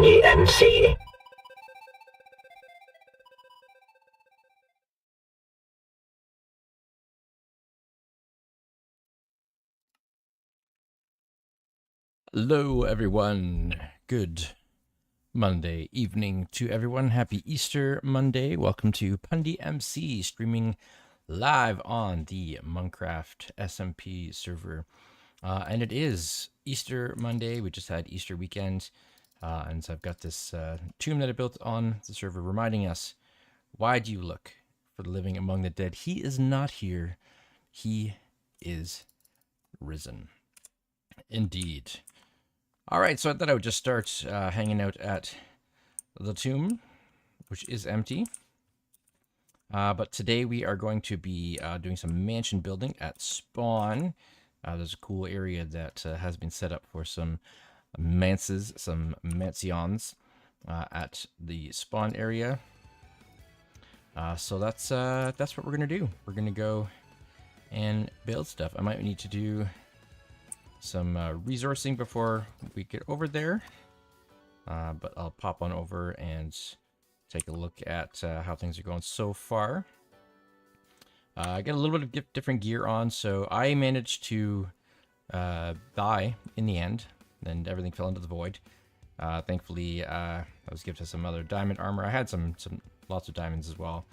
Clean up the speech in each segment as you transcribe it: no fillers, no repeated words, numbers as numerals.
Punny MC. Hello, everyone. Good Monday evening to everyone. Happy Easter Monday. Welcome to Pundy MC, streaming live on the Monkraft SMP server. And it is Easter Monday. We just had Easter weekend. And so I've got this tomb that I built on the server reminding us, why do you look for the living among the dead? He is not here. He is risen. Indeed. All right, so I thought I would just start hanging out at the tomb, which is empty. But today we are going to be doing some mansion building at spawn. There's a cool area that has been set up for some manses, some mansions at the spawn area. So that's what we're gonna do. We're gonna go and build stuff. I might need to do some resourcing before we get over there, but I'll pop on over and take a look at how things are going so far. I got a little bit of different gear on, so I managed to die in the end, and everything fell into the void. Thankfully, I was gifted some other diamond armor. I had some lots of diamonds as well,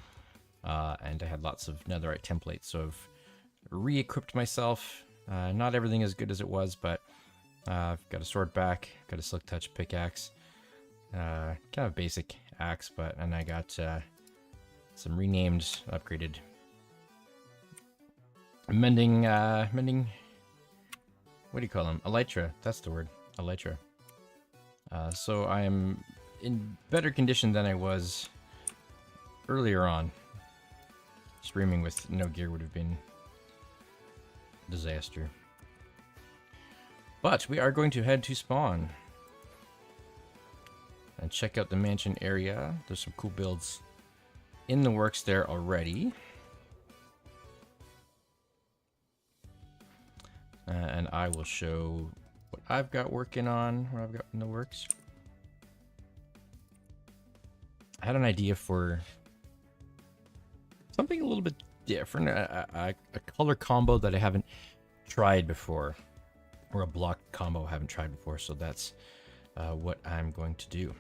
and I had lots of netherite templates, so I've re-equipped myself. Not everything as good as it was, but I've got a sword back, got a silk touch pickaxe, kind of basic axe, and I got some renamed, upgraded mending, what do you call them? Elytra, that's the word, elytra. So I am in better condition than I was earlier on. Streaming with no gear would have been disaster. But we are going to head to spawn and check out the mansion area. There's some cool builds in the works there already. And I will show what I've got working on, what I've got in the works. I had an idea for something a little bit different, a color combo that I haven't tried before, or a block combo I haven't tried before, so that's what I'm going to do.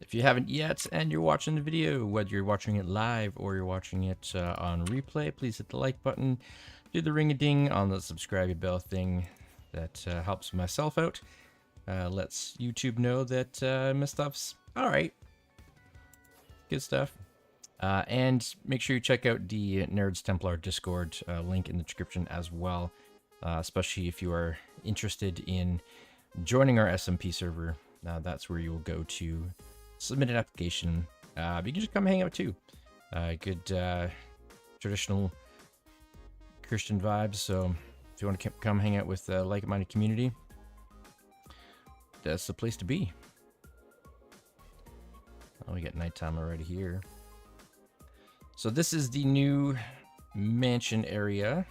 If you haven't yet and you're watching the video, whether you're watching it live or you're watching it on replay, please hit the like button, do the ring-a-ding on the subscribe bell thing. That helps myself out, lets YouTube know that my stuff's alright. Good stuff. And make sure you check out the Nerds Templar Discord, link in the description as well, especially if you are interested in joining our SMP server. That's where you will go to submit an application. You can just come hang out too. Good traditional Christian vibes, so if you want to come hang out with a like-minded community, that's the place to be. Oh, we got nighttime already here. So this is the new mansion area.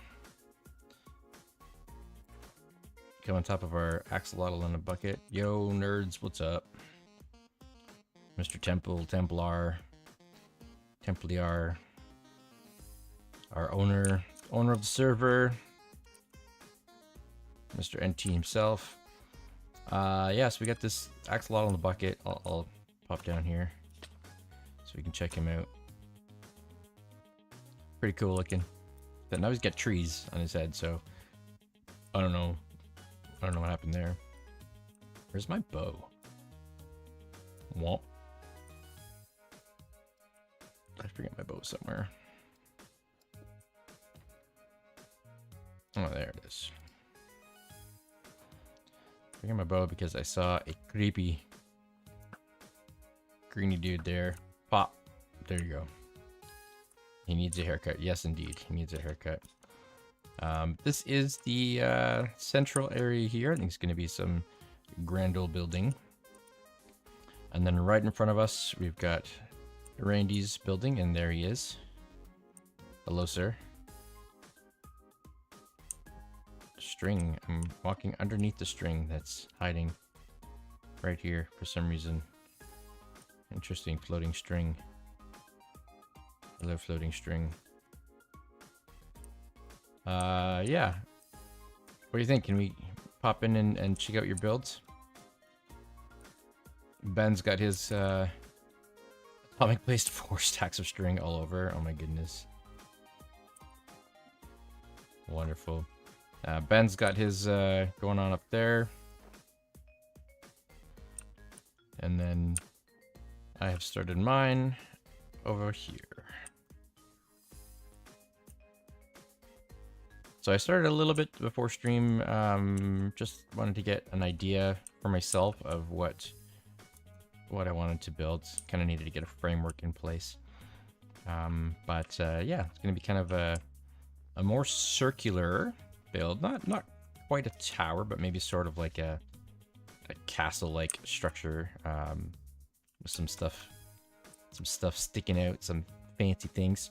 Come on top of our axolotl in a bucket. Yo, nerds, what's up? Mr. Templar, our owner of the server, Mr. NT himself. Yeah, so we got this axolotl in the bucket. I'll pop down here so we can check him out. Pretty cool looking. But now he's got trees on his head, so I don't know what happened there. Where's my bow? Womp. I forget my bow somewhere. Oh, there it is. I forget my bow because I saw a creepy greeny dude there. Pop. There you go. He needs a haircut. Yes, indeed. He needs a haircut. This is the central area here. I think it's going to be some grand old building. And then right in front of us, we've got Randy's building, and there he is. Hello, sir. string. I'm walking underneath the string that's hiding right here for some reason. Interesting floating string. I love floating string. Yeah. What do you think? Can we pop in and check out your builds? Ben's got his atomic placed 4 stacks of string all over. Oh my goodness. Wonderful. Ben's got his going on up there. And then I have started mine over here. So I started a little bit before stream, just wanted to get an idea for myself of what I wanted to build. Kind of needed to get a framework in place. Yeah, it's going to be kind of a more circular build. Not quite a tower, but maybe sort of like a castle-like structure, with some stuff sticking out, some fancy things.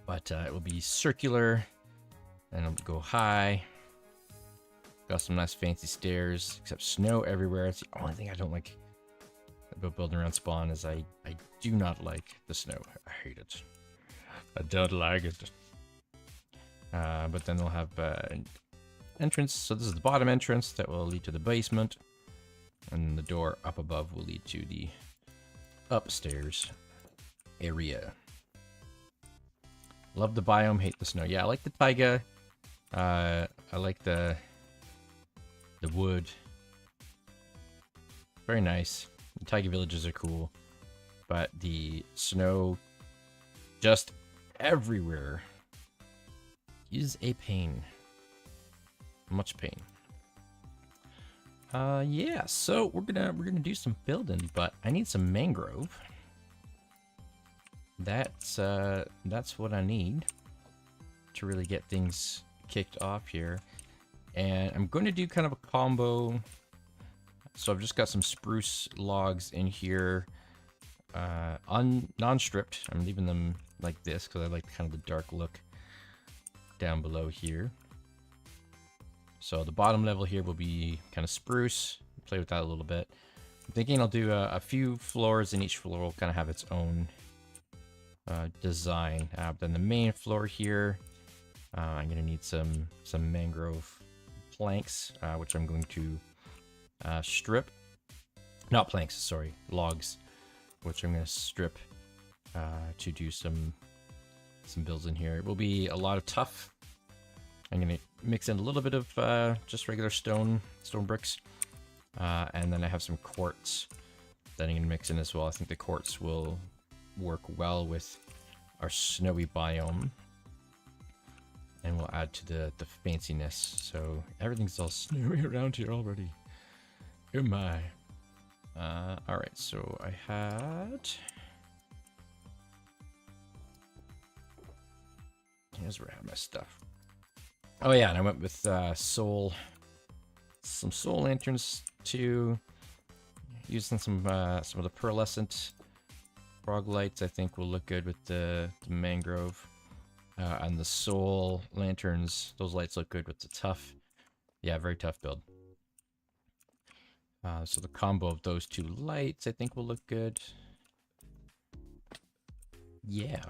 But it will be circular. And it'll go high. Got some nice fancy stairs, except snow everywhere. It's the only thing I don't like about building around spawn is I do not like the snow. I hate it. I don't like it. But then they'll have an entrance. So this is the bottom entrance that will lead to the basement. And the door up above will lead to the upstairs area. Love the biome, hate the snow. Yeah, I like the taiga. I like the wood. Very nice. The taiga villages are cool. But the snow just everywhere is a pain. Much pain. Yeah, so we're gonna do some building, but I need some mangrove. That's what I need to really get things kicked off here. And I'm going to do kind of a combo. So I've just got some spruce logs in here, non-stripped. I'm leaving them like this because I like kind of the dark look down below here. So the bottom level here will be kind of spruce. Play with that a little bit. I'm thinking I'll do a few floors, and each floor will kind of have its own design. Then the main floor here, I'm gonna need some mangrove planks, which I'm going to strip. Not planks, sorry, logs, which I'm gonna strip to do some builds in here. It will be a lot of tough. I'm gonna mix in a little bit of just regular stone bricks, and then I have some quartz that I'm gonna mix in as well. I think the quartz will work well with our snowy biome, and we'll add to the fanciness. So everything's all snowy around here already. Oh my. All right, so I had. Here's where I have my stuff. Oh yeah, and I went with some soul lanterns too. Using some of the pearlescent frog lights, I think will look good with the mangrove. And the soul lanterns, those lights look good with the tough. Yeah, very tough build. So the combo of those two lights, I think will look good. Yeah.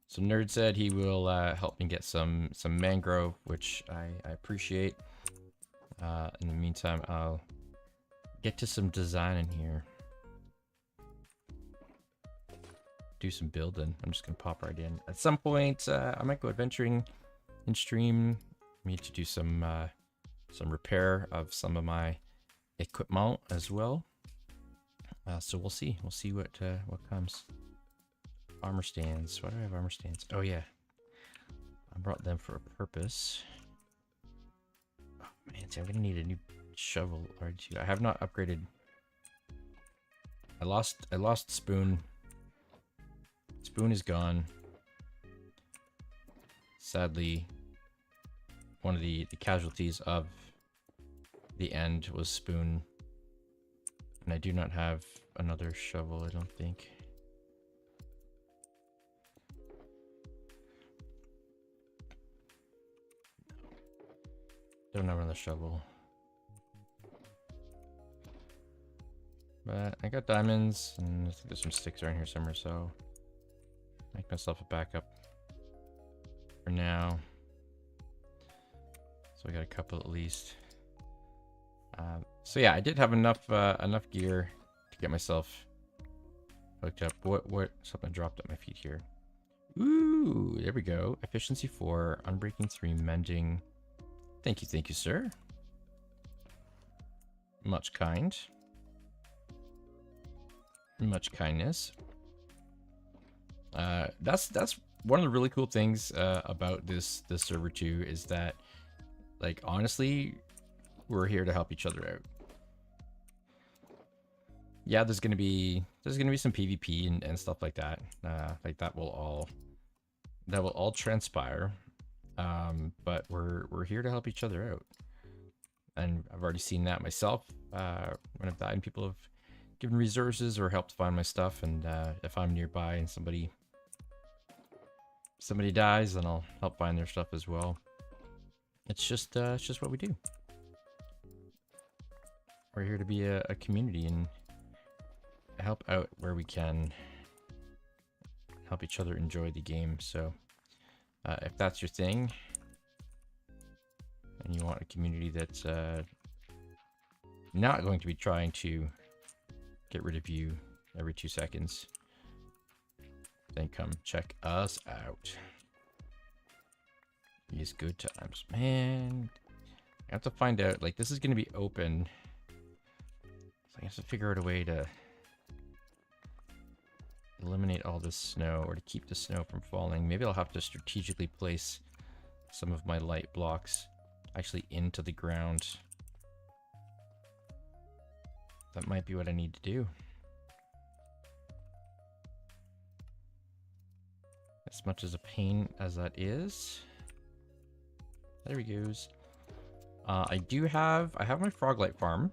So Nerd said he will help me get some mangrove, which I appreciate. In the meantime, I'll get to some design in here. Do some building. I'm just gonna pop right in. At some point, I might go adventuring in stream. I need to do some repair of some of my equipment as well. So we'll see. We'll see what comes. Armor stands. Why do I have armor stands? Oh yeah, I brought them for a purpose. Oh man, see, I'm gonna need a new shovel or two. I have not upgraded. I lost Spoon. Spoon is gone. Sadly, one of the casualties of the end was Spoon, and I do not have another shovel, I don't think. Don't have another shovel. But I got diamonds, and I think there's some sticks around here somewhere, so make myself a backup for now. So I got a couple at least. So yeah, I did have enough gear to get myself hooked up. What? Something dropped at my feet here. Ooh, there we go. Efficiency 4, unbreaking 3, mending. Thank you, sir. Much kind. Much kindness. That's one of the really cool things about this server too, is that, like, honestly, we're here to help each other out. Yeah, there's gonna be some PvP and stuff like that. Like that will all transpire. But we're here to help each other out, and I've already seen that myself. When I've died and people have given resources or helped find my stuff, and if I'm nearby and somebody dies, then I'll help find their stuff as well. It's just what we do. We're here to be a community and help out where we can, help each other enjoy the game. So if that's your thing and you want a community that's not going to be trying to get rid of you every 2 seconds, then come check us out. These good times, man. I have to find out, like, this is going to be open, so I have to figure out a way to eliminate all this snow, or to keep the snow from falling. Maybe I'll have to strategically place some of my light blocks actually into the ground. That might be what I need to do. As much as a pain as that is. There he goes. I have my frog light farm,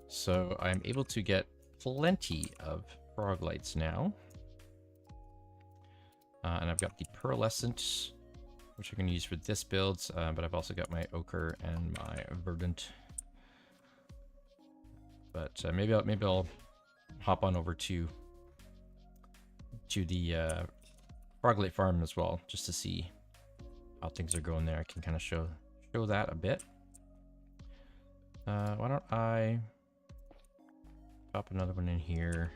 so I'm able to get plenty of frog lights now. And I've got the pearlescent, which I'm going to use for this build, but I've also got my ochre and my verdant. But maybe I'll hop on over to the frog light farm as well, just to see how things are going there. I can kind of show that a bit. Why don't I pop another one in here?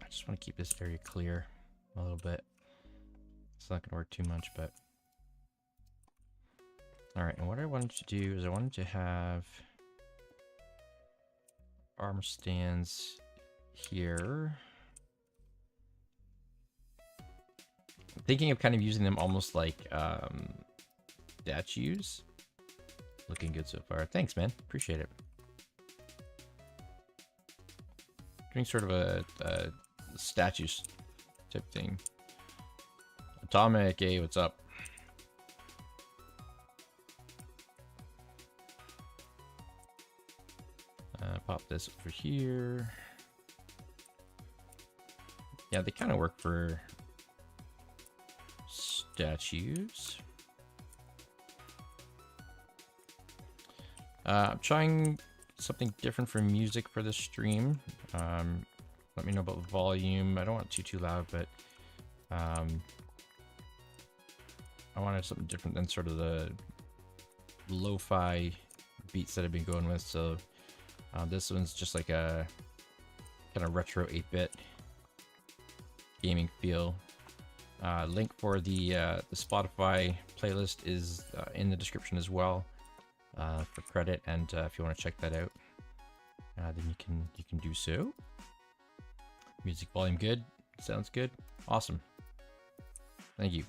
I just want to keep this area clear a little bit. It's not gonna work too much, but all right. And what I wanted to do is I wanted to have armor stands here. I'm thinking of kind of using them almost like statues. Looking good so far. Thanks, man. Appreciate it. Doing sort of a statues type thing. Atomic, hey, what's up? Pop this over here. Yeah, they kind of work for statues. I'm trying something different for music for this stream. Let me know about the volume. I don't want it too loud, but I wanted something different than sort of the lo-fi beats that I've been going with. So this one's just like a kind of retro 8-bit gaming feel. Link for the Spotify playlist is in the description as well, for credit, and if you want to check that out, then you can do so. Music volume good, sounds good, awesome. Thank you.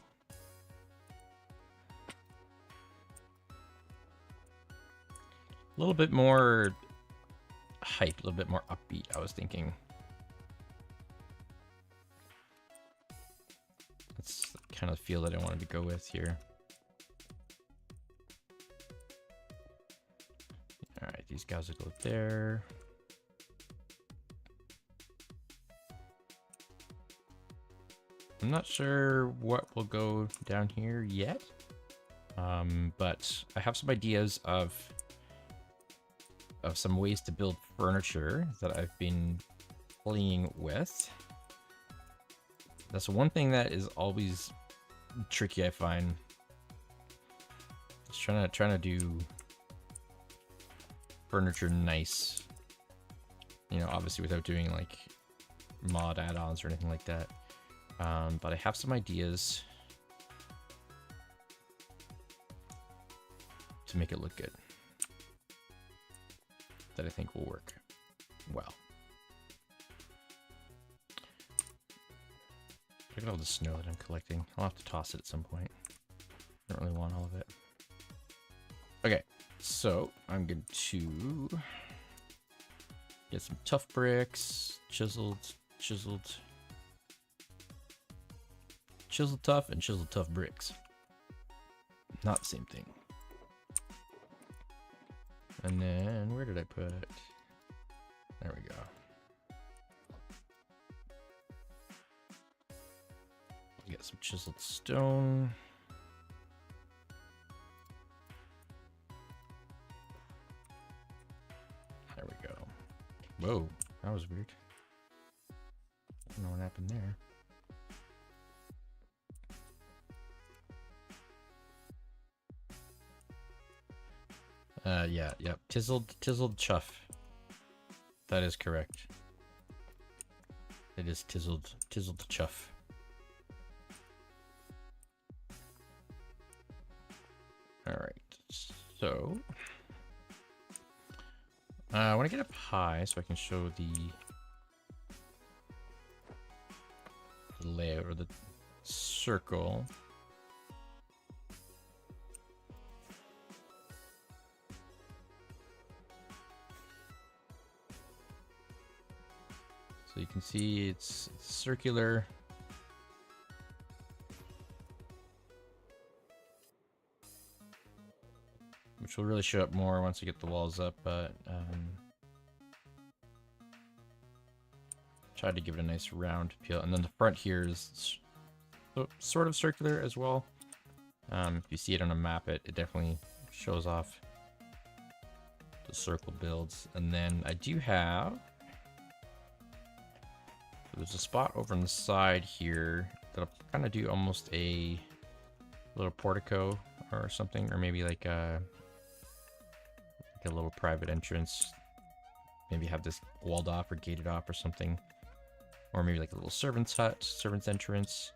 A little bit more hype, a little bit more upbeat, I was thinking. That's the kind of feel that I wanted to go with here. Alright, these guys will go there. I'm not sure what will go down here yet. But I have some ideas of some ways to build furniture that I've been playing with. That's one thing that is always tricky, I find. Just trying to do furniture nice. You know, obviously without doing like mod add-ons or anything like that. But I have some ideas to make it look good that I think will work well. Look at all the snow that I'm collecting. I'll have to toss it at some point. Don't really want all of it. Okay, so I'm going to get some tough bricks, chiseled tough and chiseled tough bricks. Not the same thing. And then where did I put it? There we go. Get some chiseled stone. There we go. Whoa, that was weird. I don't know what happened there. Yeah, tizzled chuff. That is correct. It is tizzled chuff. Alright, so I want to get up high so I can show the layout or the circle. So you can see it's circular. Which will really show up more once you get the walls up, but try to give it a nice round appeal. And then the front here is sort of circular as well. If you see it on a map, it definitely shows off the circle builds. And then I do have... There's a spot over on the side here that I'll kind of do almost a little portico or something, or maybe like a little private entrance. Maybe have this walled off or gated off or something, or maybe like a little servant's hut, servant's entrance,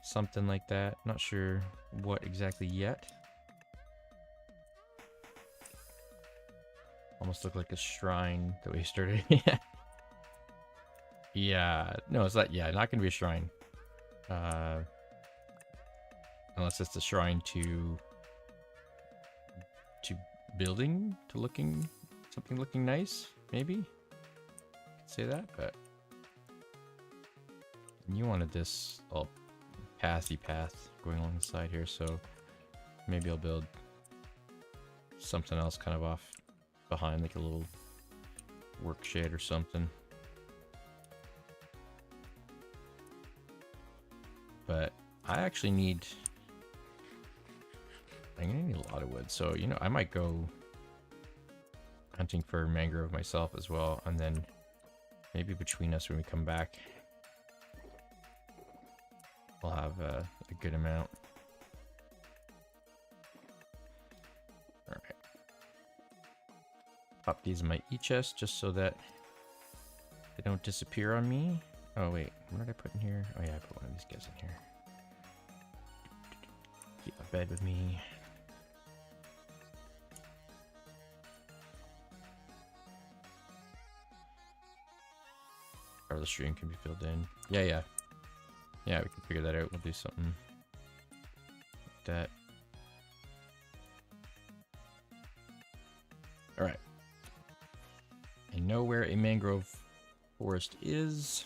something like that. Not sure what exactly yet. Almost look like a shrine the way you started. Yeah, no, it's not. Yeah, not gonna be a shrine, unless it's a shrine to building, to looking, something looking nice. Maybe could say that, but you wanted this all pathy path going along the side here, so maybe I'll build something else kind of off behind, like a little work shed or something. But I actually need... I'm gonna need a lot of wood, so, you know, I might go hunting for mangrove myself as well, and then maybe between us when we come back, we'll have a good amount. Alright. Pop these in my e-chest just so that they don't disappear on me. Oh wait, what did I put in here? Oh yeah, I put one of these guys in here. Keep my bed with me. Or the stream can be filled in. Yeah, we can figure that out. We'll do something like that. Alright. I know where a mangrove forest is.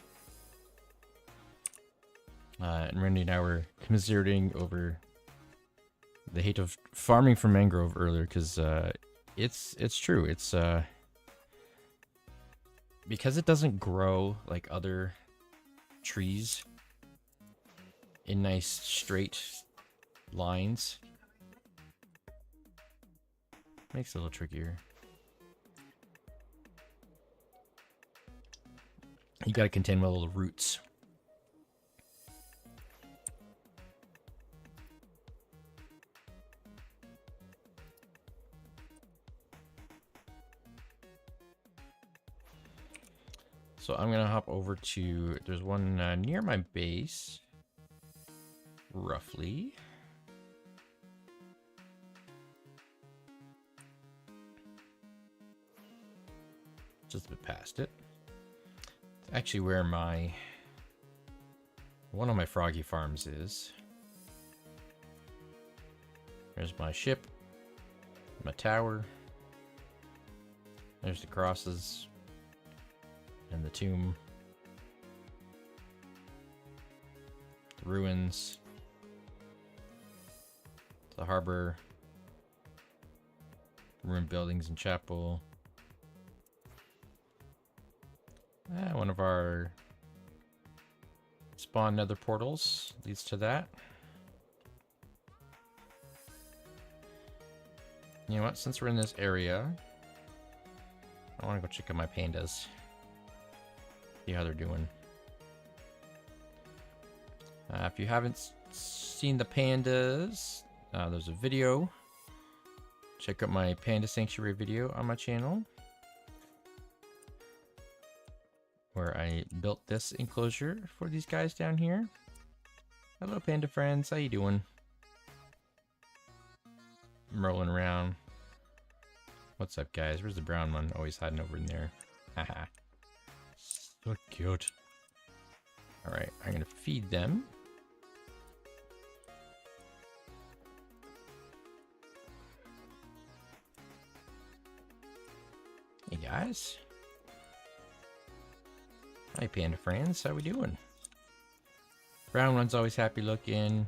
And Randy and I were commiserating over the hate of farming for mangrove earlier, because it's true. It's because it doesn't grow like other trees in nice straight lines. Makes it a little trickier. You gotta contend with all the roots. So I'm gonna hop over to, there's one near my base, roughly. Just a bit past it. It's actually where one of my froggy farms is. There's my ship, my tower. There's the crosses and the tomb, the ruins, the harbor, ruined buildings and chapel. One of our spawn nether portals leads to that. You know what? Since we're in this area, I want to go check out my pandas. See how they're doing. If you haven't seen the pandas, there's a video. Check out my Panda Sanctuary video on my channel, where I built this enclosure for these guys down here. Hello, panda friends. How you doing? I'm rolling around. What's up, guys? Where's the brown one? Always hiding over in there. Haha. So cute. Alright, I'm gonna feed them. Hey, guys. Hi, panda friends. How we doing? Brown one's always happy looking.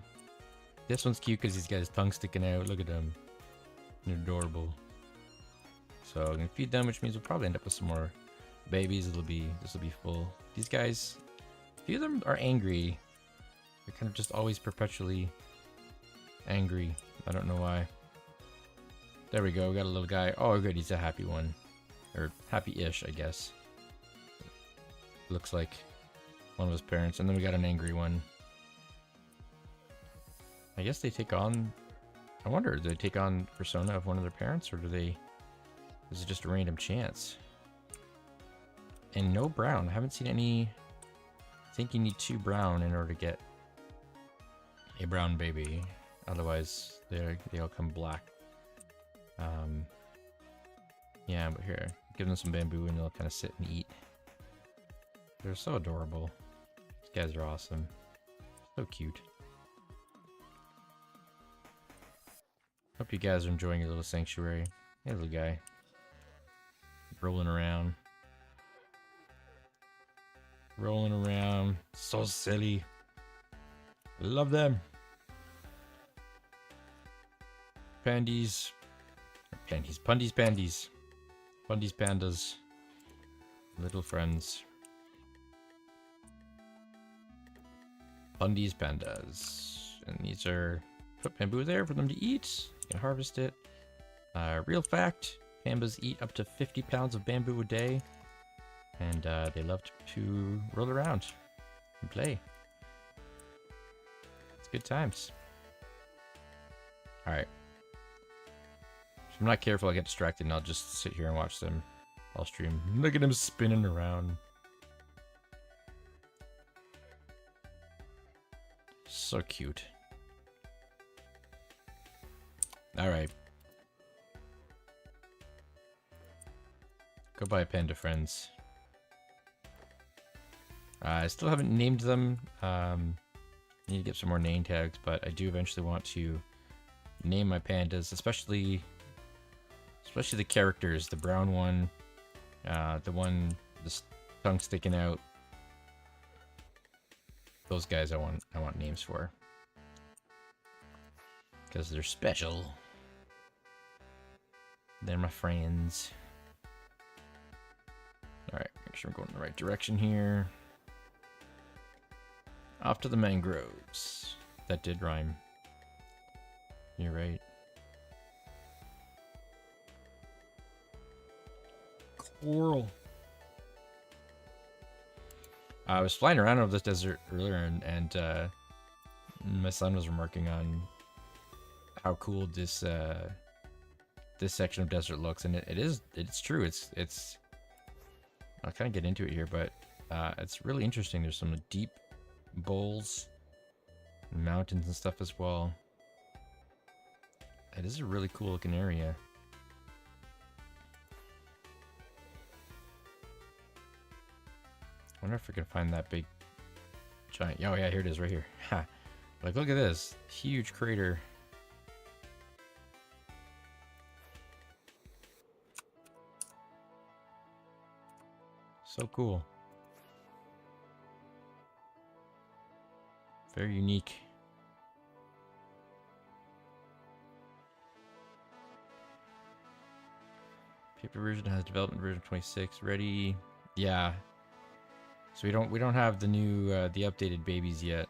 This one's cute because he's got his tongue sticking out. Look at him. They're adorable. So I'm gonna feed them, which means we'll probably end up with some more babies. This will be full. These guys, a few of them are angry. They're kind of just always perpetually angry. I don't know why. There we go. We got a little guy. Oh, good. He's a happy one, or happy-ish, I guess. Looks like one of his parents, and then we got an angry one. I guess they take on. I wonder, do they take on persona of one of their parents, or do they? Is it just a random chance? And no brown. I haven't seen any. I think you need 2 brown in order to get a brown baby. Otherwise, they all come black. Yeah, but here, give them some bamboo and they'll kind of sit and eat. They're so adorable. These guys are awesome. So cute. Hope you guys are enjoying your little sanctuary. Hey, little guy. Rolling around. Rolling around. So silly. Love them. Pandies. Pandies. Pundies, pandies. Pundies, pandas. Little friends. Pundies, pandas. And these are... Put bamboo there for them to eat. You can harvest it. Real fact. Pandas eat up to 50 pounds of bamboo a day. And they love to roll around and play. It's good times. Alright. If I'm not careful, I get distracted and I'll just sit here and watch them. I'll stream. Look at him spinning around. So cute. Alright. Goodbye, panda friends. I still haven't named them. Need to get some more name tags, but I do eventually want to name my pandas, especially the characters. The brown one, the one the tongue sticking out. Those guys I want names for, because they're special. They're my friends. Alright, make sure I'm going in the right direction here. Off to the mangroves. That did rhyme. You're right. Oral. I was flying around over this desert earlier, and my son was remarking on how cool this this section of desert looks, and it's true. It's I'll kind of get into it here, but it's really interesting. There's some deep bowls, and mountains and stuff as well. It is a really cool looking area. I wonder if we can find that big giant. Oh yeah, here it is, right here. Ha! Like, look at this huge crater. So cool. Very unique. Paper version has development version 26 ready. Yeah. So we don't have the new the updated babies yet.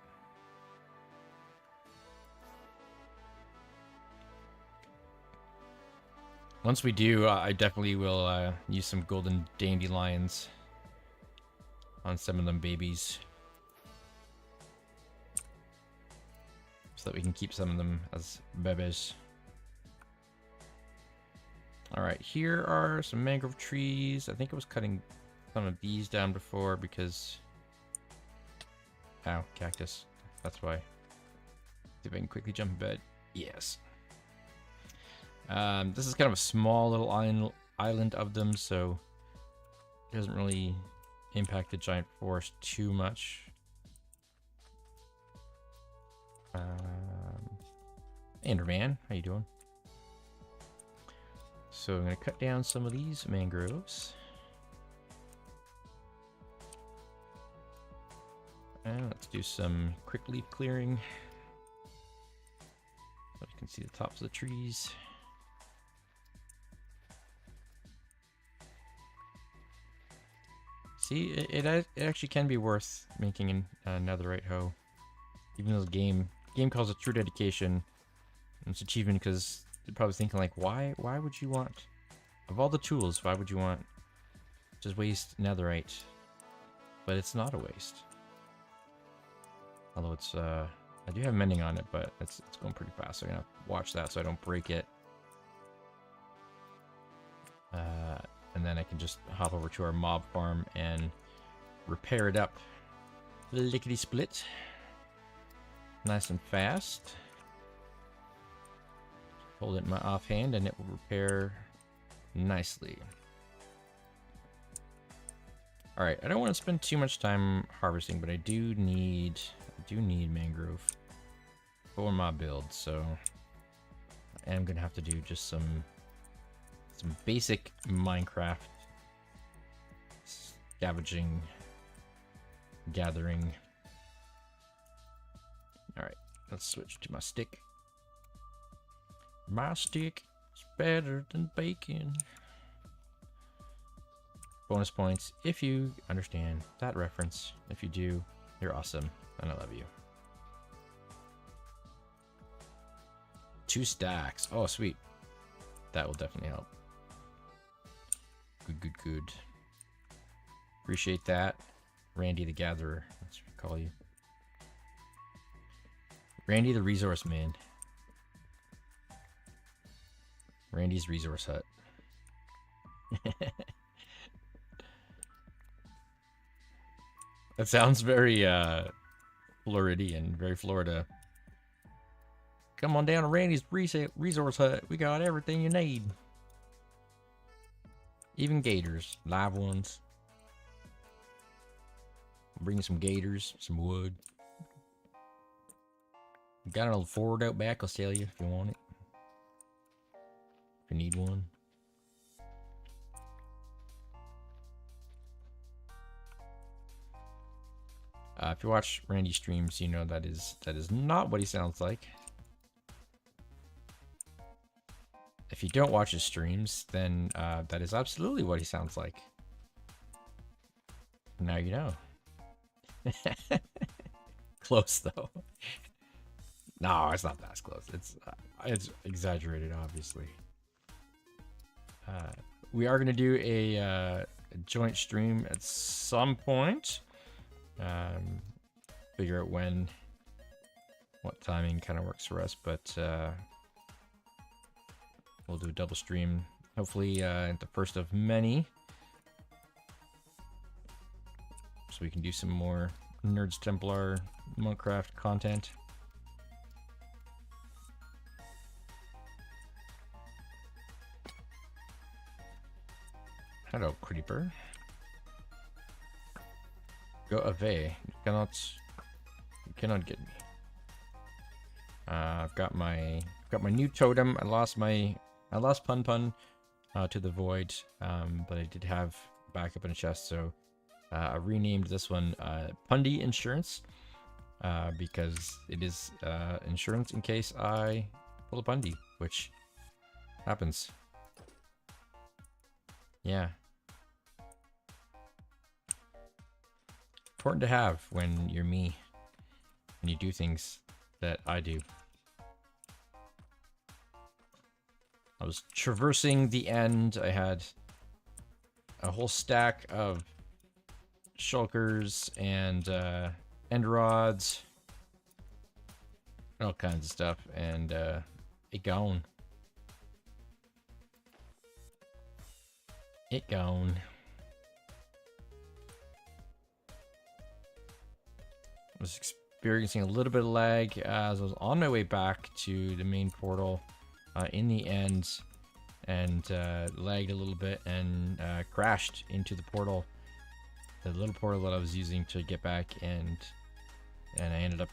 Once we do, I definitely will use some golden dandelions on some of them babies, so that we can keep some of them as bebes. Alright, here are some mangrove trees. I think I was cutting some of these down before because... Ow, cactus. That's why. See if I can quickly jump in bed. Yes. This is kind of a small little island of them, so it doesn't really impact the giant forest too much. Enderman, how you doing? So I'm going to cut down some of these mangroves. And let's do some quick leaf clearing, so you can see the tops of the trees. See, it actually can be worth making another netherite hoe, even though the game calls it true dedication. And it's achievement because you're probably thinking like, why would you want, of all the tools, why would you want just waste netherite? But it's not a waste. Although it's I do have mending on it, but it's going pretty fast, so I'm gonna watch that so I don't break it. And then I can just hop over to our mob farm and repair it up lickety split, nice and fast. Hold it in my offhand and it will repair nicely. Alright, I don't want to spend too much time harvesting, but I do need mangrove for my build, so I am gonna have to do just some basic Minecraft scavenging, gathering. Alright, let's switch to my stick. My stick is better than bacon. Bonus points if you understand that reference. If you do, you're awesome, and I love you. 2 stacks. Oh, sweet. That will definitely help. Good. Appreciate that. Randy the Gatherer. That's what I call you. Randy the Resource Man. Randy's Resource Hut. That sounds very Floridian, very Florida. Come on down to Randy's Resource Hut. We got everything you need. Even gators, live ones. Bring you some gators, some wood. Got an old Ford out back, I'll sell you if you want it. If you need one. If you watch Randy streams, you know that is not what he sounds like. If you don't watch his streams, then that is absolutely what he sounds like. Now you know. Close though. No, it's not that close. It's exaggerated, obviously. we are gonna do a joint stream at some point. Figure out what timing kind of works for us, but we'll do a double stream. Hopefully, the first of many, so we can do some more Nerds Templar Monkraft content. Hello, creeper. Go away. You cannot get me. I've got my new totem. I lost Pun Pun to the void, but I did have backup in a chest, so I renamed this one Pundy Insurance because it is insurance in case I pull a Pundy, which happens. Yeah. Important to have when you're me and you do things that I do. I was traversing the end. I had a whole stack of shulkers and end rods, all kinds of stuff, and it gone. It gone. I was experiencing a little bit of lag as I was on my way back to the main portal in the end, and lagged a little bit and crashed into the portal, the little portal that I was using to get back, and I ended up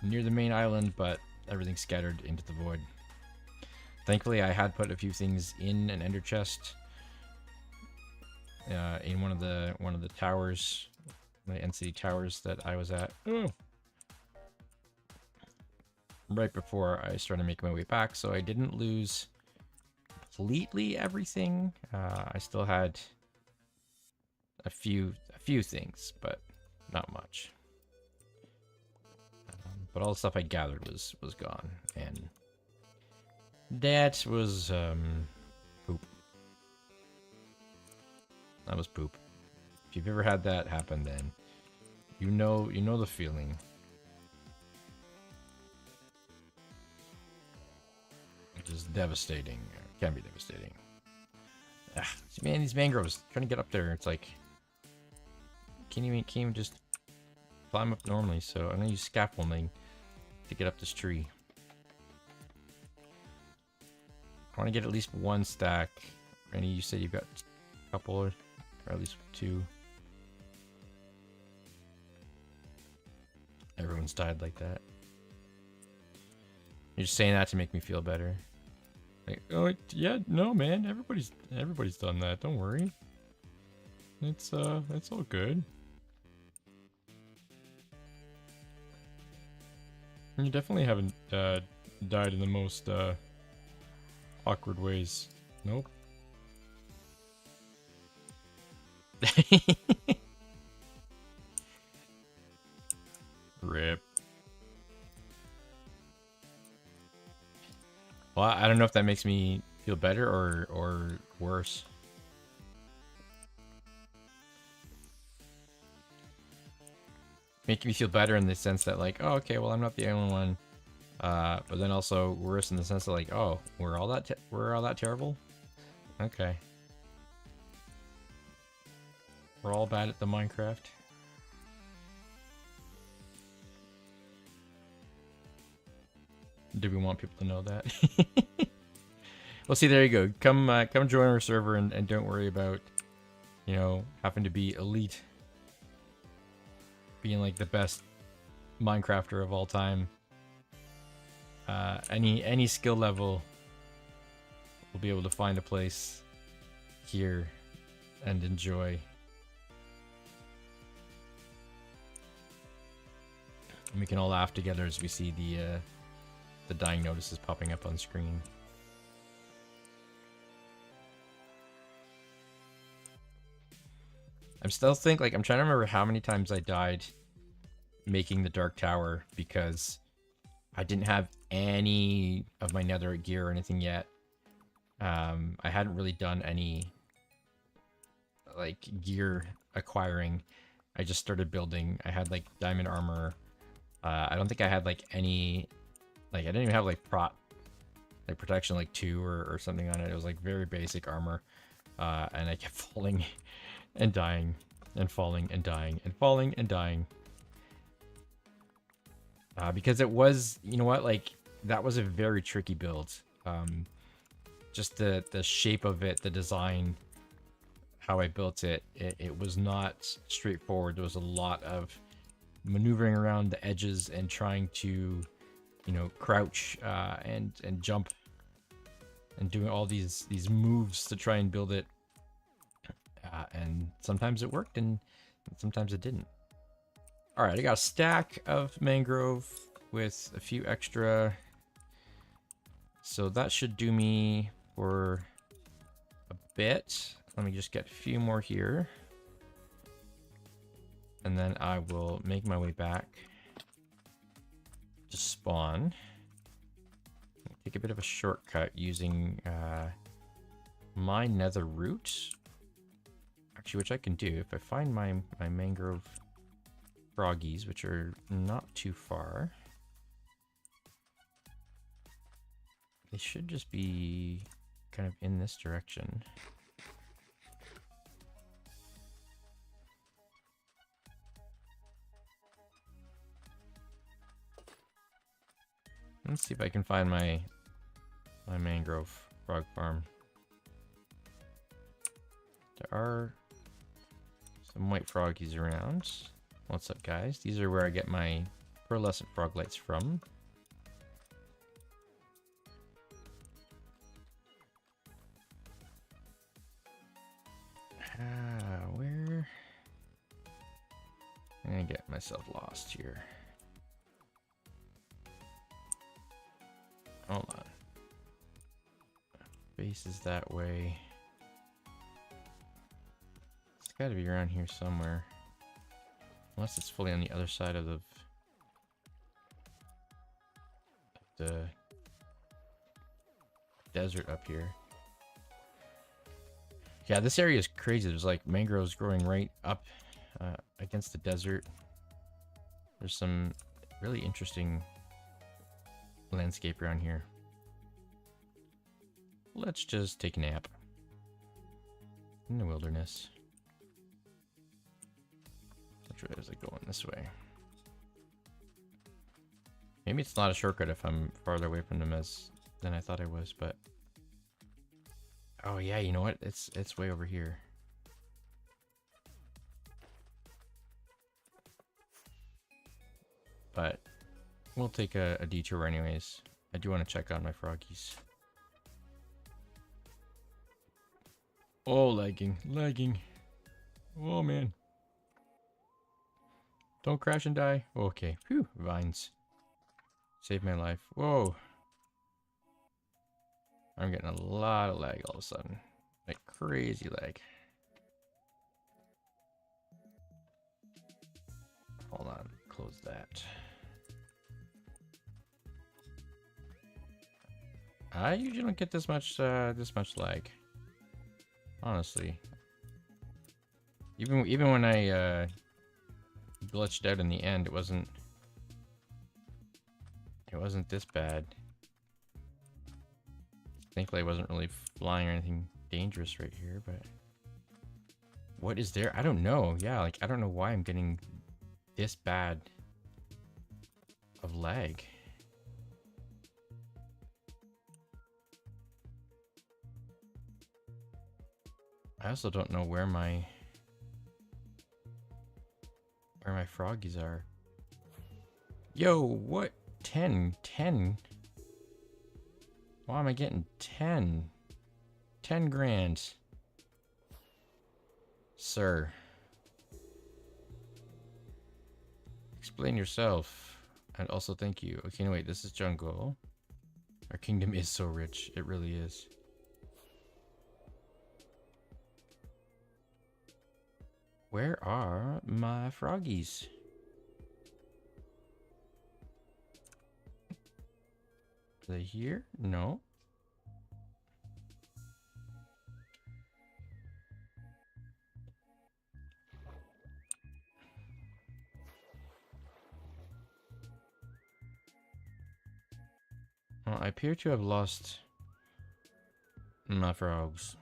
near the main island, but everything scattered into the void. Thankfully, I had put a few things in an ender chest in one of the towers, the End City towers that I was at. Ooh. Right before I started making my way back, so I didn't lose completely everything. I still had a few things, but not much. But all the stuff I gathered was gone, and that was poop. That was poop. If you've ever had that happen, then you know the feeling. Which is devastating. It can be devastating. Man, these mangroves, trying to get up there, it's like can't even just climb up normally, so I'm gonna use scaffolding to get up this tree. I want to get at least one stack. Randy, you said you've got a couple, or at least two. Everyone's died like that. You're just saying that to make me feel better. Like, oh yeah, no man, everybody's done that. Don't worry. It's all good. You definitely haven't died in the most awkward ways. Nope. Rip. Well, I don't know if that makes me feel better or worse. Making me feel better in the sense that, like, oh, okay, well, I'm not the only one. But then also worse in the sense that, like, oh, we're all that terrible? Okay. We're all bad at the Minecraft. Do we want people to know that? Well, see, there you go. Come join our server and don't worry about, you know, having to be elite. Being like the best Minecrafter of all time. Any skill level will be able to find a place here and enjoy. And we can all laugh together as we see the dying notices popping up on screen. I'm still I'm trying to remember how many times I died making the Dark Tower because I didn't have any of my netherite gear or anything yet. I hadn't really done any like gear acquiring. I just started building. I had like diamond armor. I don't think I had like any, like I didn't even have like protection like 2 or something on it. It was like very basic armor. And I kept falling and dying and falling and dying and falling and dying. Because it was, you know what, like that was a very tricky build. Just the shape of it, the design, how I built it, it was not straightforward. There was a lot of maneuvering around the edges and trying to, you know, crouch and jump and doing all these moves to try and build it. And sometimes it worked and sometimes it didn't. All right, I got a stack of mangrove with a few extra. So that should do me for a bit. Let me just get a few more here. And then I will make my way back to spawn. Take a bit of a shortcut using my nether root. Actually, which I can do if I find my mangrove froggies, which are not too far. They should just be kind of in this direction. Let's see if I can find my mangrove frog farm. There are some white froggies around. What's up, guys? These are where I get my pearlescent frog lights from. Where? I'm gonna get myself lost here. Hold on. Base is that way. It's gotta be around here somewhere. Unless it's fully on the other side of the desert up here. Yeah, this area is crazy. There's like mangroves growing right up against the desert. There's some really interesting landscape around here. Let's just take a nap in the wilderness. Which way is it going? This way. Maybe it's not a shortcut if I'm farther away from them than I thought I was, but oh yeah, you know what? It's way over here. But we'll take a detour anyways. I do want to check on my froggies. Oh, lagging. Oh man. Don't crash and die. Okay. Phew. Vines. Saved my life. Whoa. I'm getting a lot of lag all of a sudden. Like crazy lag. Hold on. Close that. I usually don't get this much lag. Honestly. Even when I glitched out in the end, it wasn't this bad. Thankfully I wasn't really flying or anything dangerous right here, but what is there? I don't know. Yeah, like I don't know why I'm getting this bad of lag. I also don't know where my froggies are. Yo, what? 10? Why am I getting 10? 10 grand. Sir. Explain yourself. And also thank you. Okay, no wait, this is jungle. Our kingdom is so rich. It really is. Where are my froggies? Are they here? No. Well, I appear to have lost my frogs.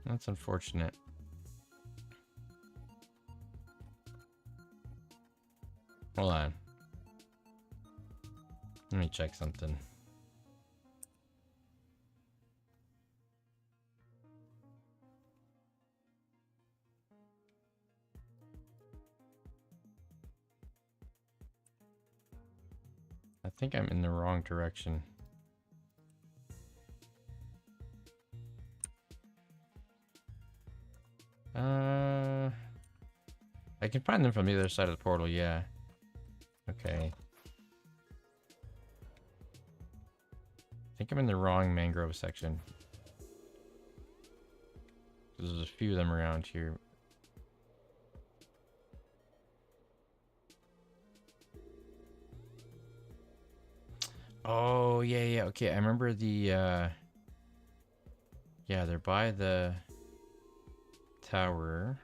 That's unfortunate. Hold on. Let me check something. I think I'm in the wrong direction. I can find them from the other side of the portal, yeah. Okay. I think I'm in the wrong mangrove section. There's a few of them around here. Oh, yeah, okay. I remember the, yeah, they're by the tower.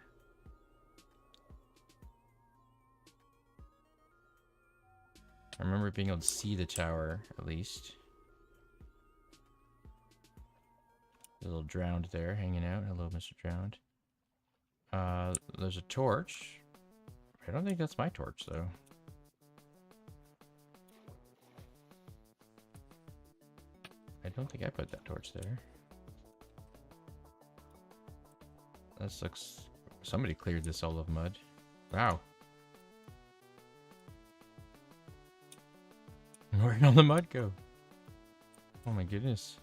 I remember being able to see the tower, at least. A little drowned there, hanging out. Hello, Mr. Drowned. There's a torch. I don't think that's my torch, though. I don't think I put that torch there. This looks... Somebody cleared this all of mud. Wow. Where did all the mud go? Oh my goodness.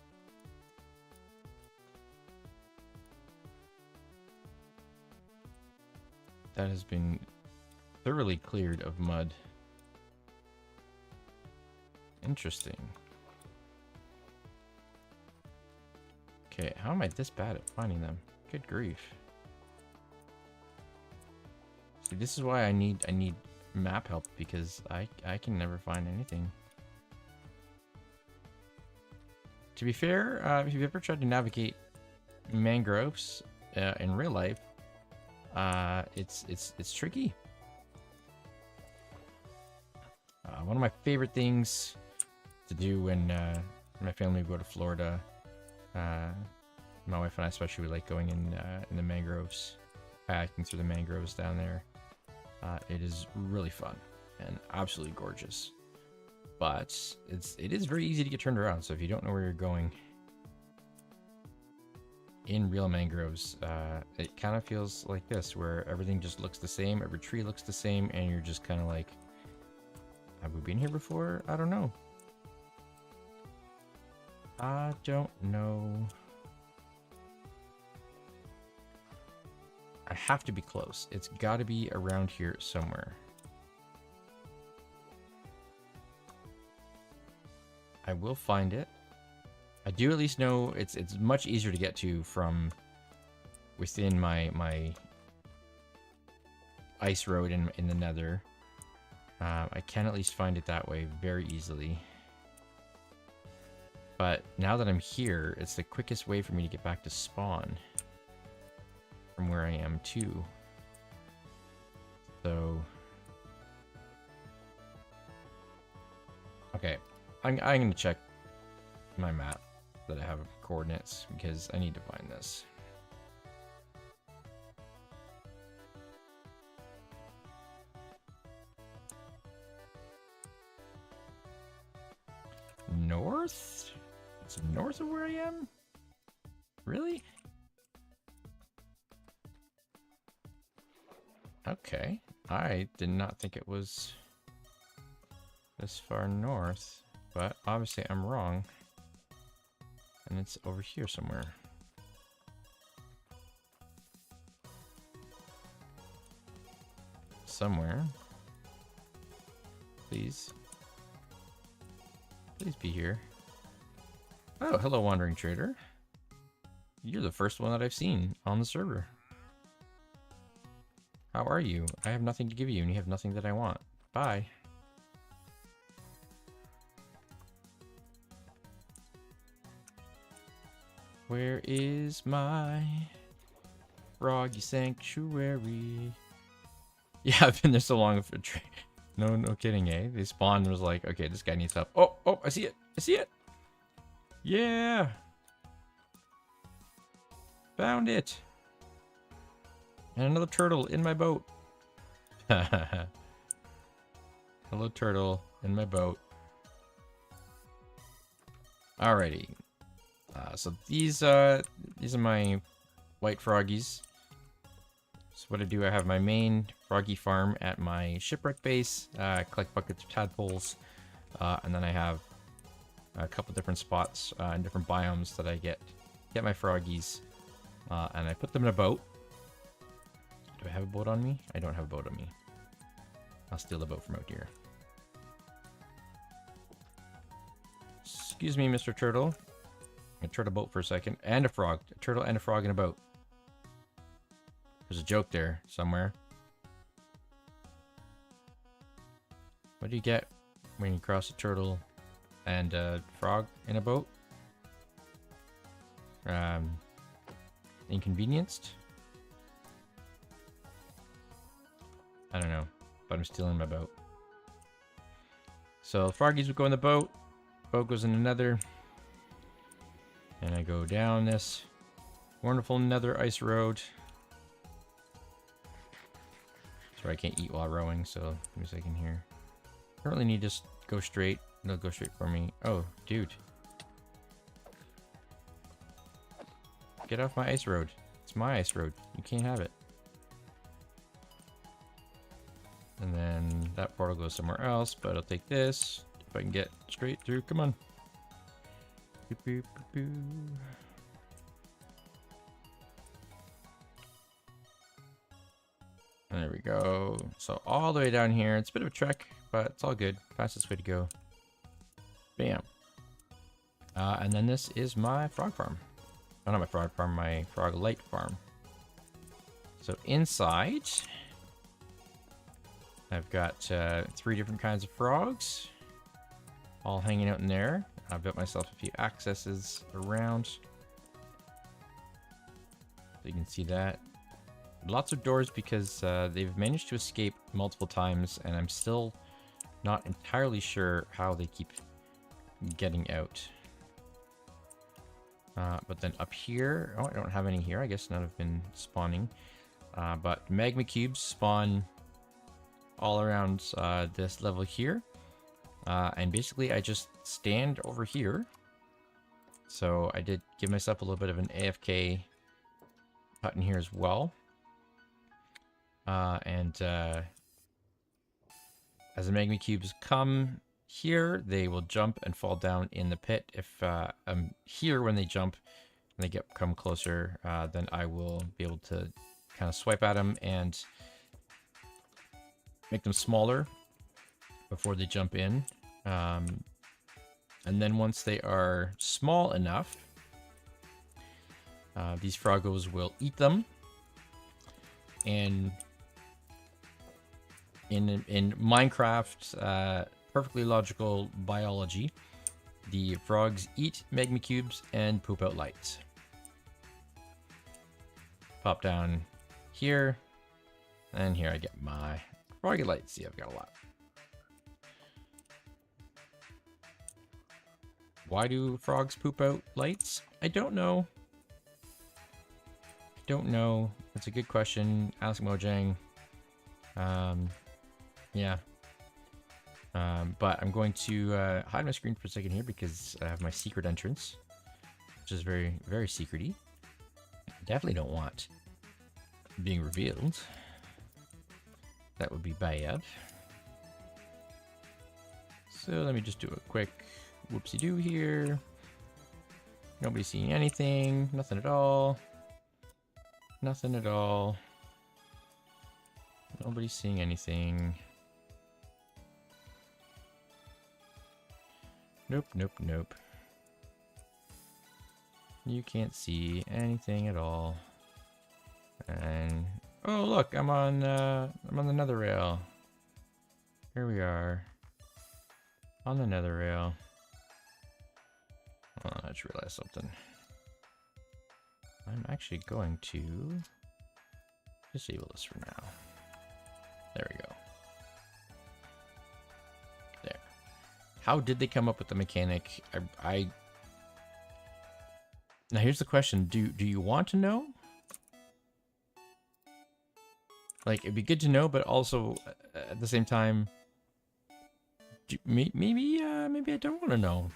That has been thoroughly cleared of mud. Interesting. Okay, how am I this bad at finding them? Good grief. See, this is why I need map help, because I can never find anything. To be fair, if you've ever tried to navigate mangroves in real life, it's tricky. One of my favorite things to do when my family would go to Florida, my wife and I especially would like going in the mangroves, kayaking through the mangroves down there. It is really fun and absolutely gorgeous. But it is very easy to get turned around, so if you don't know where you're going in real mangroves, it kind of feels like this, where everything just looks the same, every tree looks the same, and you're just kind of like, have we been here before? I don't know. I don't know. I have to be close. It's got to be around here somewhere. I will find it. I do at least know it's much easier to get to from within my ice road in the nether. I can at least find it that way very easily. But now that I'm here, it's the quickest way for me to get back to spawn from where I am too. So okay, I'm gonna check my map that I have coordinates, because I need to find this. North? It's north of where I am? Really? Okay. I did not think it was this far north, but obviously I'm wrong. And it's over here somewhere. Somewhere. Please. Please be here. Oh, hello, Wandering Trader. You're the first one that I've seen on the server. How are you? I have nothing to give you, and you have nothing that I want. Bye. Where is my froggy sanctuary? Yeah, I've been there so long for no kidding, eh? They spawned and was like, okay, this guy needs help. Oh, I see it. I see it. Yeah. Found it. And another turtle in my boat. Hello, turtle, in my boat. Alrighty. So these are my white froggies. So what I do, I have my main froggy farm at my shipwreck base. Collect buckets of tadpoles, and then I have a couple different spots and different biomes that I get my froggies, and I put them in a boat. Do I have a boat on me? I don't have a boat on me. I'll steal the boat from out here. Excuse me, Mr. Turtle. I tried a boat for a second. And a frog. A turtle and a frog in a boat. There's a joke there somewhere. What do you get when you cross a turtle and a frog in a boat? Inconvenienced? I don't know, but I'm stealing my boat. So froggies would go in the boat. Boat goes in another. And I go down this wonderful nether ice road. Sorry, I can't eat while rowing, so give me a second here. I don't really need to just go straight. They'll go straight for me. Oh, dude. Get off my ice road. It's my ice road. You can't have it. And then that portal goes somewhere else, but I'll take this. If I can get straight through. Come on. Boop, boop, boop, boop. There we go. So all the way down here. It's a bit of a trek, but it's all good. Fastest way to go. Bam. And then this is my frog farm. Oh, not my frog farm, my frog light farm. So inside, I've got 3 different kinds of frogs, all hanging out in there. I've built myself a few accesses around, so you can see that. Lots of doors because they've managed to escape multiple times, and I'm still not entirely sure how they keep getting out. But then up here, oh, I don't have any here. I guess none have been spawning. But magma cubes spawn all around this level here. And basically I just stand over here. So I did give myself a little bit of an AFK button here as well. As the magma cubes come here, they will jump and fall down in the pit. If I'm here when they jump and they come closer, then I will be able to kind of swipe at them and make them smaller before they jump in. And then once they are small enough, these froggos will eat them. And in Minecraft, perfectly logical biology, the frogs eat magma cubes and poop out lights. Pop down here, and here I get my froggy lights. See, I've got a lot. Why do frogs poop out lights? I don't know. That's a good question. Ask Mojang. Yeah. But I'm going to hide my screen for a second here because I have my secret entrance, which is very, very secrety. Definitely don't want being revealed. That would be bad. So let me just do a quick whoopsie-doo here. Nobody's seeing anything. Nothing at all. Nothing at all. Nobody's seeing anything. Nope, nope, nope. You can't see anything at all. And oh look, I'm on the nether rail. Here we are. On the nether rail. Oh, I just realized something. I'm actually going to disable this for now. There we go. There. How did they come up with the mechanic? Now here's the question. Do you want to know? Like, it'd be good to know, but also at the same time, maybe I don't want to know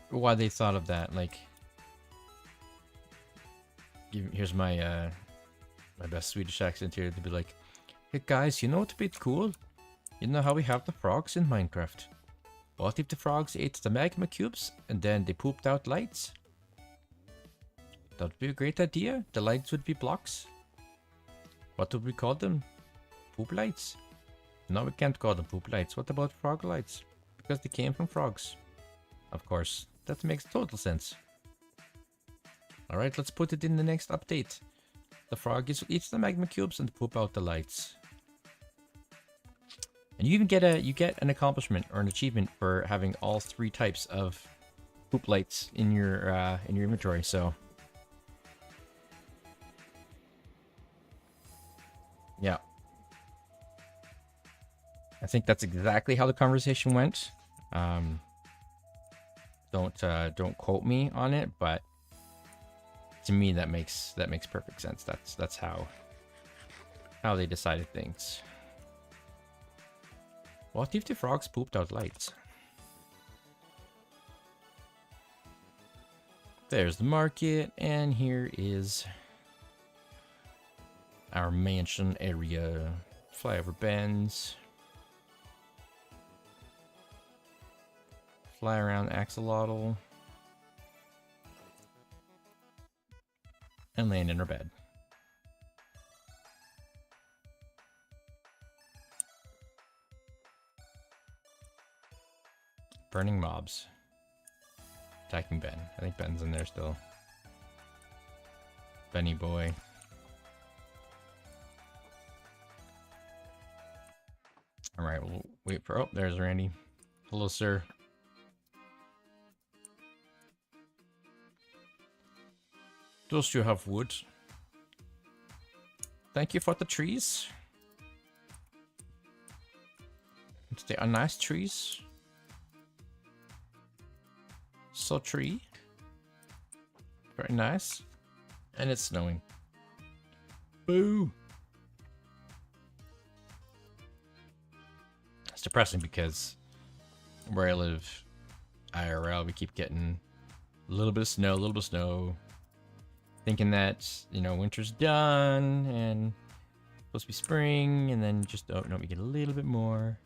why they thought of that. Like, here's my my best Swedish accent here to be like, hey guys, you know what's a bit cool? You know how we have the frogs in Minecraft? What if the frogs ate the magma cubes and then they pooped out lights? That would be a great idea. The lights would be blocks. What would we call them? Poop lights? No, we can't call them poop lights. What about frog lights? Because they came from frogs. Of course, that makes total sense. Alright, let's put it in the next update. The frog eats the magma cubes and poop out the lights. And you even get an accomplishment or an achievement for having all 3 types of poop lights in your inventory, so yeah. I think that's exactly how the conversation went. Don't quote me on it, but to me that makes perfect sense. That's how they decided things. What if the frogs pooped out lights? There's the market, and here is our mansion area. Flyover bends. Fly around axolotl. And land in our bed. Burning mobs. Attacking Ben. I think Ben's in there still. Benny boy. Alright, we'll wait for... Oh, there's Randy. Hello, sir. Does you have wood? Thank you for the trees. They are nice trees. So tree. Very nice. And it's snowing. Boo! It's depressing because where I live, IRL, we keep getting a little bit of snow, thinking that, you know, winter's done and supposed to be spring, and then just, oh no, we get a little bit more.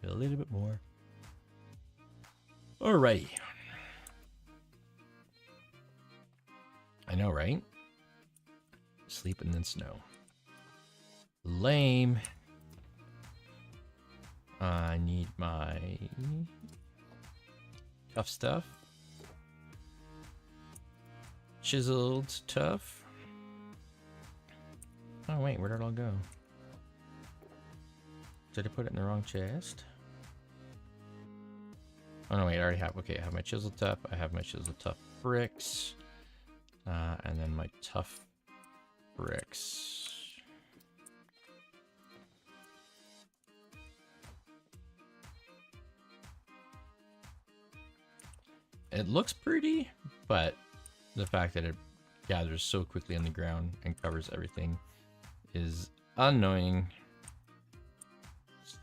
Alright. I know, right? Sleep and then snow. Lame. I need my tough stuff. Chiseled tough. Oh wait, where did it all go? Did I put it in the wrong chest? Oh no, wait, I already have. Okay, I have my chiseled tough. I have my chiseled tough bricks. And then my tough bricks. It looks pretty, but the fact that it gathers so quickly on the ground and covers everything is annoying.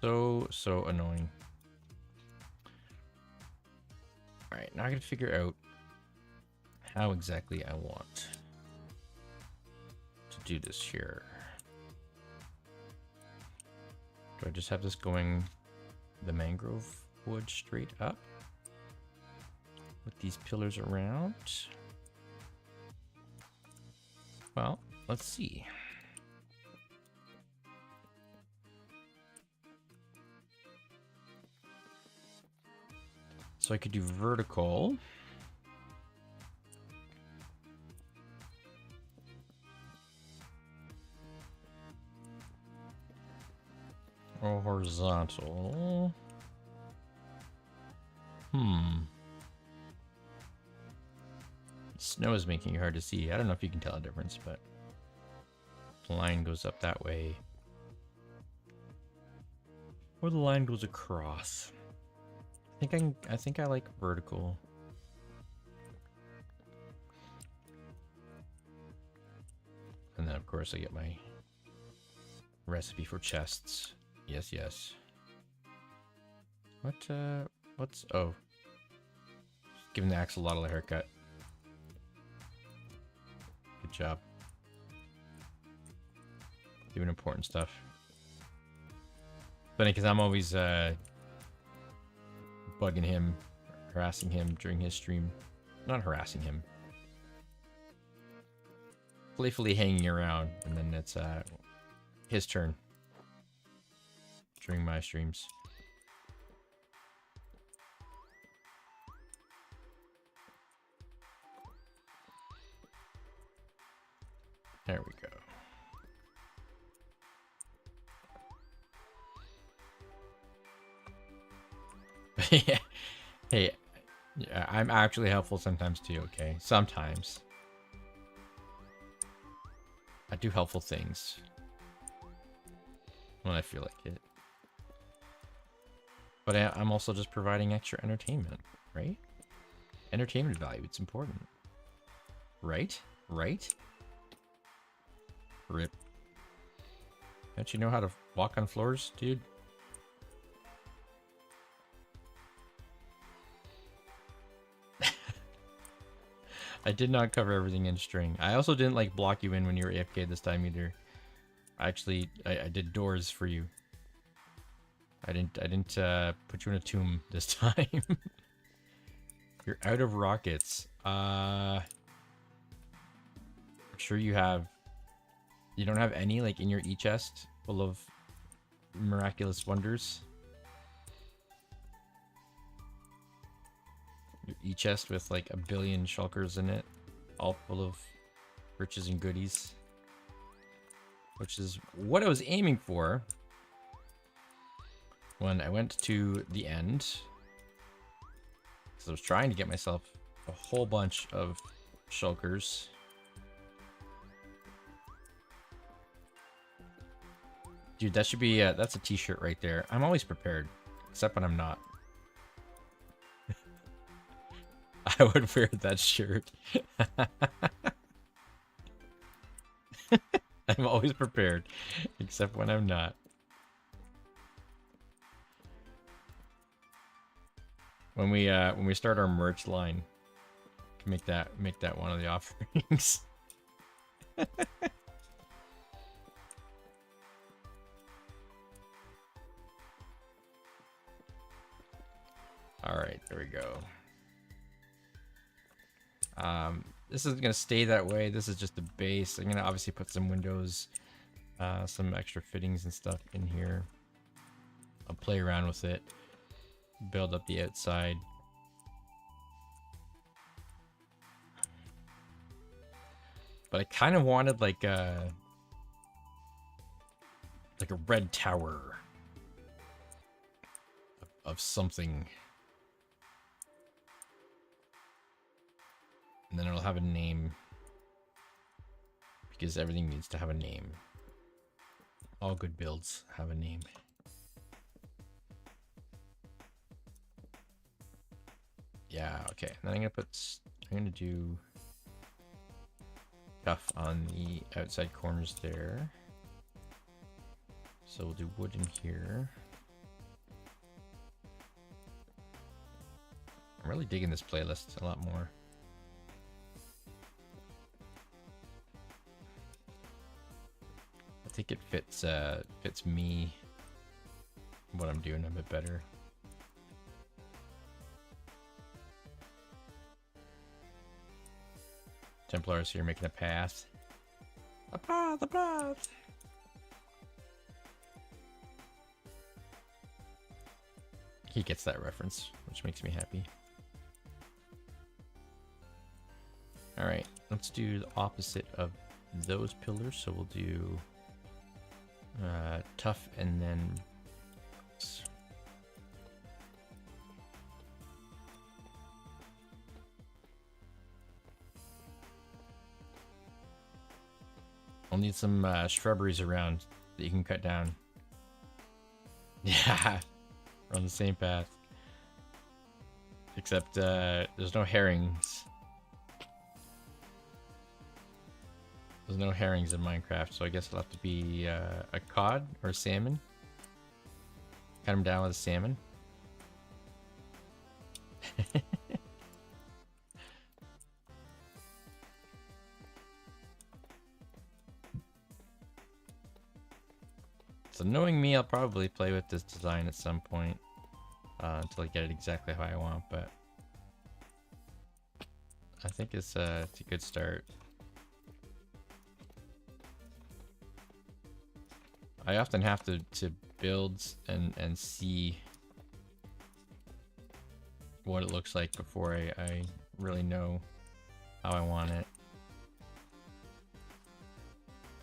So annoying. Alright, now I gotta figure out how exactly I want to do this here. Do I just have this going the mangrove wood straight up with these pillars around? Well, let's see. So I could do vertical. Or horizontal. Snow is making it hard to see. I don't know if you can tell a difference, but the line goes up that way. Or the line goes across. I think I like vertical. And then of course I get my recipe for chests. Yes, yes. What's oh. Giving the axolotl a haircut. Good job. Doing important stuff. Funny because I'm always bugging him, harassing him during his stream. Not harassing him. Playfully hanging around, and then it's his turn during my streams. There we go. Yeah. Hey, yeah, I'm actually helpful sometimes too, okay? Sometimes. I do helpful things. When I feel like it. But I'm also just providing extra entertainment, right? Entertainment value, it's important. Right? Right? Rip. Don't you know how to walk on floors, dude? I did not cover everything in string. I also didn't like block you in when you were AFK this time either. Actually, I did doors for you. I didn't put you in a tomb this time. You're out of rockets. I'm sure you have. You don't have any like in your e-chest full of miraculous wonders. Your e-chest with like 1 billion shulkers in it, all full of riches and goodies. Which is what I was aiming for when I went to the end. Because I was trying to get myself a whole bunch of shulkers. Dude, that should be, that's a t-shirt right there. I'm always prepared, except when I'm not. I would wear that shirt. I'm always prepared, except when I'm not. When we start our merch line, make that one of the offerings. All right, there we go. This is gonna stay that way. This is just the base. I'm gonna obviously put some windows, some extra fittings and stuff in here. I'll play around with it, build up the outside. But I kind of wanted like a red tower of something. And then it'll have a name. Because everything needs to have a name. All good builds have a name. Yeah, okay. And then I'm gonna do stuff on the outside corners there. So we'll do wood in here. I'm really digging this playlist a lot more. I think it fits me, what I'm doing a bit better. Templars here making a path. A path, a path. He gets that reference, which makes me happy. All right, let's do the opposite of those pillars. So we'll do tough and then I'll need some shrubberies around that you can cut down. Yeah, we're on the same path. Except there's no herrings. There's no herrings in Minecraft, so I guess it'll have to be a cod or a salmon. Cut him down with a salmon. So knowing me, I'll probably play with this design at some point until I get it exactly how I want, but I think it's a good start. I often have to build and see what it looks like before I really know how I want it.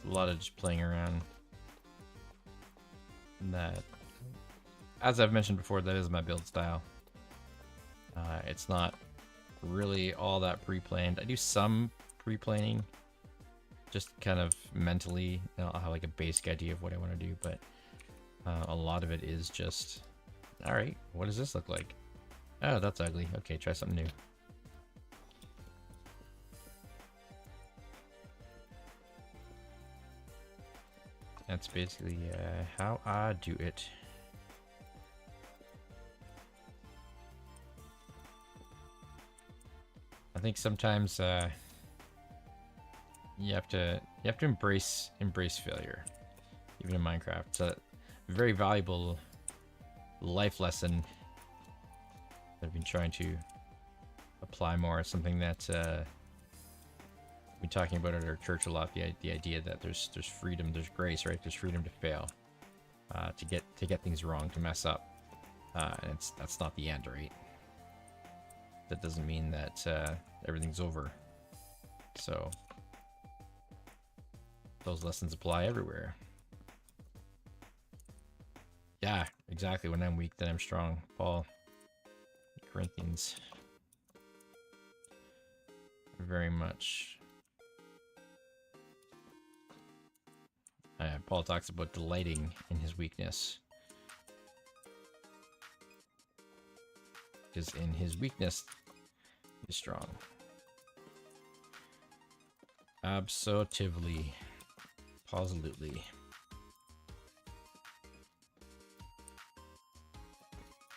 It's a lot of just playing around. That, as I've mentioned before, that is my build style. It's not really all that pre-planned. I do some pre-planning, just kind of mentally. I'll have like a basic idea of what I want to do, but a lot of it is just, all right, what does this look like? Oh, that's ugly. Okay, try something new. That's basically how I do it. I think sometimes you have to embrace failure, even in Minecraft. It's a very valuable life lesson that I've been trying to apply more. It's something that we've been talking about at our church a lot. The idea that there's freedom, there's grace, right? There's freedom to fail, to get things wrong, to mess up, and that's not the end, right? That doesn't mean that everything's over. So those lessons apply everywhere. Yeah, exactly. When I'm weak, then I'm strong. Paul, Corinthians. Very much. Paul talks about delighting in his weakness. Because in his weakness, he's strong. Absolutely. Positively.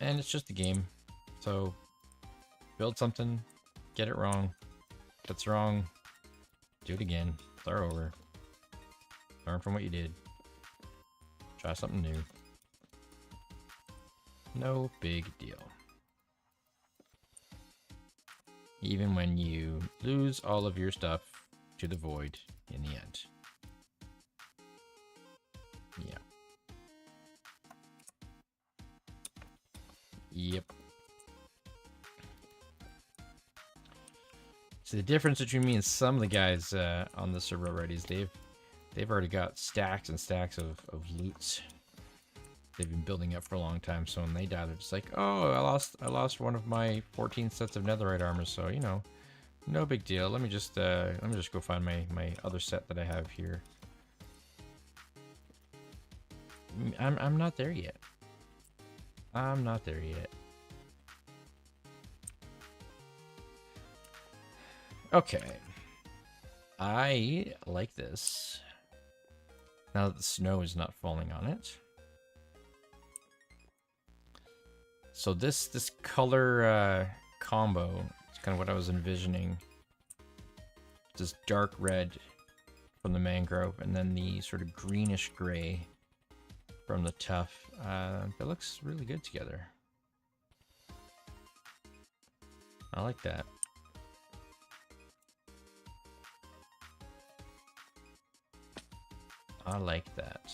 And it's just a game. So, build something, get it wrong. If it's wrong, do it again. Start over. Learn from what you did. Try something new. No big deal. Even when you lose all of your stuff to the void in the end. Yeah. Yep. So the difference between me and some of the guys on the server already is they've already got stacks and stacks of loots. They've been building up for a long time, so when they die, they're just like, oh, I lost one of my 14 sets of netherite armor, so you know, no big deal. Let me just go find my other set that I have here. I'm not there yet. I'm not there yet. Okay. I like this. Now that the snow is not falling on it. So this color combo is kind of what I was envisioning. This dark red from the mangrove, and then the sort of greenish gray from the tuff. That looks really good together. I like that. I like that.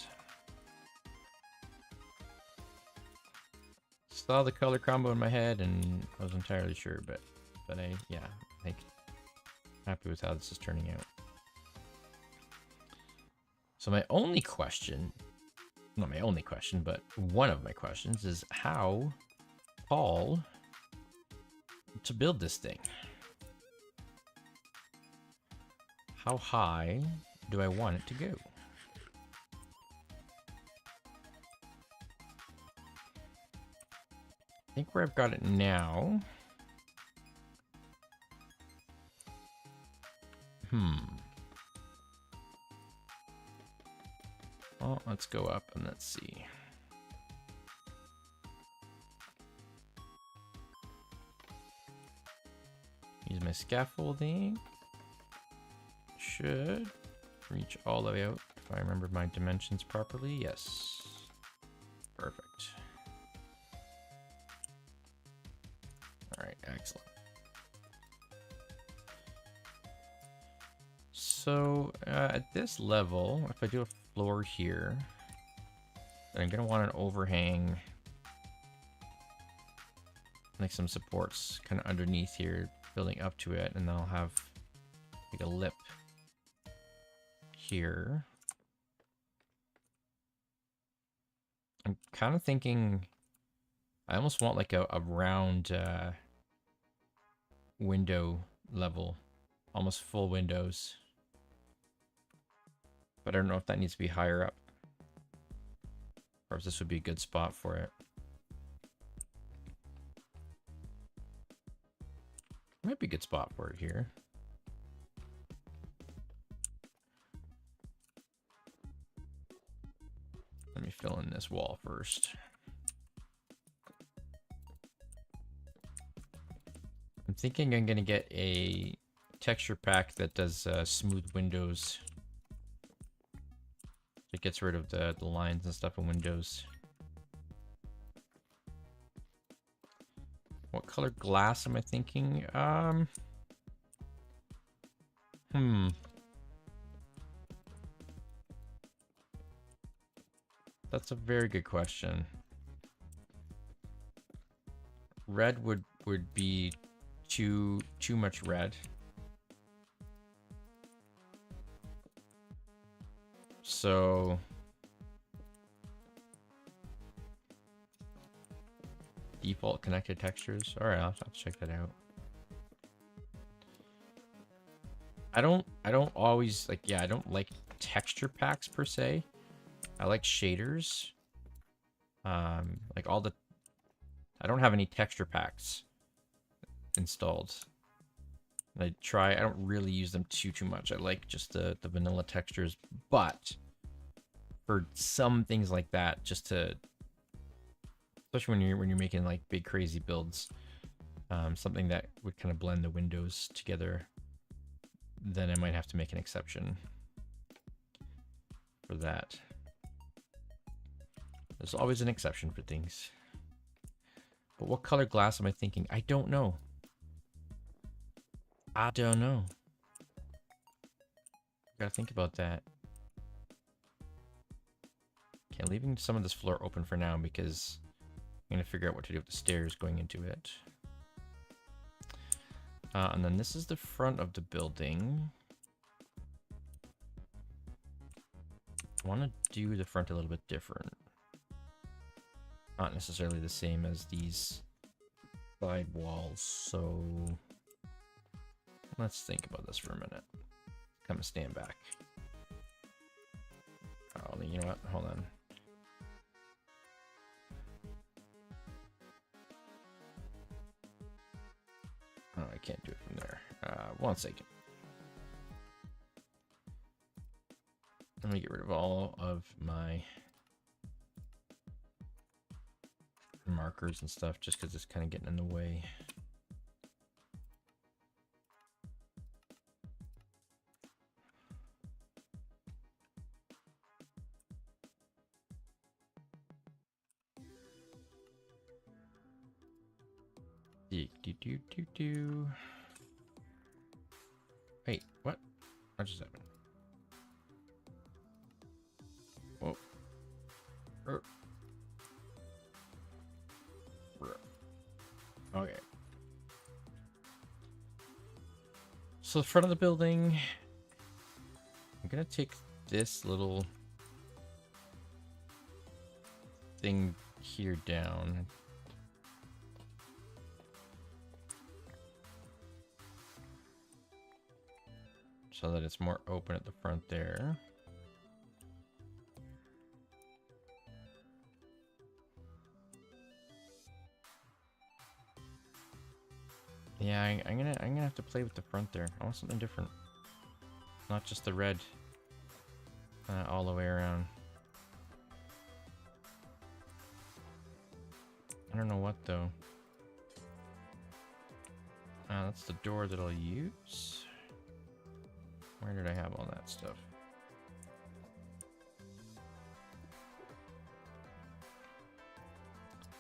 Saw the color combo in my head and I was entirely sure, but I think happy with how this is turning out. So my only question, not my only question, but one of my questions is how Paul to build this thing. How high do I want it to go? think where I've got it now. Well, let's go up and let's see. Use my scaffolding. Should reach all the way out if I remember my dimensions properly. Yes. Perfect. All right, excellent. So at this level, if I do a floor here, then I'm gonna want an overhang, like some supports kind of underneath here, building up to it, and then I'll have like a lip here. I'm kind of thinking I almost want like a round window level, almost full windows. But I don't know if that needs to be higher up, or if this would be a good spot for it. Might be a good spot for it here. Let me fill in this wall first. I'm thinking I'm gonna get a texture pack that does smooth windows. It gets rid of the lines and stuff in windows. What color glass am I thinking? That's a very good question. Red would be too much red. So default connected textures. All right, I'll have to check that out. I don't always like, yeah, I don't like texture packs per se. I like shaders. Like all the, I don't have any texture packs installed. I don't really use them too much. I like just the vanilla textures, but for some things like that, just to, especially when you're making like big crazy builds, something that would kind of blend the windows together, then I might have to make an exception for that. There's always an exception for things. But what color glass am I thinking? I don't know. I don't know. Gotta think about that. Okay, leaving some of this floor open for now because I'm gonna figure out what to do with the stairs going into it. And then this is the front of the building. I want to do the front a little bit different. Not necessarily the same as these side walls, so let's think about this for a minute. Kind of stand back. Oh, you know what? Hold on. Oh, I can't do it from there. 1 second. Let me get rid of all of my markers and stuff just because it's kind of getting in the way. Wait, what? What just happened? Whoa. Okay. So the front of the building, I'm gonna take this little thing here down. So that it's more open at the front there. Yeah, I'm gonna have to play with the front there. I want something different. Not just the red all the way around. I don't know what though. That's the door that I'll use. Where did I have all that stuff?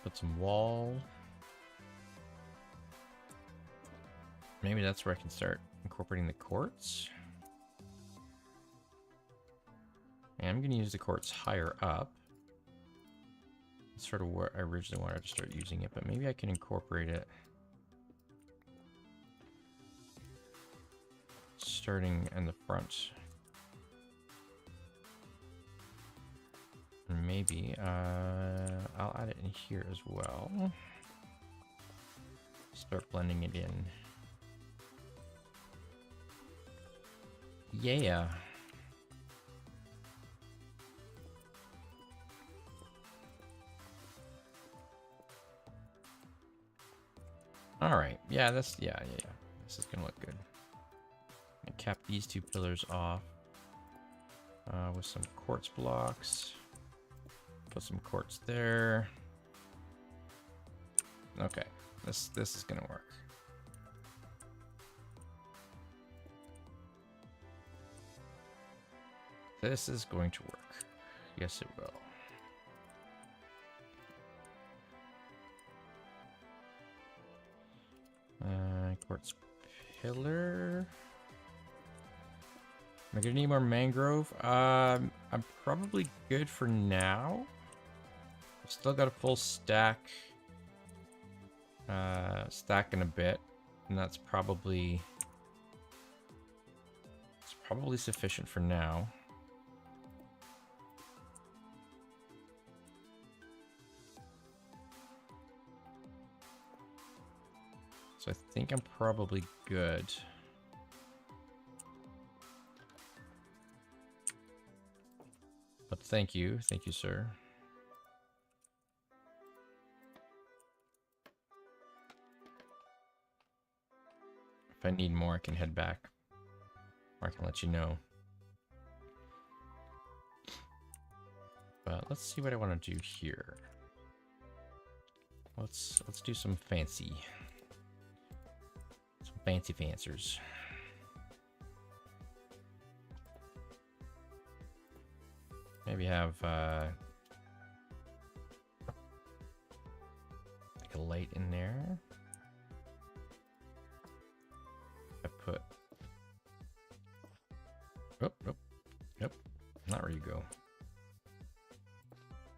Put some wall. Maybe that's where I can start incorporating the quartz. And I'm going to use the quartz higher up. That's sort of where I originally wanted to start using it, but maybe I can incorporate it starting in the front. And maybe I'll add it in here as well. Start blending it in. Yeah. All right. Yeah, that's yeah. This is gonna look good. And cap these two pillars off with some quartz blocks. Put some quartz there. Okay, this is gonna work. This is going to work. Yes, it will. Quartz pillar. Am I gonna need more mangrove? I'm probably good for now. I've still got a full stack. Stack in a bit, and that's probably sufficient for now. So I think I'm probably good. But thank you, sir. If I need more, I can head back. Or I can let you know. But let's see what I want to do here. Let's do some fancy. Some fancy fancers. Maybe have like a light in there. I put Nope. Not where you go.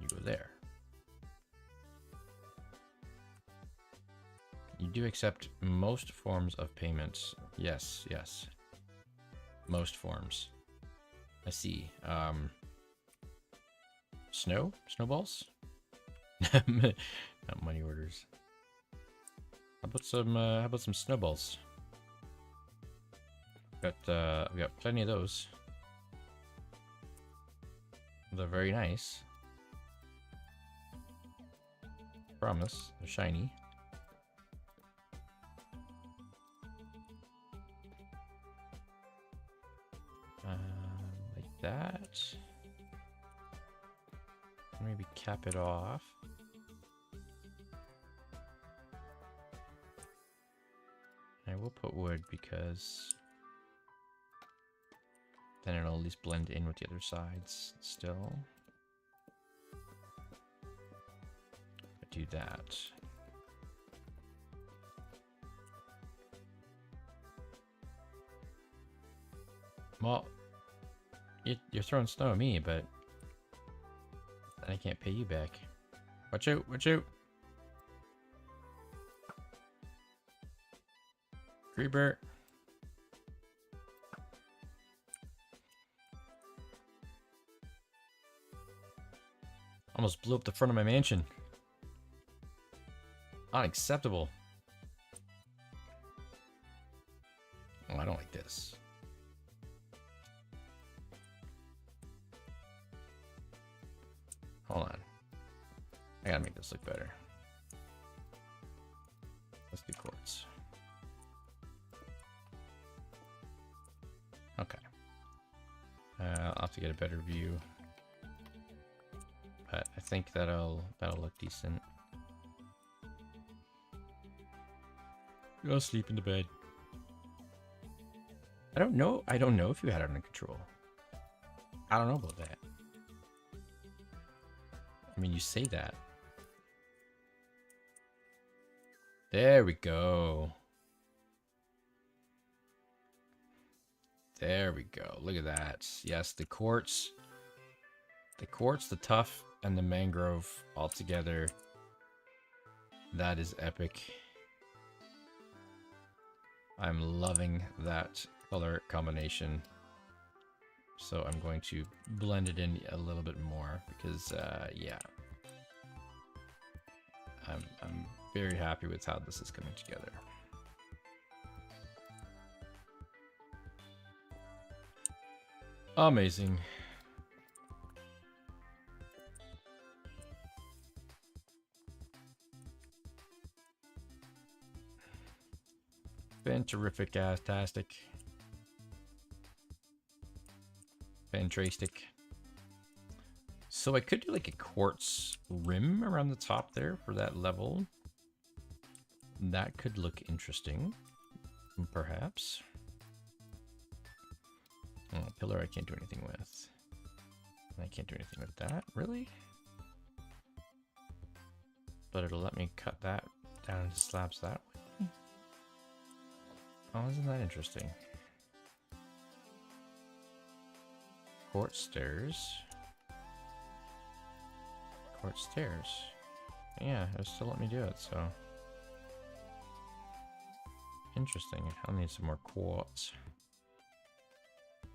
You go there. You do accept most forms of payment. Yes. Most forms. I see. Snowballs? Not money orders. How about some snowballs? We got plenty of those. They're very nice. Promise, they're shiny. Like that. Maybe cap it off. I will put wood because then it'll at least blend in with the other sides still. Do that. Well, you're throwing snow at me, but I can't pay you back. Watch out, watch out. Creeper. Almost blew up the front of my mansion. Unacceptable. Oh, I don't like this. Hold on. I gotta make this look better. Let's do quartz. I'll have to get a better view. But I think that'll look decent. Go sleep in the bed. I don't know if you had it under control. I don't know about that. I mean, you say that. There we go. There we go. Look at that. Yes, the quartz, the tuff, and the mangrove all together. That is epic. I'm loving that color combination. So I'm going to blend it in a little bit more because, yeah. I'm very happy with how this is coming together. Amazing. Fan-terrific-tastic. Fantastic. So I could do like a quartz rim around the top there for that level. That could look interesting, perhaps. Oh, pillar I can't do anything with. I can't do anything with that, really? But it'll let me cut that down into slabs that way. Oh, isn't that interesting? Quartz stairs. Quartz stairs. Yeah, it'll still let me do it, so. Interesting. I'll need some more quartz.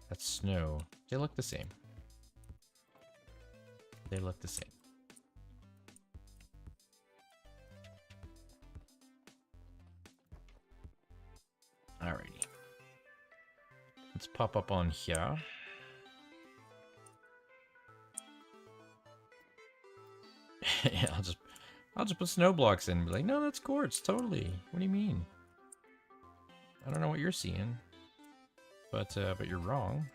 That's snow. They look the same. They look the same. Alrighty. Let's pop up on here. Yeah, I'll just put snow blocks in and be like, no, that's quartz, totally. What do you mean? I don't know what you're seeing. But you're wrong.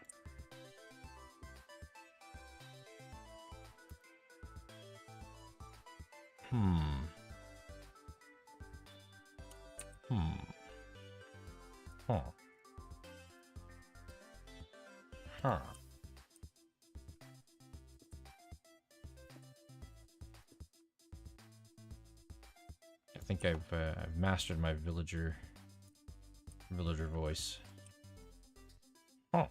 Huh. Huh. I think I've mastered my villager voice. Huh.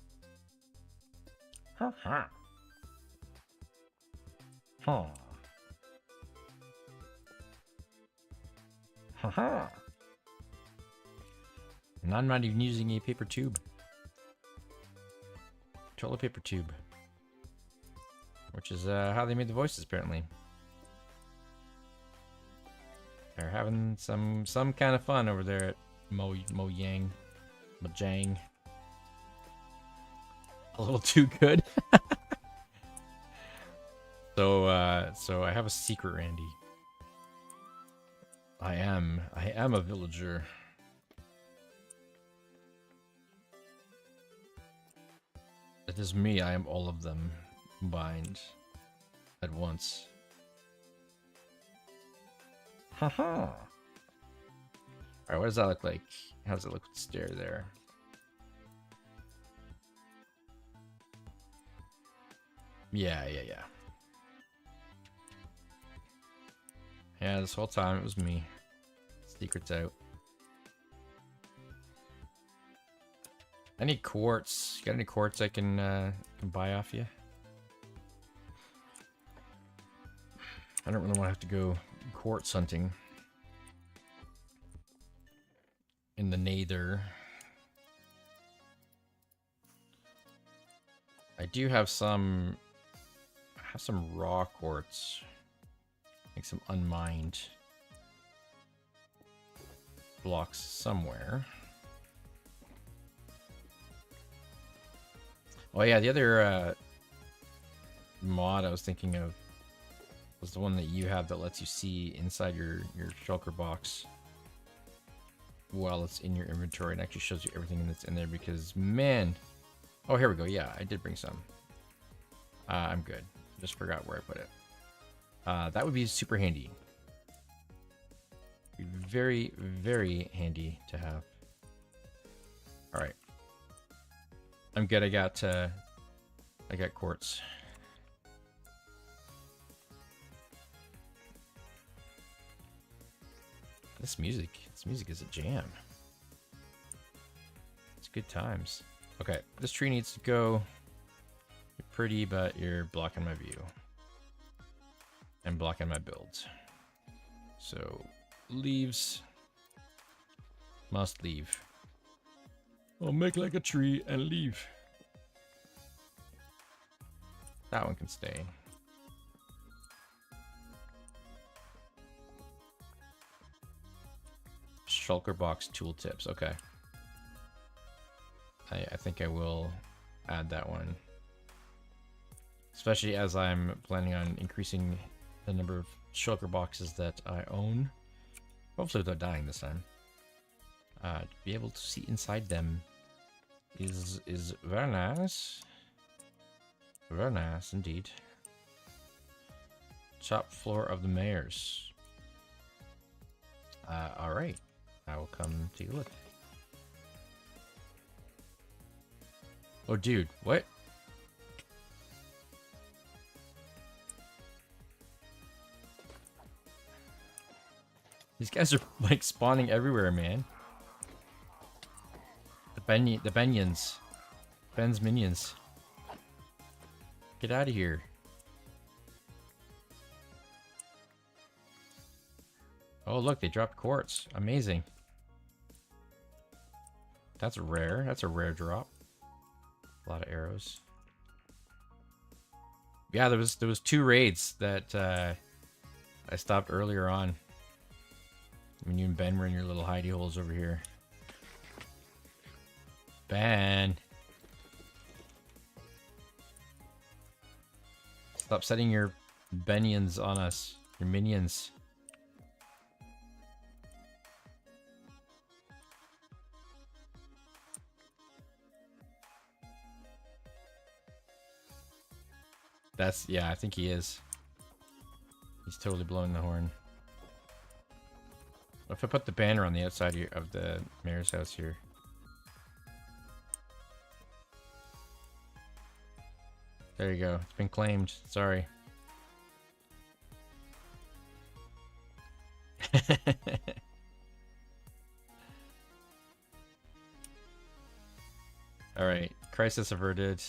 Huh. Huh. Huh. Haha. And I'm not even using a paper tube. Toilet paper tube. Which is how they made the voices, apparently. They're having some kind of fun over there at Mojang. A little too good. So I have a secret, Randy. I am a villager. It is me. I am all of them combined at once. Haha. Alright, what does that look like? How does it look with the stair there? Yeah. Yeah, this whole time it was me. Secret's out. I need quartz. You got any quartz I can buy off you? I don't really want to have to go quartz hunting in the nether. I do have some. I have some raw quartz, like some unmined blocks somewhere. Oh yeah, the other mod I was thinking of was the one that you have that lets you see inside your shulker box while it's in your inventory and actually shows you everything that's in there, because man, Oh, here we go. Yeah, I did bring some. I'm good. Just forgot where I put it. That would be super handy. Be very, very handy to have. All right. I'm good. I got quartz. This music is a jam. It's good times. Okay, this tree needs to go. You're pretty, but you're blocking my view. And blocking my build. So, leaves must leave. I'll make like a tree and leave. That one can stay. Shulker box tooltips. Okay. I think I will add that one. Especially as I'm planning on increasing the number of shulker boxes that I own. Hopefully without dying this time. To be able to see inside them is very nice. Very nice indeed. Shop floor of the mayor's. Alright. I will come take a look. Oh, dude, what? These guys are like spawning everywhere, man. The Benions. Ben's minions. Get out of here. Oh, look, they dropped quartz. Amazing. That's rare. That's a rare drop. A lot of arrows. Yeah, there was 2 raids that I stopped earlier on. When you and Ben were in your little hidey holes over here. Ben. Stop setting your Benions on us. Your minions. That's, yeah, I think he is. He's totally blowing the horn. What if I put the banner on the outside of the mayor's house here? There you go. It's been claimed. Sorry. Alright. Crisis averted.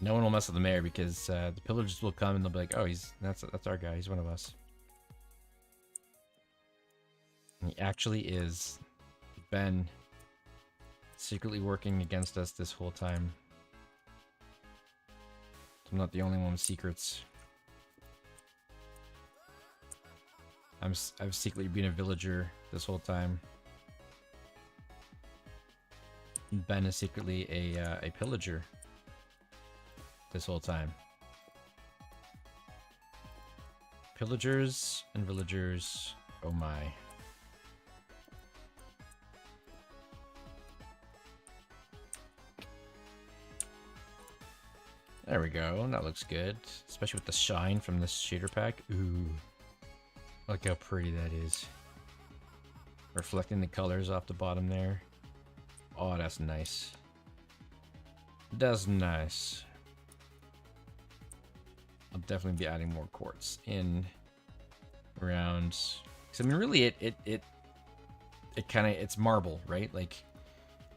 No one will mess with the mayor because the pillagers will come and they'll be like, "Oh, that's our guy. He's one of us." And he actually is. Ben secretly working against us this whole time. I'm not the only one with secrets. I've secretly been a villager this whole time. Ben is secretly a pillager this whole time. Pillagers and villagers, oh my. There we go, that looks good. Especially with the shine from this shader pack. Ooh. Look how pretty that is. Reflecting the colors off the bottom there. Oh, that's nice. That's nice. I'll definitely be adding more quartz in around. Cause I mean, really, it kind of, it's marble, right? Like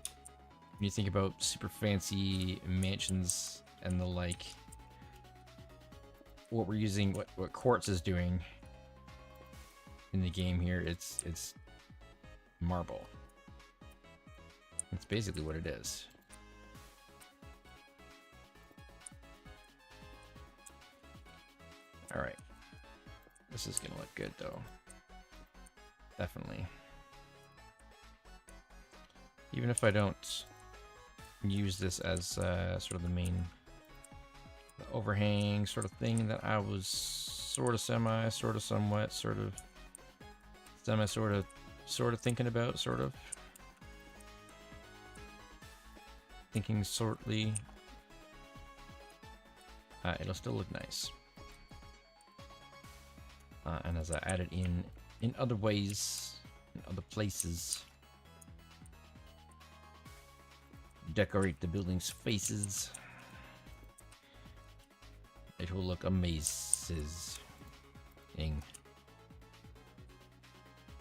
when you think about super fancy mansions and the like, what we're using, what quartz is doing in the game here, it's marble. That's basically what it is. Alright. This is gonna look good though. Definitely. Even if I don't use this as sort of the main overhang sort of thing that I was sort of somewhat thinking about, sort of. thinking shortly, it'll still look nice. And as I add it in other ways, in other places, decorate the building's faces, it will look amazing.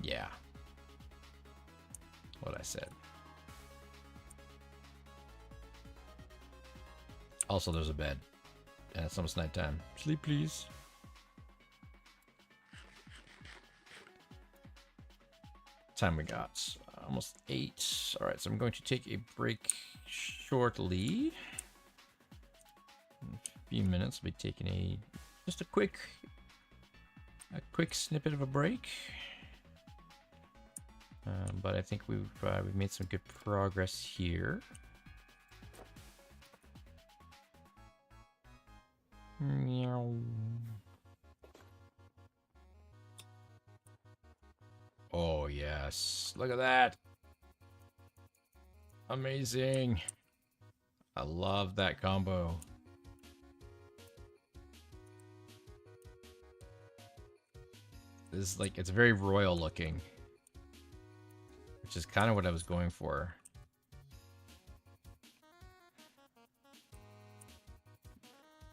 Yeah. What I said. Also, there's a bed. And it's almost nighttime. Sleep, please. Time we got almost 8. All right, so I'm going to take a break shortly. In a few minutes, I'll be taking just a quick snippet of a break. But I think we've made some good progress here. Meow. Oh yes, look at that. Amazing. I love that combo. This is like, it's very royal looking, which is kind of what I was going for.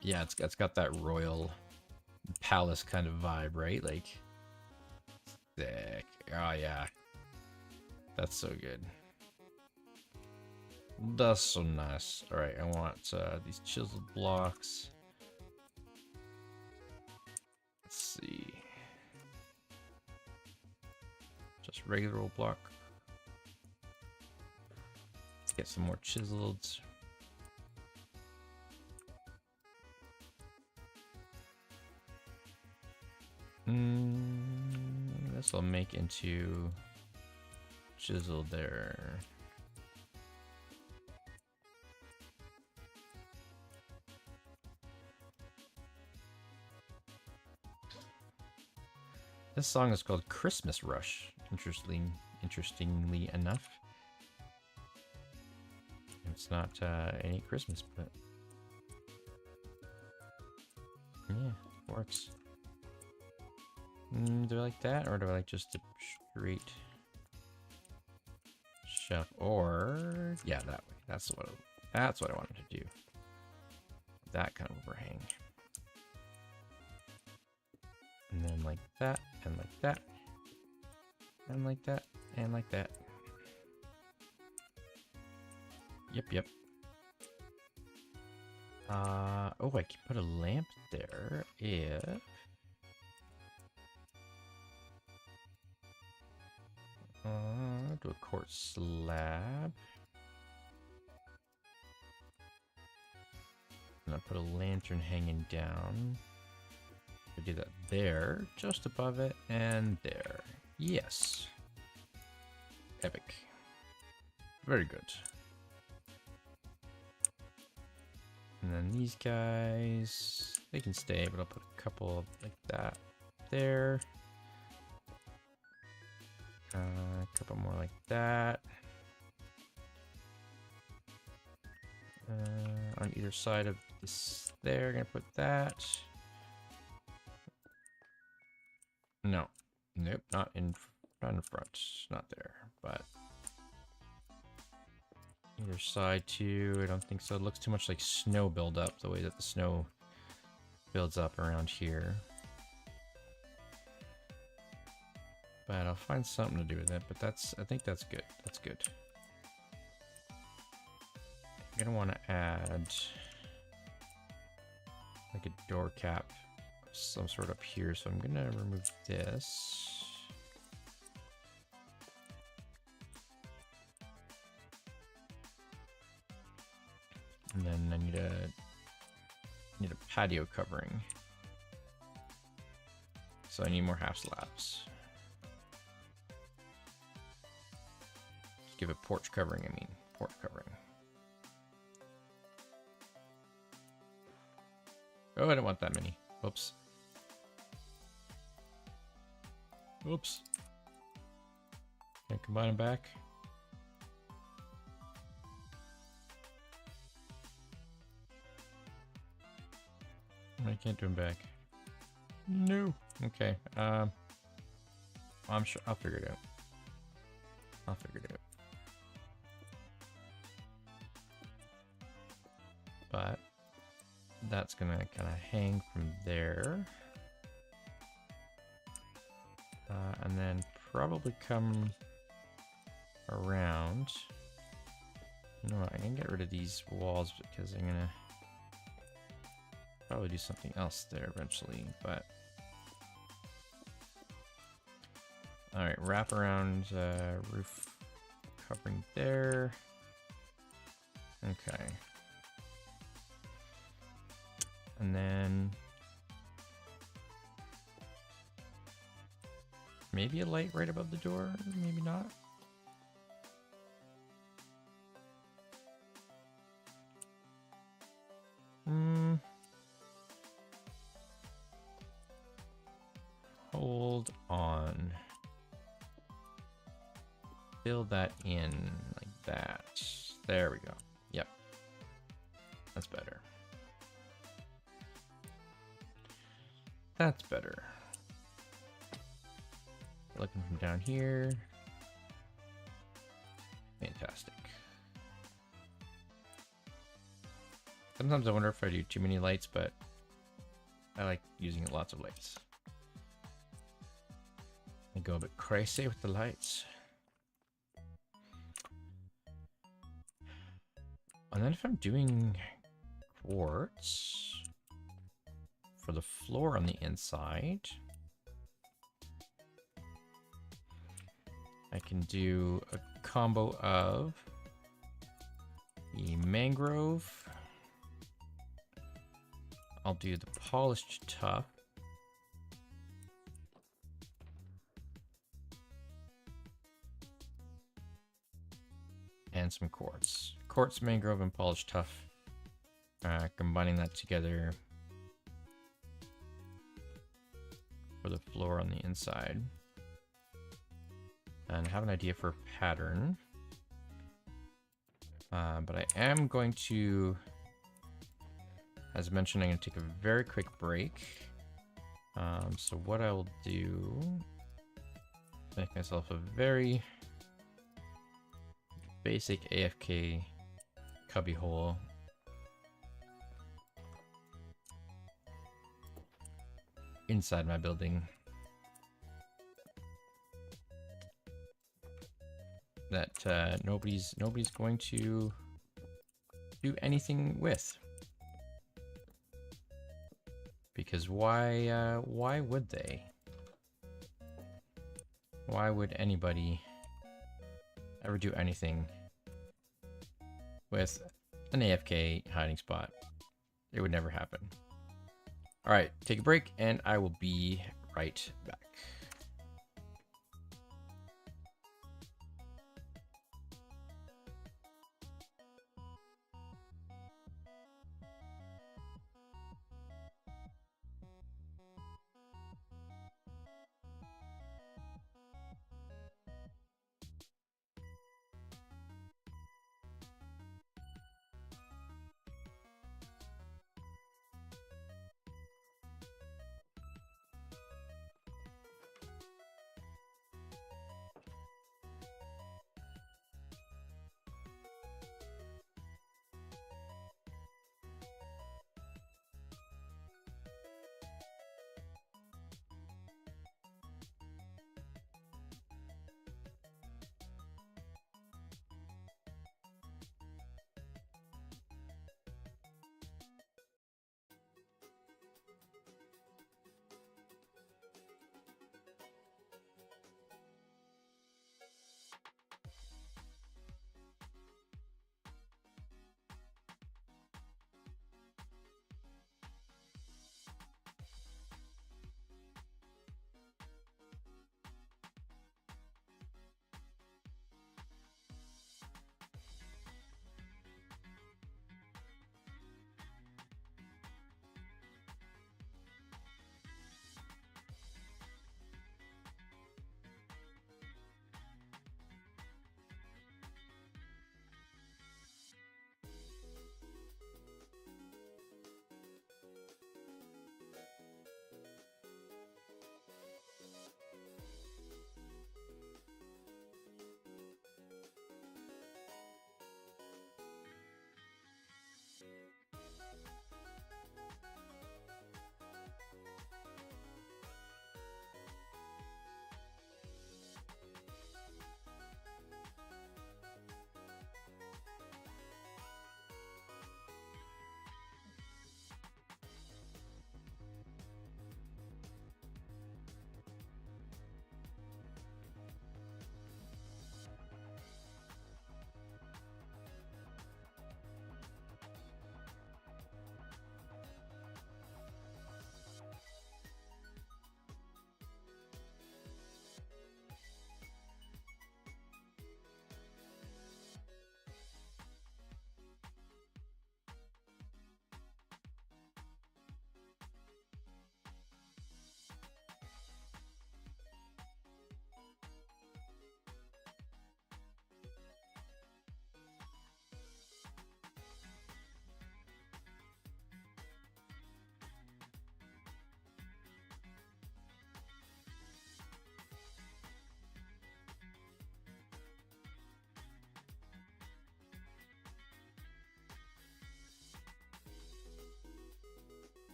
Yeah, it's got that royal palace kind of vibe, right? Like, sick. Oh yeah, that's so good. That's so nice. All right, I want these chiseled blocks. Let's see, just regular old block. Let's get some more chiseled. This will make into chisel there. This song is called Christmas Rush, interestingly enough. It's not any Christmas, but yeah, works. Do I like that, or do I like just a straight shelf? Or yeah, that way. That's what I wanted to do. That kind of overhang. And then like that, and like that, and like that, and like that. Yep. Oh, I can put a lamp there if do a quartz slab. And I put a lantern hanging down. I do that there, just above it, and there. Yes. Epic. Very good. And then these guys, they can stay, but I'll put a couple like that there. A couple more like that. On either side of this there, gonna put that. No, nope, not in front, not there, but either side too. I don't think so. It looks too much like snow buildup, the way that the snow builds up around here. But I'll find something to do with it. But I think that's good. That's good. I'm gonna want to add like a door cap of some sort up here. So I'm gonna remove this. And then I need a patio covering. So I need more half slabs. Let's give it porch covering, porch covering. Oh, I don't want that many. Oops. Oops. Can I combine them back? I can't do them back. No. Okay. I'm sure I'll figure it out. I'll figure it out. But that's gonna kind of hang from there. And then probably come around. You know what? I'm gonna get rid of these walls because I'm gonna probably do something else there eventually. But all right, wrap around roof covering there. Okay. And then maybe a light right above the door, maybe not. Hold on. Fill that in like that. There we go. Yep. That's better. That's better. Looking from down here. Fantastic. Sometimes I wonder if I do too many lights, but I like using lots of lights. I go a bit crazy with the lights. And then if I'm doing quartz for the floor on the inside, I can do a combo of the mangrove. I'll do the polished tuff. And some quartz. Quartz, mangrove, and polished tuff. Combining that together for the floor on the inside. And I have an idea for a pattern. But I am going to, as mentioned, I'm going to take a very quick break. So what I will do, make myself a very basic AFK cubby hole. Inside my building. That nobody's going to do anything with. Because why would they? Why would anybody ever do anything with an AFK hiding spot? It would never happen. All right, take a break and I will be right back.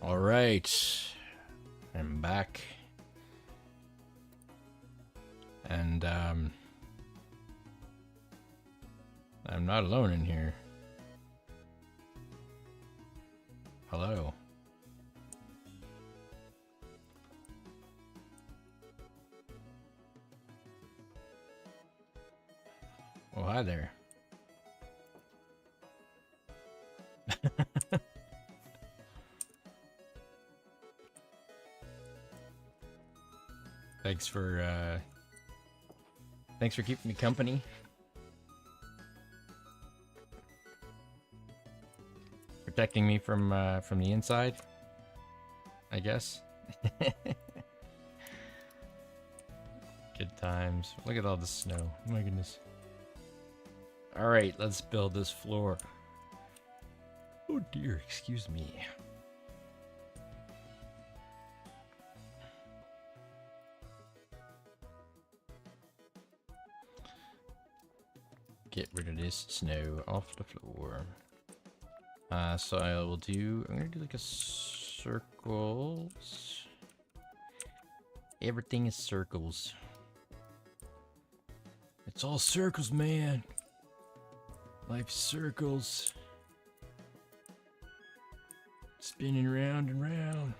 All right, I'm back, and I'm not alone in here. Hello. Oh, hi there. Thanks for keeping me company. Protecting me from the inside, I guess. Good times. Look at all the snow. Oh my goodness. All right, let's build this floor. Oh dear, excuse me. Get rid of this snow off the floor. So I will do, I'm gonna do like a circles. Everything is circles. It's all circles, man. Life's circles. Spinning round and round.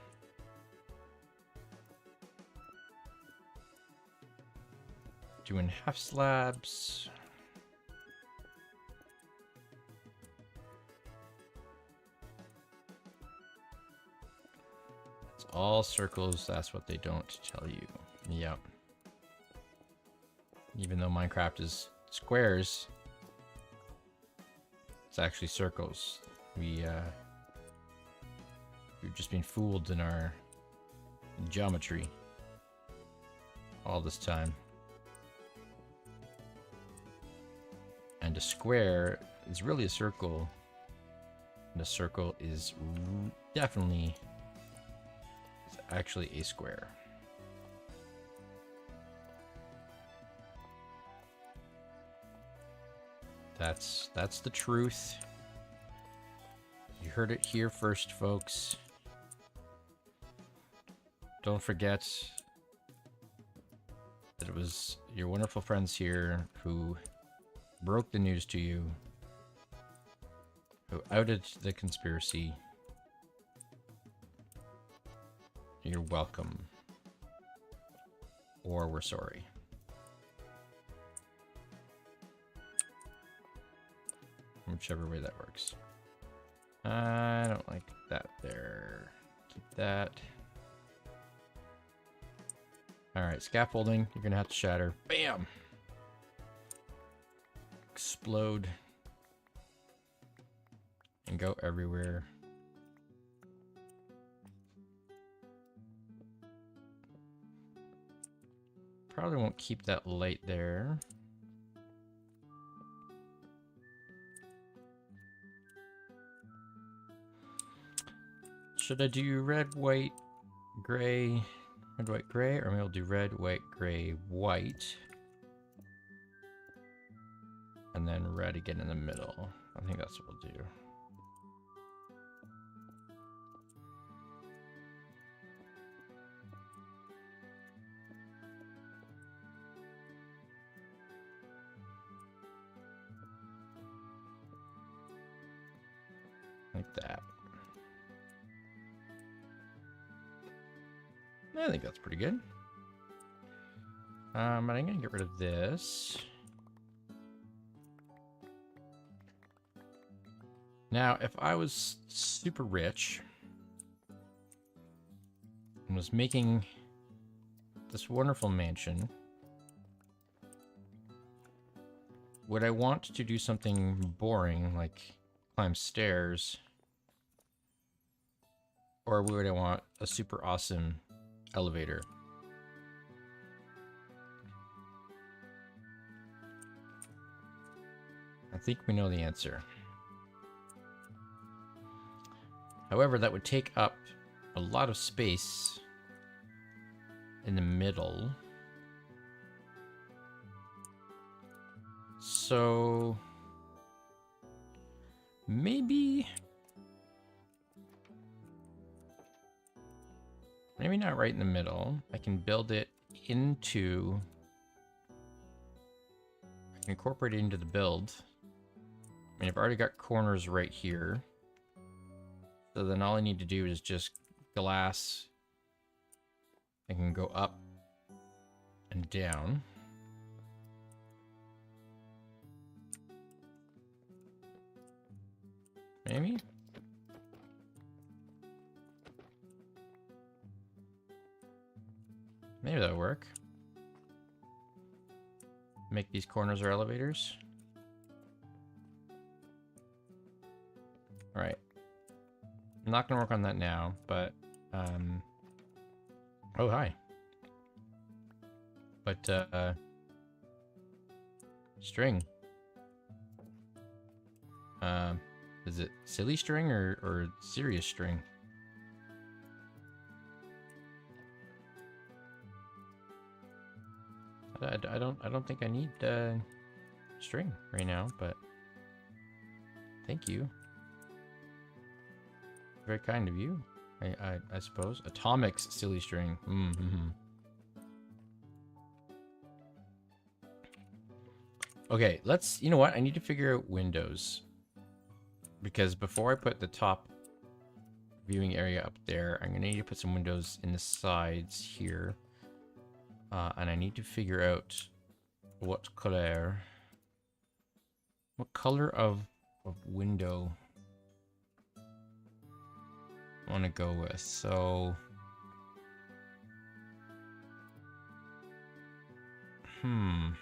Doing half slabs. It's all circles, that's what they don't tell you. Yep. Even though Minecraft is squares, it's actually circles. We've just been fooled in our geometry all this time. And a square is really a circle, and a circle is definitely actually a square. That's the truth. You heard it here first, folks. Don't forget that it was your wonderful friends here who broke the news to you, who outed the conspiracy. You're welcome. Or we're sorry. Whichever way that works. I don't like that there. Keep that. Alright, scaffolding. You're gonna have to shatter. Bam! Explode. And go everywhere. Probably won't keep that light there. Should I do red, white, gray, red, white, gray, or maybe I'll do red, white, gray, white, and then red again in the middle. I think that's what we'll do. Like that. I think that's pretty good. But I'm gonna get rid of this. Now, if I was super rich and was making this wonderful mansion, would I want to do something boring like climb stairs? Or would I want a super awesome elevator? I think we know the answer. However, that would take up a lot of space in the middle. So maybe maybe not right in the middle. I can build it into... I can incorporate it into the build. I mean, I've already got corners right here. So then all I need to do is just glass. I can go up and down. Maybe? Maybe that'll work. Make these corners our elevators. Alright. I'm not gonna work on that now, but oh hi. But string. Is it silly string or serious string? I don't think I need string right now, but thank you. Very kind of you, I suppose. Atomics silly string. Okay, you know what? I need to figure out windows. Because before I put the top viewing area up there, I'm going to need to put some windows in the sides here. And I need to figure out what color of window I want to go with. So, I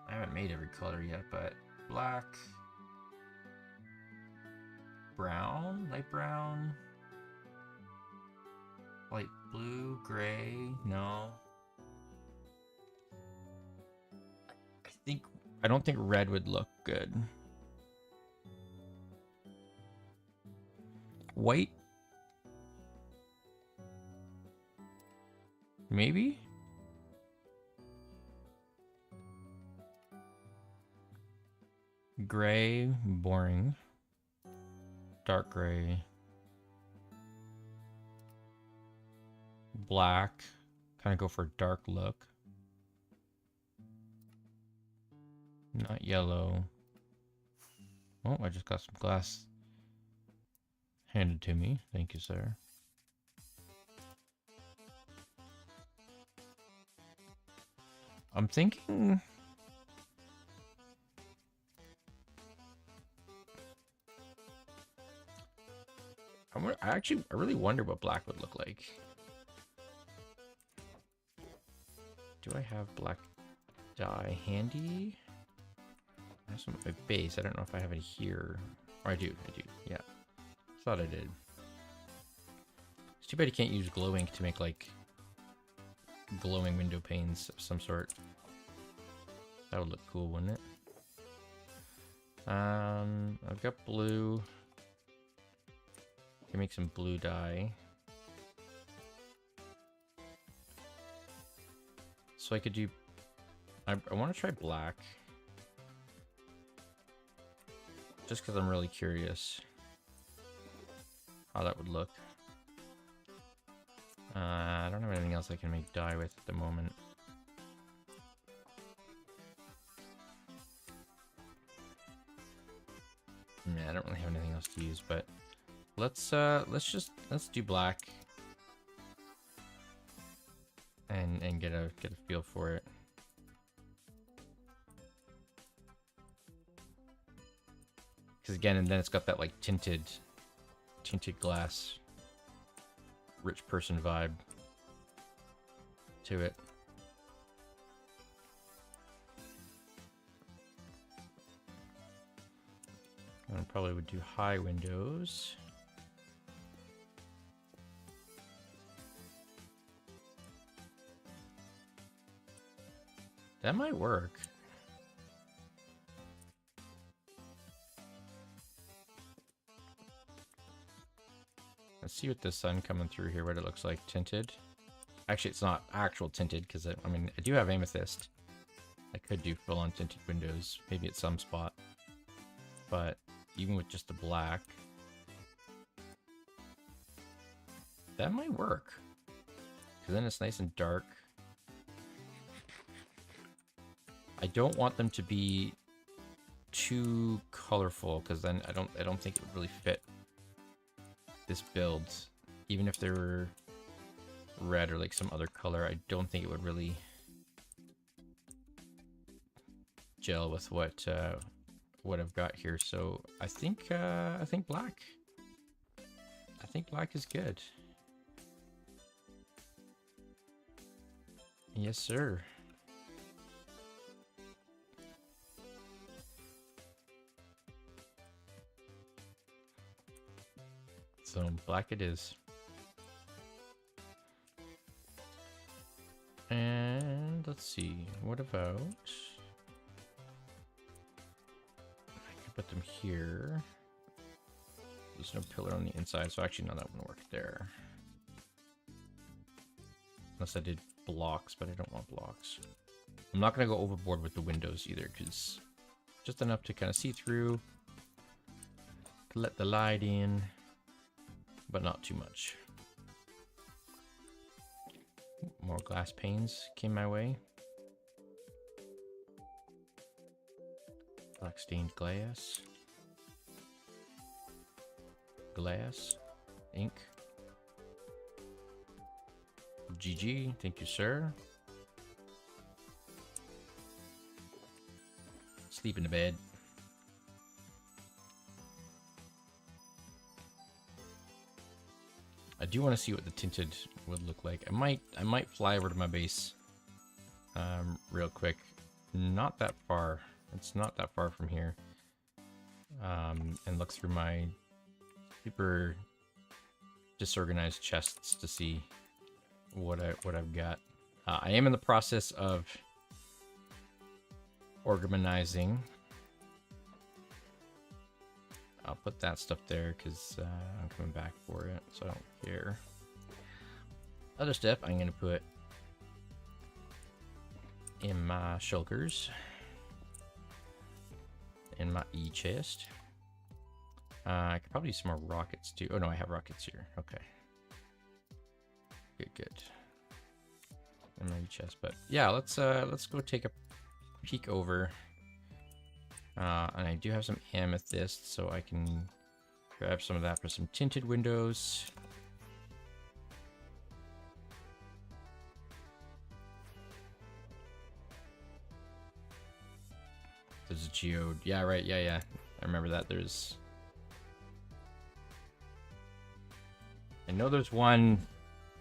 haven't made every color yet, but black, brown, light brown, light blue, gray, no. I don't think red would look good. White? Maybe? Gray, boring. Dark gray. Black. Kind of go for a dark look. Not yellow. Oh, I just got some glass handed to me. Thank you, sir. I'm thinking... I really wonder what black would look like. Do I have black dye handy? I have some at my base. I don't know if I have any here. Oh, I do. Yeah. Thought I did. It's too bad you can't use glow ink to make, like, glowing window panes of some sort. That would look cool, wouldn't it? I've got blue. Can make some blue dye. So I could do... I want to try black. Just because I'm really curious how that would look. I don't have anything else I can make dye with at the moment. Yeah, I don't really have anything else to use, but let's do black and get a feel for it. Because again, and then it's got that like tinted glass, rich person vibe to it. I probably would do high windows. That might work. Let's see what the sun coming through here, what it looks like tinted. Actually, it's not actual tinted because I mean, I do have amethyst. I could do full-on tinted windows, maybe at some spot. But even with just the black, That might work. Because then it's nice and dark. I don't want them to be too colorful, because then I don't think it would really fit this build. Even if they were red or like some other color, I don't think it would really gel with what I've got here. So I think black. I think black is good. Yes, sir. So black it is. And let's see, what about, I could put them here. There's no pillar on the inside, so actually no, that wouldn't work there. Unless I did blocks, but I don't want blocks. I'm not gonna go overboard with the windows either, because just enough to kind of see through, to let the light in, but not too much. More glass panes came my way. Black stained glass. Glass. Ink. GG. Thank you, sir. Sleep in the bed. I do want to see what the tinted would look like. I might fly over to my base real quick. Not that far. It's not that far from here. And look through my super disorganized chests to see what I've got. I am in the process of organizing. I'll put that stuff there because I'm coming back for it, so I don't care. Other stuff I'm going to put in my shulkers, in my E-chest. I could probably use some more rockets too. Oh no, I have rockets here. Okay. Good. In my E-chest, but yeah, let's go take a peek over. And I do have some amethyst, so I can grab some of that for some tinted windows. There's a geode. Yeah, right. Yeah. I remember that. I know there's one.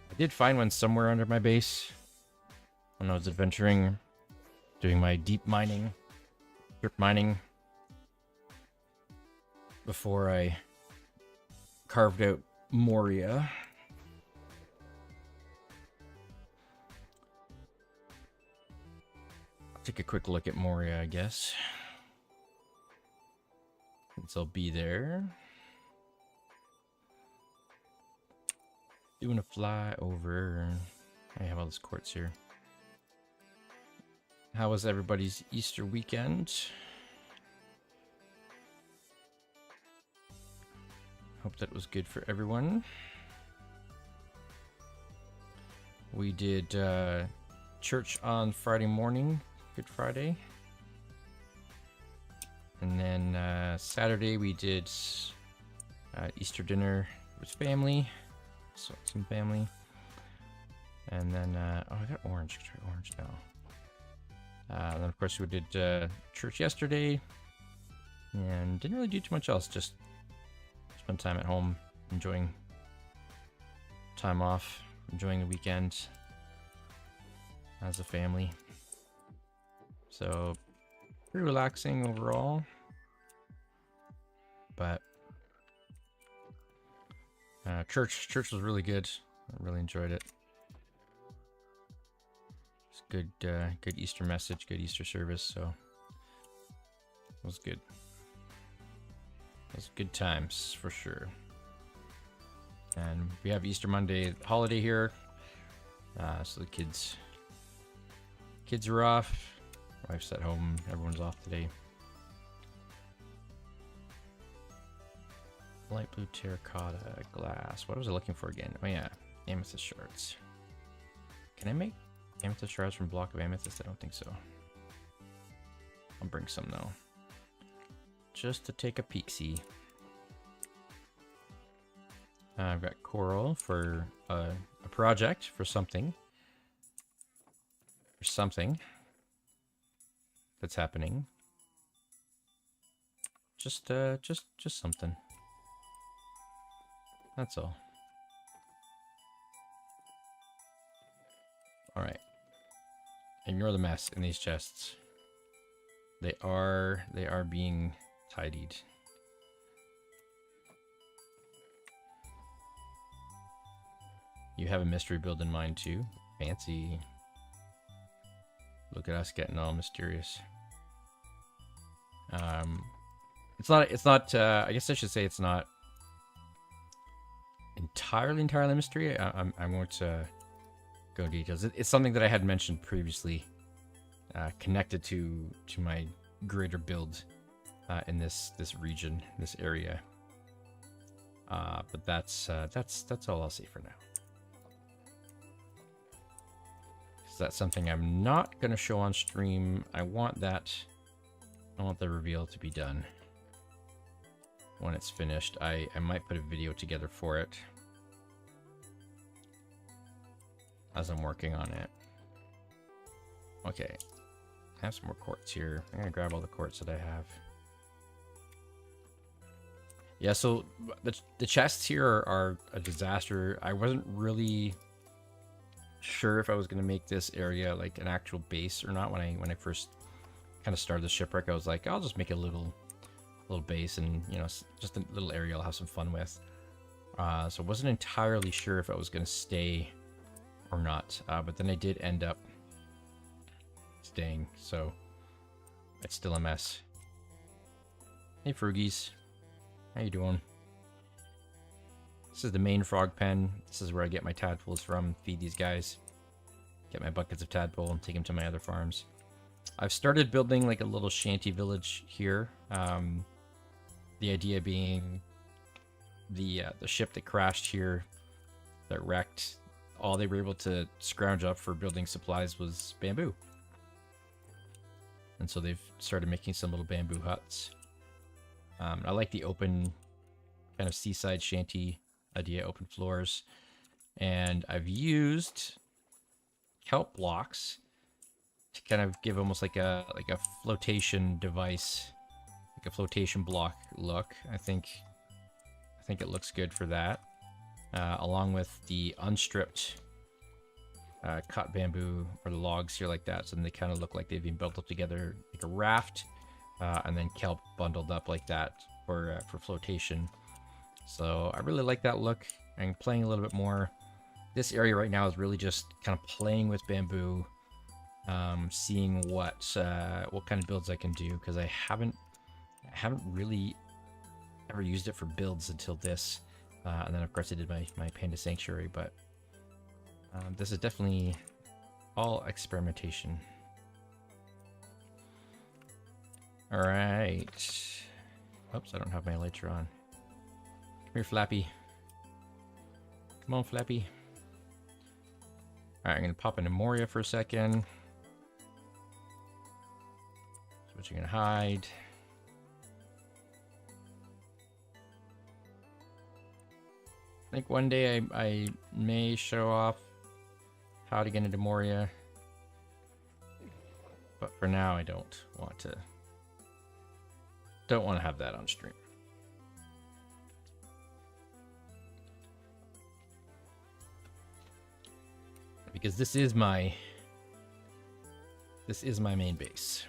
I did find one somewhere under my base when I was adventuring, doing my deep mining, strip mining, before I carved out Moria. I'll take a quick look at Moria, I guess. Since I'll be there. Doing a fly over. I have all this quartz here. How was everybody's Easter weekend? Hope that was good for everyone. We did church on Friday morning, Good Friday. And then Saturday we did Easter dinner with family. So some family. And then, oh, I got orange. Try orange now. And then of course we did church yesterday. And didn't really do too much else. Just spend time at home, enjoying time off, enjoying the weekend as a family. So pretty relaxing overall, but church was really good. I really enjoyed it. It's good, good Easter message, good Easter service. So it was good. It was good times for sure. And we have Easter Monday holiday here, so the kids are off. Wife's at home. Everyone's off today. Light blue terracotta glass. What was I looking for again? Oh yeah, Amethyst shards. Can I make amethyst shards from block of amethyst? I don't think so. I'll bring some though. Just to take a peek-see. I've got coral for a project for something. For something that's happening. Just something. That's all. All right. Ignore the mess in these chests. They are being tidied. You have a mystery build in mind too. Fancy. Look at us getting all mysterious. It's not. I guess I should say it's not entirely mystery. I won't go into details. It's something that I had mentioned previously, connected to my greater build in this region, this area. But that's all I'll say for now. That's something I'm not going to show on stream. I want the reveal to be done when it's finished. I might put a video together for it as I'm working on it. Okay, I have some more quartz here. I'm going to grab all the quartz that I have. Yeah, so the chests here are a disaster. I wasn't really sure if I was going to make this area like an actual base or not. When I first kind of started the shipwreck, I was like, I'll just make a little base, and you know, just a little area I'll have some fun with. So I wasn't entirely sure if I was going to stay or not, but then I did end up staying, so it's still a mess. Hey Froogies, how you doing? This is the main frog pen. This is where I get my tadpoles from. Feed these guys. Get my buckets of tadpole and take them to my other farms. I've started building like a little shanty village here. The idea being the ship that crashed here, that wrecked, all they were able to scrounge up for building supplies was bamboo. And so they've started making some little bamboo huts. I like the open kind of seaside shanty idea, open floors, and I've used kelp blocks to kind of give almost like a flotation device, like a flotation block look. I think it looks good for that, along with the unstripped cut bamboo or the logs here like that, so then they kind of look like they've been built up together like a raft, and then kelp bundled up like that for flotation. So I really like that look. I'm playing a little bit more. This area right now is really just kind of playing with bamboo, seeing what kind of builds I can do, because I haven't really ever used it for builds until this, and then of course I did my panda sanctuary. But this is definitely all experimentation. All right. Oops, I don't have my elytra on. Come here, Flappy. Come on, Flappy. Alright, I'm going to pop into Moria for a second. Switching and hide. I think one day I may show off how to get into Moria. But for now, I don't want to have that on stream. Because this is my main base.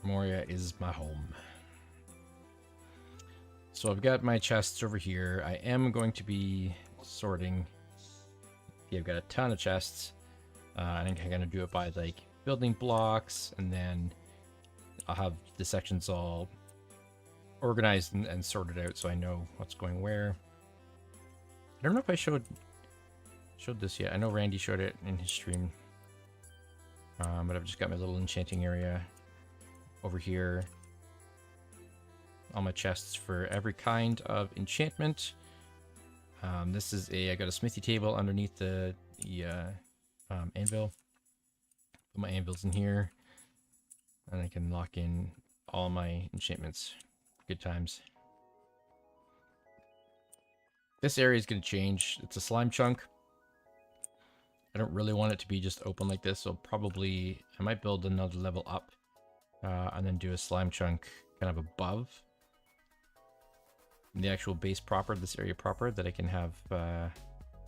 Moria is my home. So I've got my chests over here. I am going to be sorting. Yeah, I've got a ton of chests. I think I'm going to do it by like building blocks, and then I'll have the sections all organized and sorted out so I know what's going where. I don't know if I showed this yet. I know Randy showed it in his stream. But I've just got my little enchanting area over here. all my chests for every kind of enchantment. This is I got a smithy table underneath the anvil. Put my anvils in here, and I can lock in all my enchantments. Good times. This area is going to change. It's a slime chunk. I don't really want it to be just open like this, so probably I might build another level up and then do a slime chunk kind of above the actual base proper, this area proper, that I can have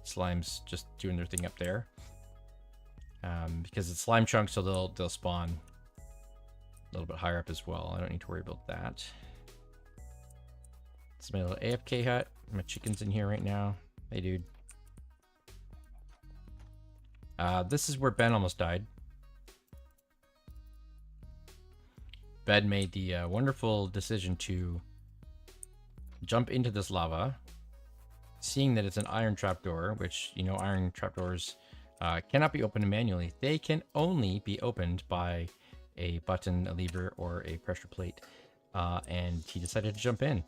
slimes just doing their thing up there. Because it's slime chunks, so they'll spawn a little bit higher up as well. I don't need to worry about that. It's my little AFK hut. My chicken's in here right now. Hey, dude. This is where Ben almost died. Ben made the wonderful decision to jump into this lava, seeing that it's an iron trapdoor, which, you know, iron trapdoors cannot be opened manually. They can only be opened by a button, a lever, or a pressure plate. And he decided to jump in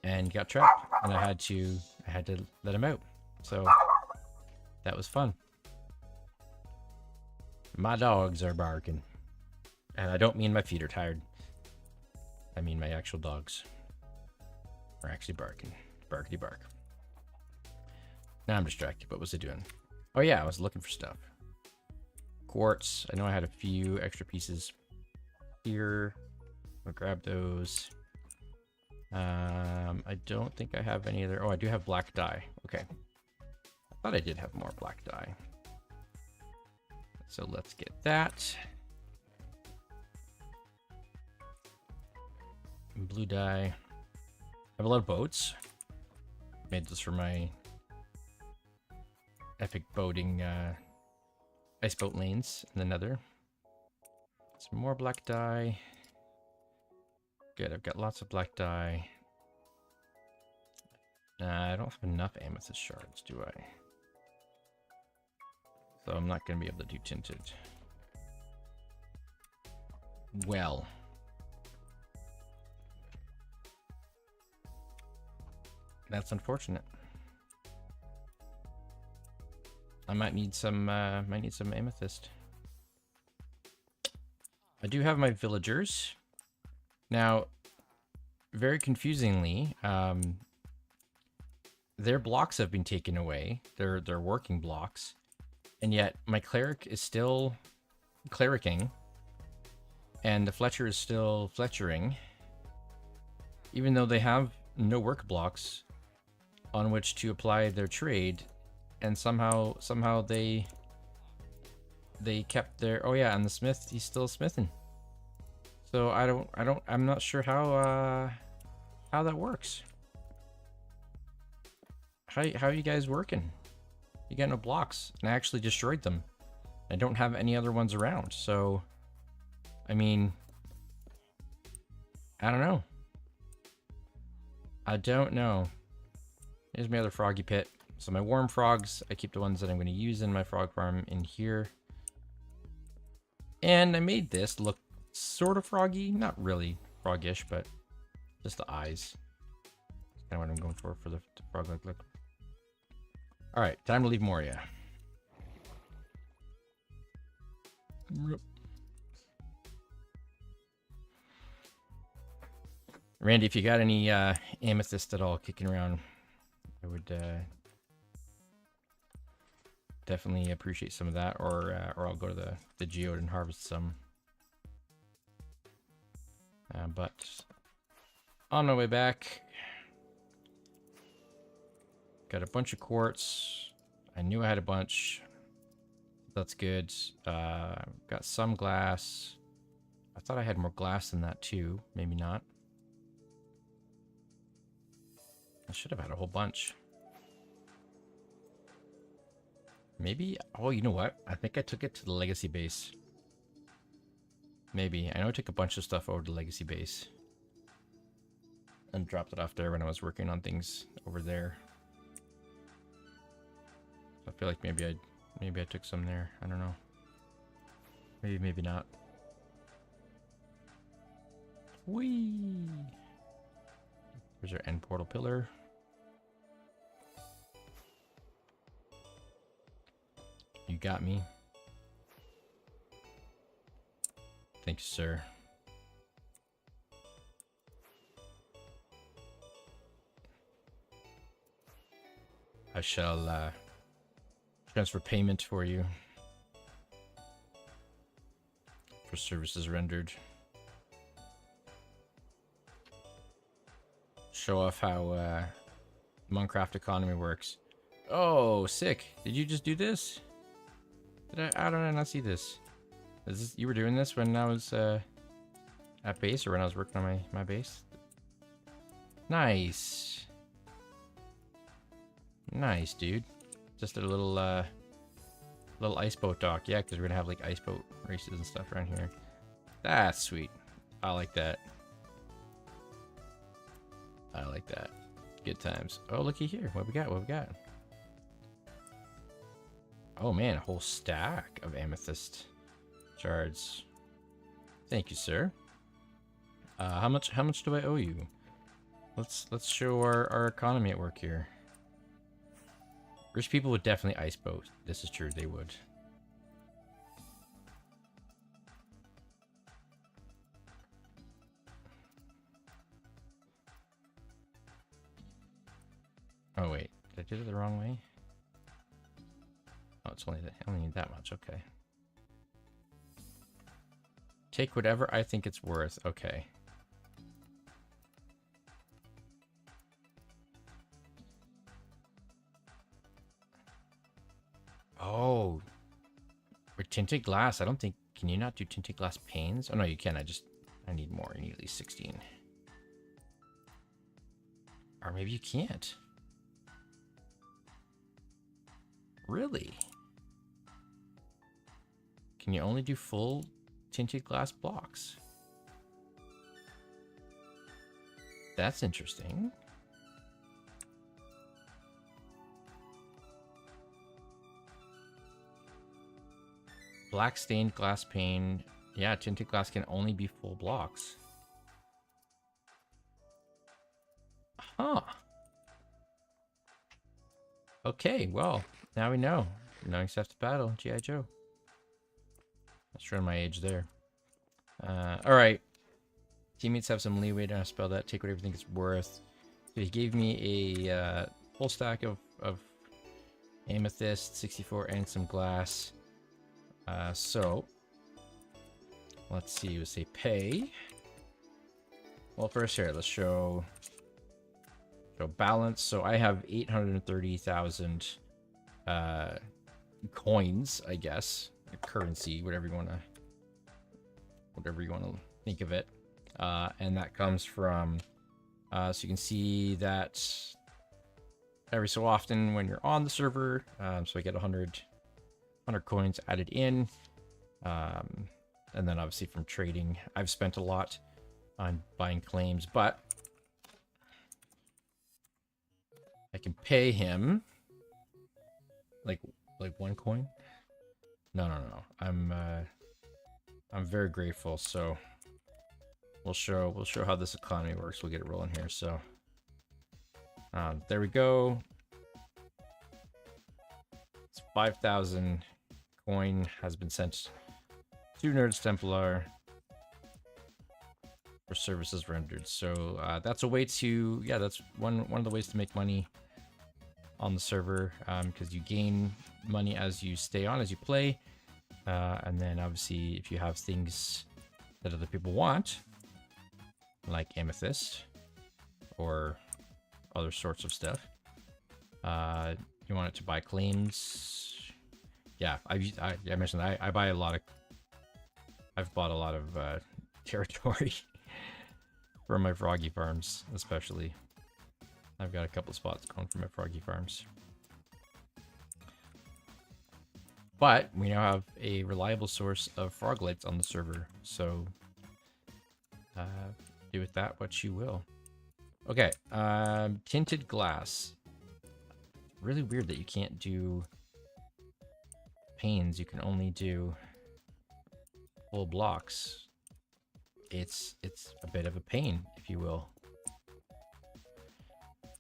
and got trapped, and I had to let him out. So that was fun. My dogs are barking. And I don't mean my feet are tired. I mean my actual dogs are actually barking. Barkity bark. Now I'm distracted. What was I doing? Oh yeah, I was looking for stuff. Quartz. I know I had a few extra pieces here. I'll grab those. I don't think I have any other... Oh, I do have black dye. Okay. I thought I did have more black dye. So let's get that. Blue dye. I have a lot of boats. Made this for my epic boating ice boat lanes in the nether. Some more black dye. Good, I've got lots of black dye. Nah, I don't have enough amethyst shards, do I? So I'm not going to be able to do tinted. Well. That's unfortunate. I might need some amethyst. I do have my villagers. Now, very confusingly, their blocks have been taken away. Their working blocks. And yet my cleric is still clericing. And the Fletcher is still Fletchering. Even though they have no work blocks on which to apply their trade, and somehow they kept their... Oh yeah, and the smith, he's still smithing. So I'm not sure how that works. How are you guys working? You got no blocks, and I actually destroyed them. I don't have any other ones around, so I mean, I don't know. I don't know. Here's my other froggy pit. So my warm frogs, I keep the ones that I'm going to use in my frog farm in here. And I made this look sort of froggy. Not really froggish, but just the eyes. That's kind of what I'm going for the frog-like look. Alright, time to leave Moria. Randy, if you got any amethyst at all kicking around, I would definitely appreciate some of that, or I'll go to the geode and harvest some. But on my way back, got a bunch of quartz. I knew I had a bunch. That's good. Got some glass. I thought I had more glass than that too. Maybe not. I should have had a whole bunch. Maybe... Oh, you know what? I think I took it to the legacy base. Maybe. I know I took a bunch of stuff over to the legacy base. And dropped it off there when I was working on things over there. I feel like maybe I took some there. I don't know. Maybe not. Whee! Here's our end portal pillar. You got me. Thank you, sir. I shall transfer payment for you for services rendered. Show off how Monkraft economy works. Oh, sick! Did you just do this? How did I not see this? Is this, you were doing this when I was at base, or when I was working on my base? Nice. Nice, dude. Just a little ice boat dock. Yeah, because we're gonna have like ice boat races and stuff around here. That's sweet. I like that. I like that. Good times. Oh, looky here. What we got? What we got? Oh man, a whole stack of amethyst shards. Thank you, sir. How much do I owe you? Let's show our economy at work here. Rich people would definitely ice boat. This is true, they would. Oh wait, did I do it the wrong way? Oh, it's only that. I only need that much. Okay. Take whatever I think it's worth. Okay. Oh, for tinted glass. I don't think. Can you not do tinted glass panes? Oh no, you can. I need more. I need at least 16. Or maybe you can't. Really? Can you only do full tinted glass blocks? That's interesting. Black stained glass pane. Yeah, tinted glass can only be full blocks. Huh. Okay, well, now we know. Knowing stuff to battle, G.I. Joe. Let's show my age there. Alright. Teammates have some leeway to spell that. Take whatever you think it's worth. So he gave me a whole stack of amethyst, 64, and some glass. So, let's see. We'll say pay. Well, first here, let's show balance. So I have 830,000 coins, I guess, currency, whatever you want to think of it. And that comes from, so you can see that every so often when you're on the server, so I get 100 coins added in, and then obviously from trading, I've spent a lot on buying claims, but I can pay him like 1 coin. No. I'm very grateful. So we'll show how this economy works. We'll get it rolling here. So there we go. It's 5,000 coin has been sent to Nerds Templar for services rendered. So that's a way to, yeah, that's one of the ways to make money on the server, because you gain money as you stay on, as you play, and then obviously if you have things that other people want, like amethyst or other sorts of stuff, you want it to buy claims. Yeah, I mentioned I buy a lot of, I've bought a lot of territory for my froggy farms, especially. I've got a couple spots going for my froggy farms. But we now have a reliable source of froglights on the server, so do with that what you will. Okay, tinted glass. Really weird that you can't do panes. You can only do full blocks. it's a bit of a pain, if you will.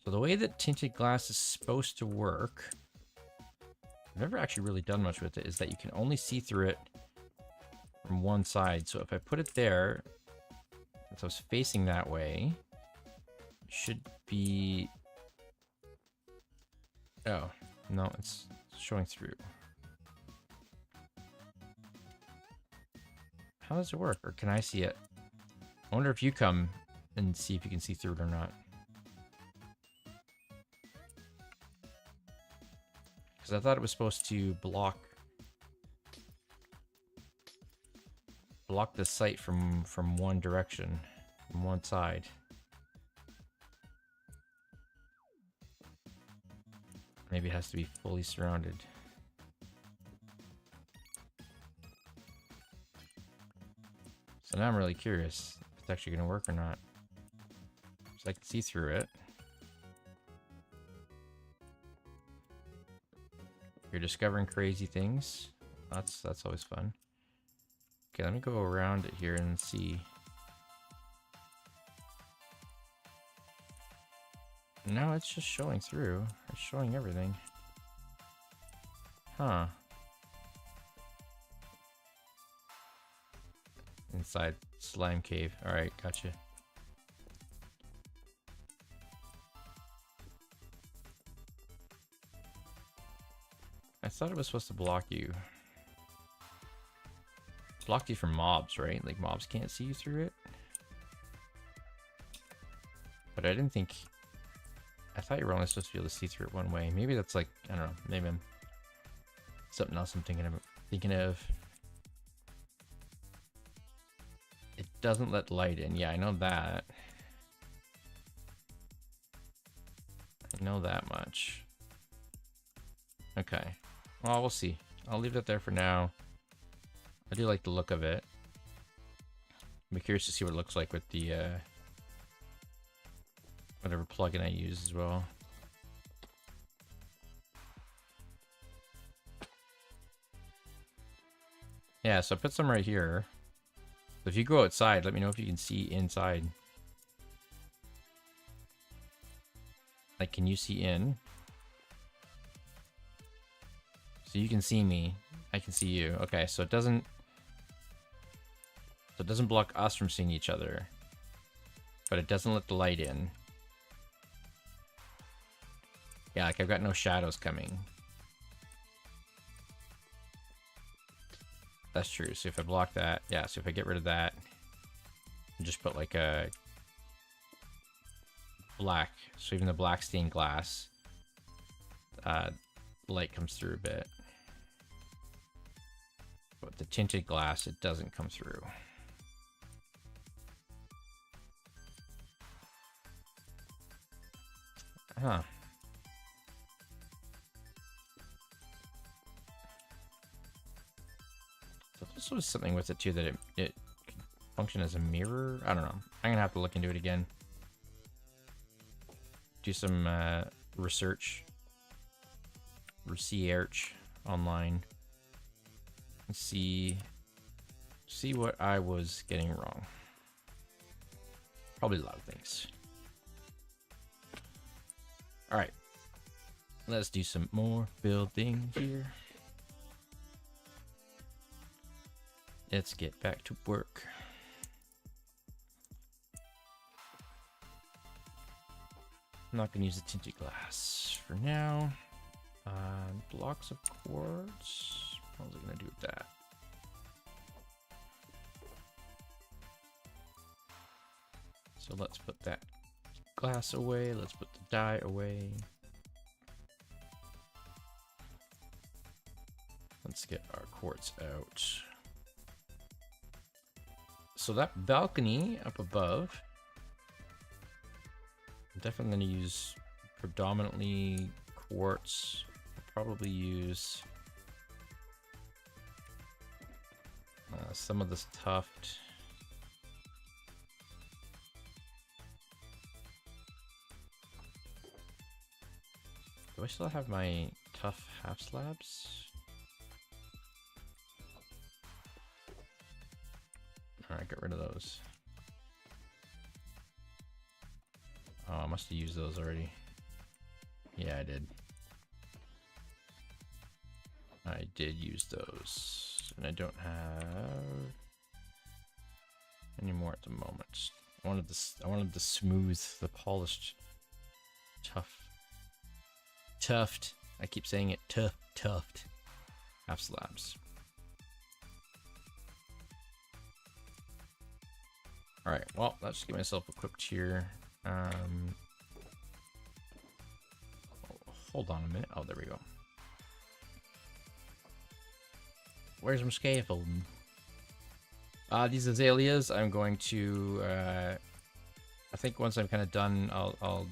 So the way that tinted glass is supposed to work, I've never actually really done much with it, is that you can only see through it from one side. So if I put it there, if I was facing that way, it should be... Oh, no, it's showing through. How does it work? Or can I see it? I wonder if you come and see if you can see through it or not. Because I thought it was supposed to block the sight from one direction, from one side. Maybe it has to be fully surrounded. So now I'm really curious if it's actually going to work or not. So I can see through it. You're discovering crazy things. That's always fun. Okay, let me go around it here and see. No, it's just showing through. It's showing everything. Huh. Inside slime cave. Alright, gotcha. I thought it was supposed to block you. Block you from mobs, right? Like mobs can't see you through it. But I didn't think... I thought you were only supposed to be able to see through it one way. Maybe that's like, I don't know, maybe I'm... something else I'm thinking of. It doesn't let light in. Yeah, I know that. I know that much. Okay. Well, we'll see. I'll leave that there for now. I do like the look of it. I'm curious to see what it looks like with the whatever plugin I use as well. Yeah, so I put some right here. So if you go outside, let me know if you can see inside. Like, can you see in? So you can see me. I can see you. Okay, so it doesn't block us from seeing each other. But it doesn't let the light in. Yeah, like I've got no shadows coming. That's true. So if I block that, yeah, so if I get rid of that and just put like a black, so even the black stained glass, light comes through a bit. But the tinted glass, it doesn't come through. Huh. So this was something with it too, that it can function as a mirror. I don't know. I'm gonna have to look into it again. Do some research online and see what I was getting wrong. Probably a lot of things. All right, let's do some more building here. Let's get back to work. I'm not gonna use the tinted glass for now. Blocks of quartz. What was I gonna do with that? So let's put that glass away. Let's put the dye away. Let's get our quartz out. So that balcony up above, I'm definitely going to use predominantly quartz. I'll probably use some of this tuft. Do I still have my tuft half slabs? Alright, get rid of those. Oh, I must have used those already. Yeah, I did. I did use those. And I don't have any more at the moment. I wanted the smooth, the polished, tuft. I keep saying it, tuft. Half slabs. Alright, well, let's get myself equipped here. Hold on a minute. Oh, there we go. Where's my scaffolding? These azaleas, I'm going to, I think once I'm kind of done, I'll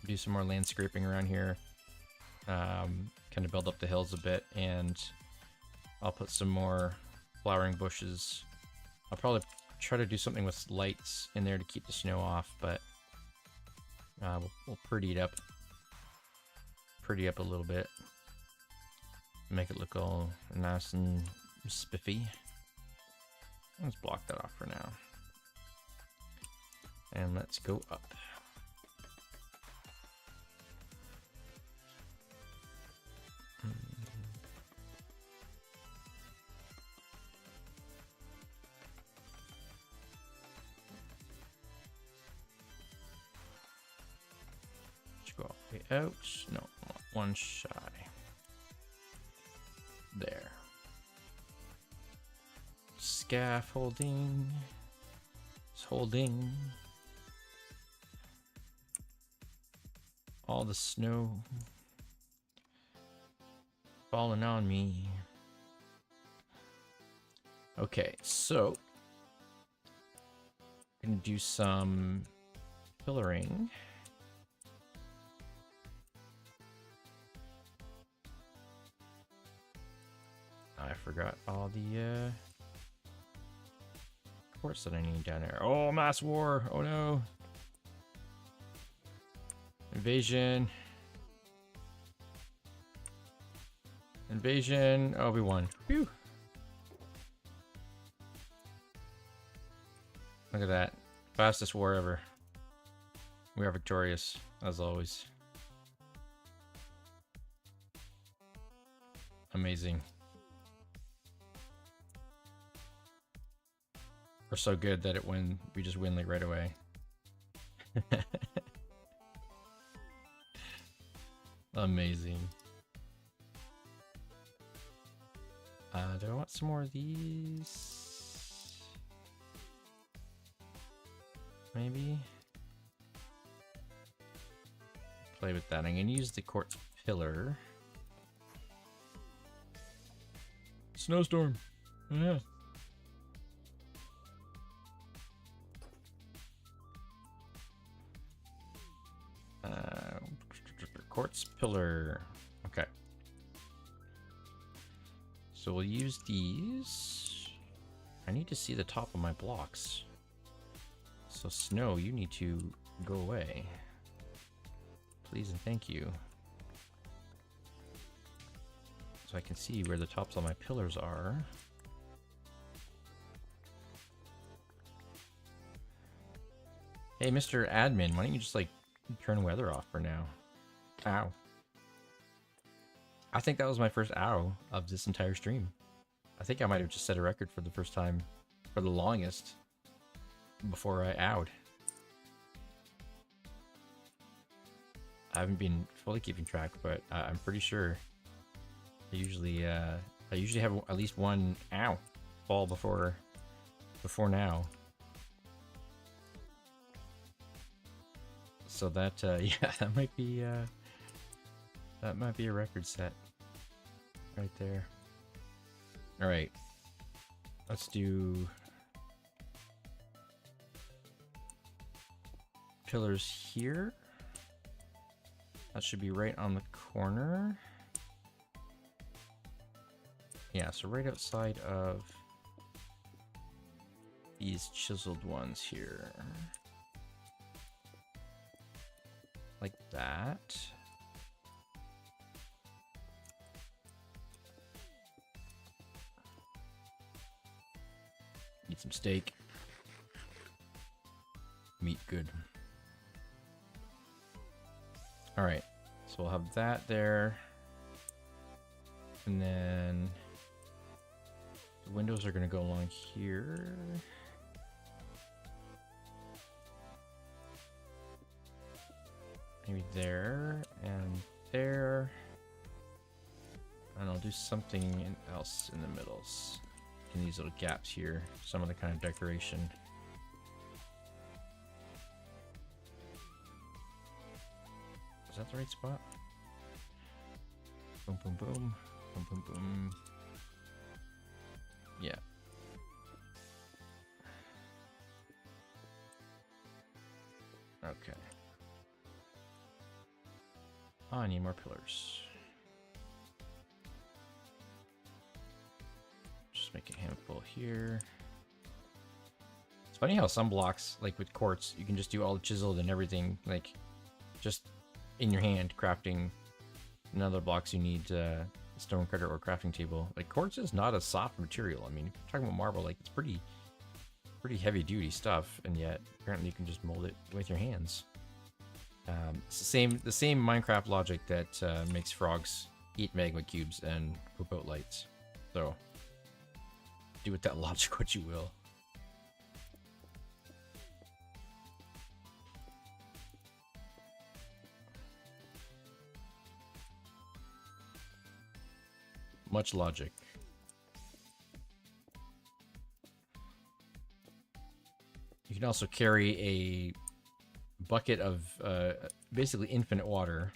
do some more landscaping around here. Kind of build up the hills a bit, and I'll put some more flowering bushes. I'll probably try to do something with lights in there to keep the snow off, but we'll pretty it up. Pretty up a little bit. Make it look all nice and spiffy. Let's block that off for now. And let's go up. Let's go all the way out. No, one shy. There. Scaffolding. It's holding. All the snow falling on me. Okay, so I'm gonna do some pillaring. I forgot all the quartz that I need down there. Oh, mass war! Oh no! Invasion! Invasion! Oh, we won. Phew! Look at that. Fastest war ever. We are victorious, as always. Amazing. We're so good that we just win like right away. Amazing. Do I want some more of these? Maybe? Play with that. I'm gonna use the quartz pillar. Snowstorm. Yeah. Quartz pillar. Okay. So we'll use these. I need to see the top of my blocks. So snow, you need to go away. Please and thank you. So I can see where the tops of my pillars are. Hey, Mr. Admin, why don't you just like turn weather off for now? Ow. I think that was my first ow of this entire stream. I think I might have just set a record for the first time, for the longest, before I owed. I haven't been fully keeping track, but I'm pretty sure I usually have at least one ow fall before now. So that yeah, that might be a record set right there. All right, let's do pillars here. That should be right on the corner. Yeah, so right outside of these chiseled ones here. Like that. Need some steak. Meat good. All right, so we'll have that there. And then the windows are going to go along here. Maybe there and there. And I'll do something else in the middles. In these little gaps here. Some other kind of decoration. Is that the right spot? Boom, boom, boom. Boom, boom, boom. Yeah. Okay. Oh, I need more pillars. Just make a handful here. It's funny how some blocks, like with quartz, you can just do all chiseled and everything, like just in your hand crafting. And other blocks you need stone cutter or crafting table. Like quartz is not a soft material. I mean, if you're talking about marble, like it's pretty heavy duty stuff, and yet apparently you can just mold it with your hands. It's the same Minecraft logic that makes frogs eat magma cubes and poop out lights. So do with that logic what you will. Much logic. You can also carry a bucket of basically infinite water,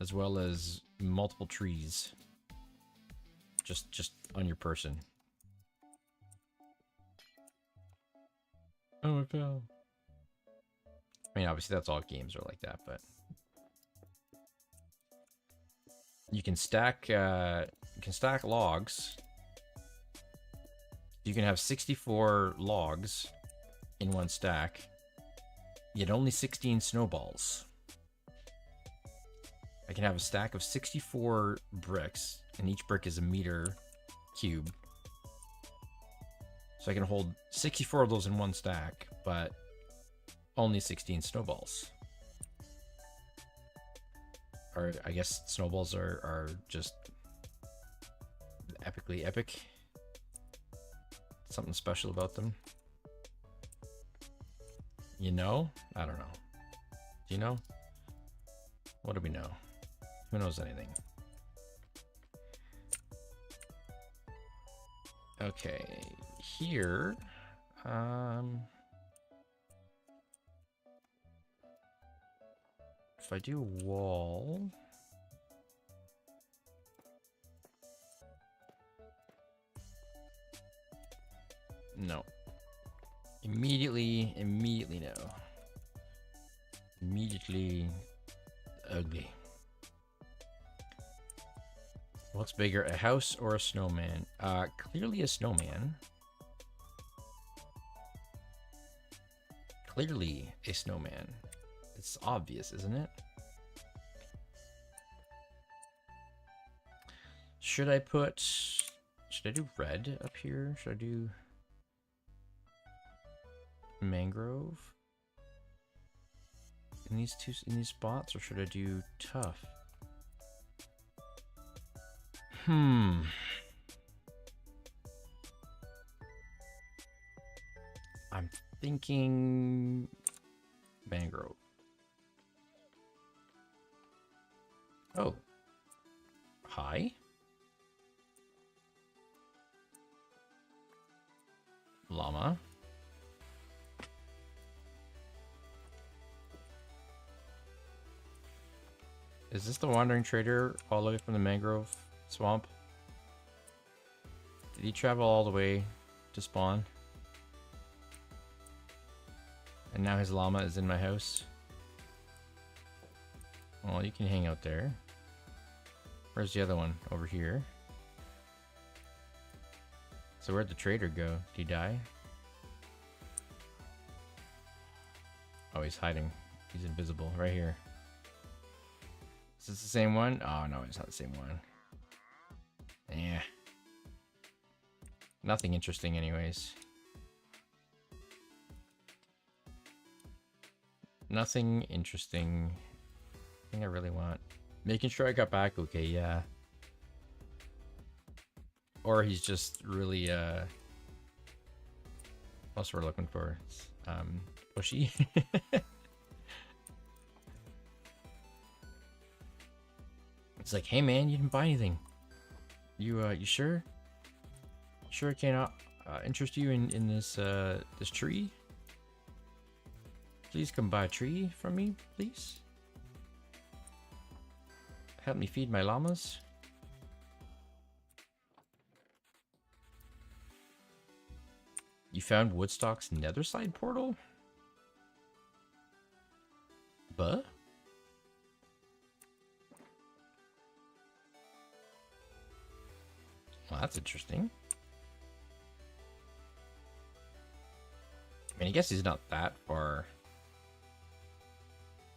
as well as multiple trees, just on your person. Oh, I fell. I mean, obviously that's all games are like that, but you can stack logs. You can have 64 logs in one stack, yet only 16 snowballs. I can have a stack of 64 bricks, and each brick is a meter cube. So I can hold 64 of those in one stack, but only 16 snowballs. Or I guess snowballs are just epically epic. Something special about them. You know? I don't know. Do you know? What do we know? Who knows anything? Okay, here, if I do a wall, no. Immediately no. Immediately ugly. What's bigger, a house or a snowman? Clearly a snowman. Clearly a snowman. It's obvious, isn't it? Should I do red up here? Should I do mangrove in these spots, or should I do tough? I'm thinking mangrove. Oh. Hi. Llama. Is this the wandering trader all the way from the mangrove swamp? Did he travel all the way to spawn? And now his llama is in my house? Well, you can hang out there. Where's the other one? Over here. So where'd the trader go? Did he die? Oh, he's hiding. He's invisible. Right here. Is this the same one? Oh, no, it's not the same one. Yeah. Nothing interesting anyways. Nothing interesting. Thing I really want. Making sure I got back okay, yeah. Or he's just really what's we're looking for? Pushy. It's like, hey man, you didn't buy anything. You sure? Sure I cannot interest you in this this tree? Please come buy a tree from me, please. Help me feed my llamas. You found Woodstock's Netherside portal? But? Well, that's interesting. I mean, I guess he's not that far.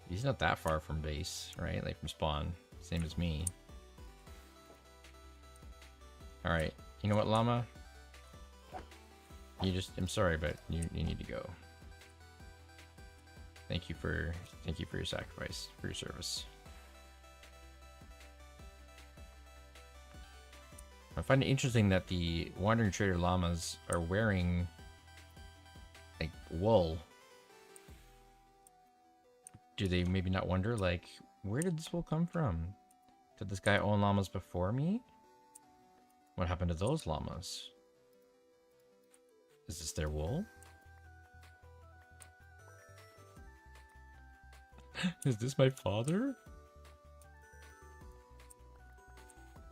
He's not that far from base, right? Like from spawn. Same as me. Alright. You know what, llama? You just... I'm sorry, but you need to go. Thank you for your sacrifice, for your service. I find it interesting that the Wandering Trader llamas are wearing like wool. Do they maybe not wonder, like, where did this wool come from? Did this guy own llamas before me? What happened to those llamas? Is this their wool? Is this my father?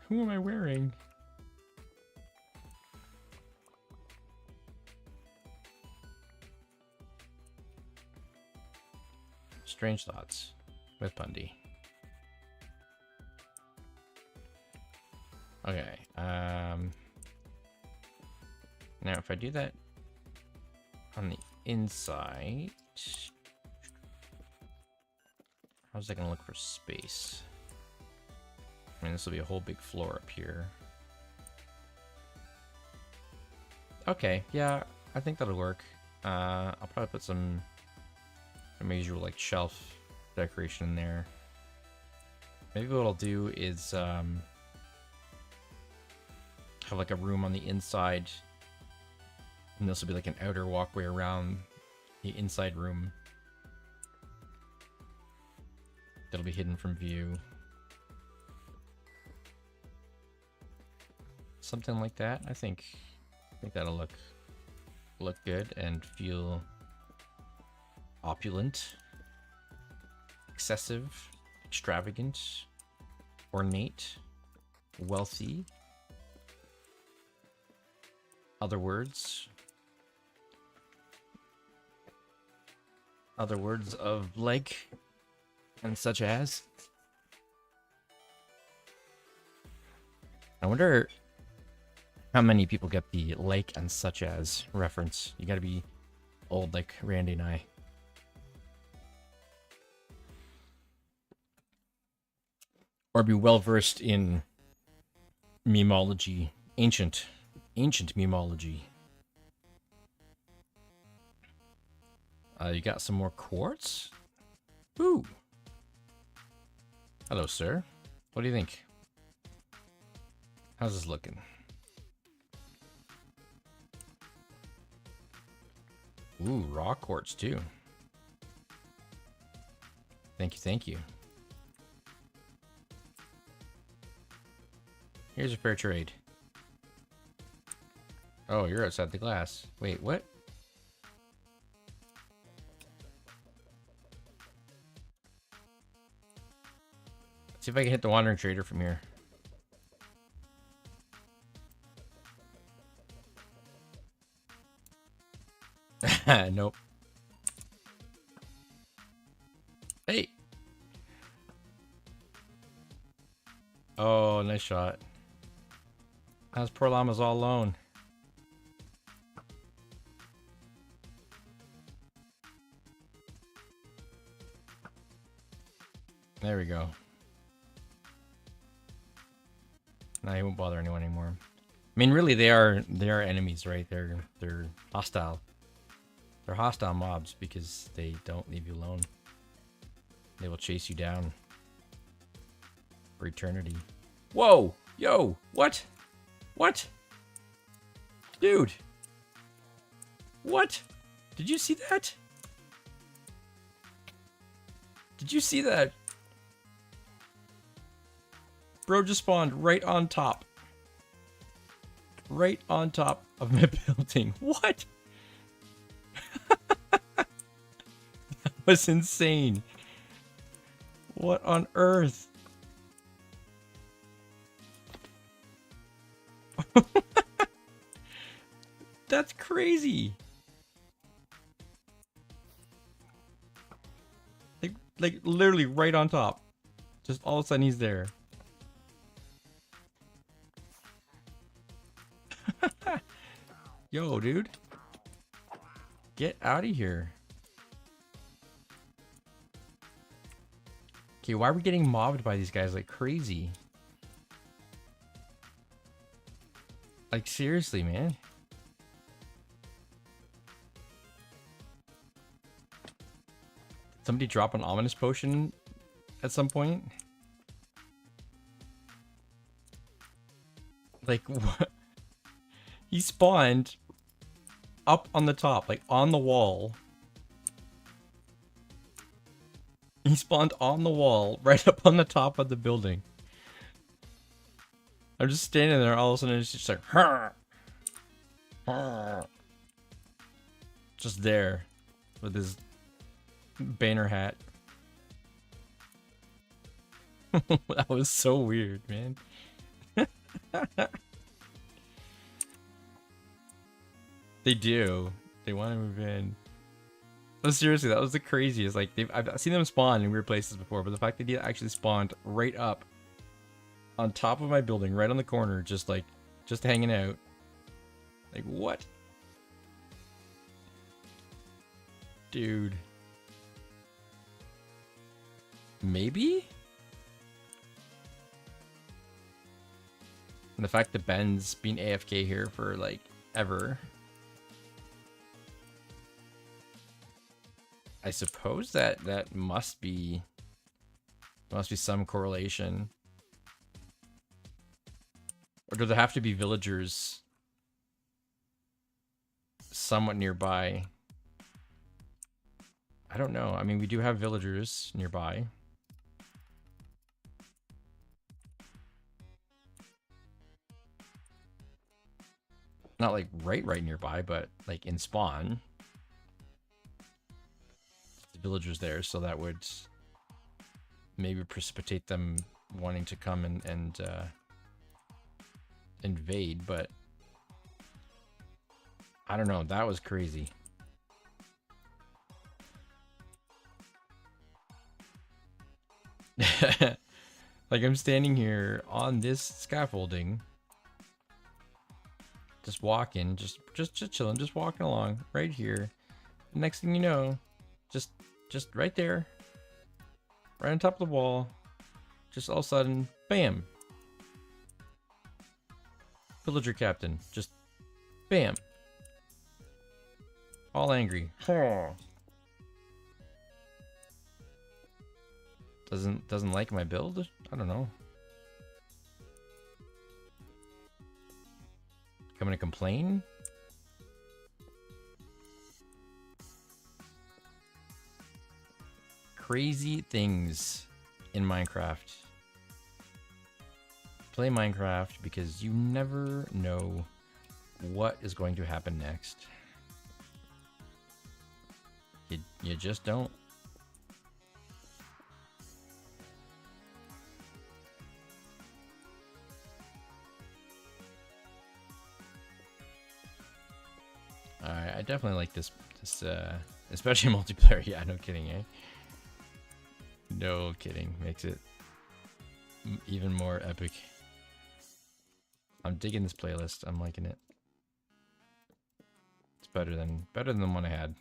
Who am I wearing? Strange thoughts with Pundy. Okay. Now if I do that on the inside, how's that gonna look for space? I mean, this will be a whole big floor up here. Okay, yeah, I think that'll work. I'll probably put some usual like shelf decoration in there. Maybe what I'll do is have like a room on the inside, and this will be like an outer walkway around the inside room that'll be hidden from view. Something like that. I think that'll look good and feel opulent, excessive, extravagant, ornate, wealthy. Other words of like and such as. I wonder how many people get the like and such as reference. You gotta be old like Randy and I. Or be well versed in memology, ancient memology. You got some more quartz? Ooh. Hello, sir. What do you think? How's this looking? Ooh, raw quartz too. Thank you. Here's a fair trade. Oh, you're outside the glass. Wait, what? Let's see if I can hit the Wandering Trader from here. Nope. Hey. Oh, nice shot. How's poor llama's all alone? There we go. Nah, he won't bother anyone anymore. I mean, really, they are enemies, right? They're hostile. They're hostile mobs because they don't leave you alone. They will chase you down for eternity. Whoa! Yo! What? What? Dude! What? Did you see that? Did you see that? Bro just spawned right on top. Right on top of my building. What? That was insane. What on earth? That's crazy. Like literally right on top. Just all of a sudden he's there. Yo, dude. Get out of here. Okay, why are we getting mobbed by these guys like crazy? Like seriously, man. Somebody drop an ominous potion at some point? Like, what? He spawned up on the top, like on the wall. He spawned on the wall, right up on the top of the building. I'm just standing there, all of a sudden it's just like, just there with his banner hat. That was so weird, man. They do. They want to move in. But seriously, that was the craziest. Like, I've seen them spawn in weird places before, but the fact that he actually spawned right up on top of my building, right on the corner, just hanging out. Like, what? Dude. Maybe? And the fact that Ben's been AFK here for, like, ever. I suppose that must be some correlation. Or do there have to be villagers somewhat nearby? I don't know. I mean, we do have villagers nearby. Not like right nearby, but like in spawn. The villagers there, so that would maybe precipitate them wanting to come and invade, but I don't know. That was crazy. Like, I'm standing here on this scaffolding, just walking, just chilling, just walking along right here. Next thing you know, just right there, right on top of the wall, just all of a sudden, bam. Villager captain, just bam. All angry. Doesn't like my build? I don't know. Coming to complain? Crazy things in Minecraft. Play Minecraft because you never know what is going to happen next. You just don't. Alright, I definitely like this especially multiplayer. Yeah, no kidding, eh? No kidding. Makes it even more epic. I'm digging this playlist. I'm liking it. It's better than the one I had.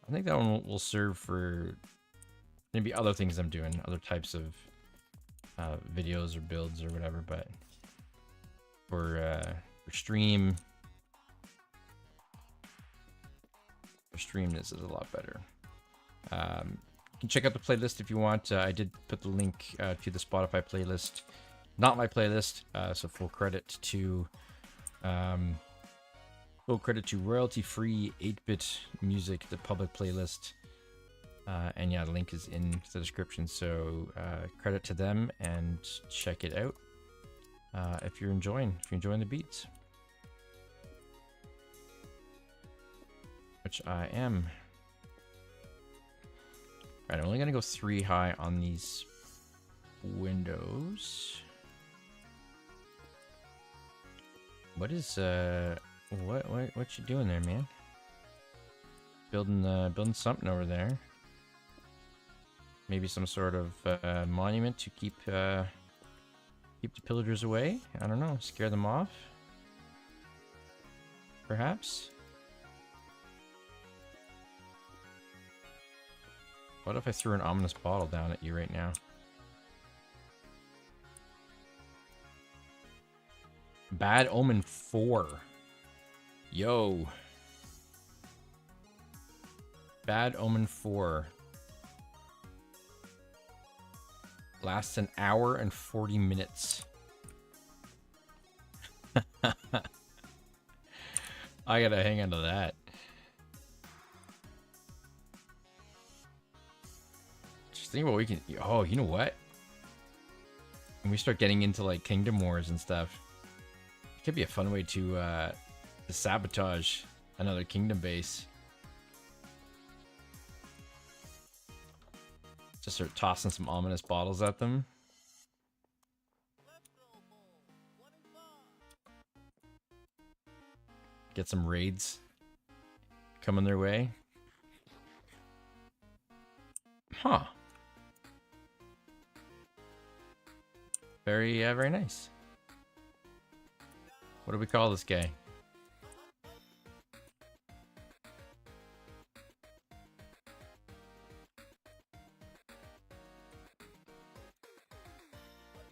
I think that one will serve for maybe other things I'm doing, other types of videos or builds or whatever, but for stream, this is a lot better. can check out the playlist if you want. I did put the link to the Spotify playlist. Not my playlist, so full credit to royalty-free 8-bit music, the public playlist. And yeah, the link is in the description, so credit to them and check it out if you're enjoying the beats, which I am. All right, I'm only gonna go 3 high on these windows. What is what you doing there, man? Building something over there. Maybe some sort of monument to keep the pillagers away. I don't know. Scare them off. Perhaps. What if I threw an ominous bottle down at you right now? Bad Omen 4. Yo. Bad Omen 4. Lasts an hour and 40 minutes. I gotta hang on to that. Just think what we can... Oh, you know what? When we start getting into like Kingdom Wars and stuff, it could be a fun way to sabotage another kingdom base. Just start tossing some ominous bottles at them. Get some raids coming their way. Huh. Very nice. What do we call this guy?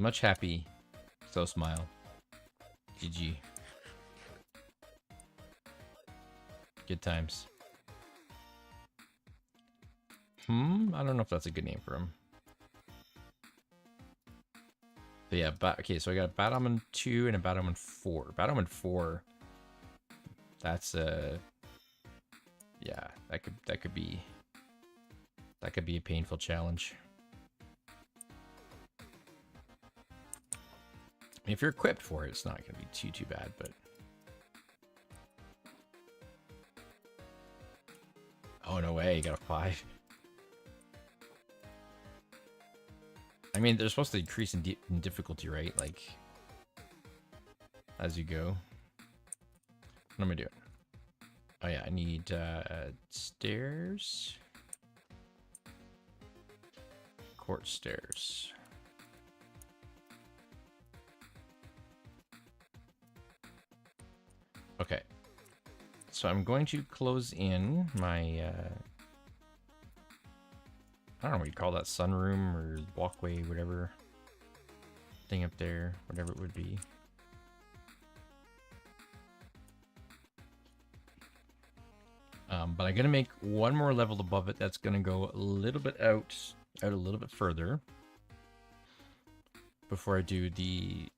Much happy. So smile. GG. Good times. I don't know if that's a good name for him. But yeah, okay, so I got a Bad Omen 2 and a Bad Omen 4. Bad Omen 4. That's yeah, that could be a painful challenge. If you're equipped for it, it's not going to be too bad, but... Oh, no way, you got a 5. I mean, they're supposed to increase in difficulty, right? Like, as you go. What am I doing? Oh yeah, I need stairs. Court stairs. Okay, so I'm going to close in my, I don't know what you call that, sunroom or walkway, whatever thing up there, whatever it would be. But I'm gonna make one more level above it that's gonna go a little bit out a little bit further before I do the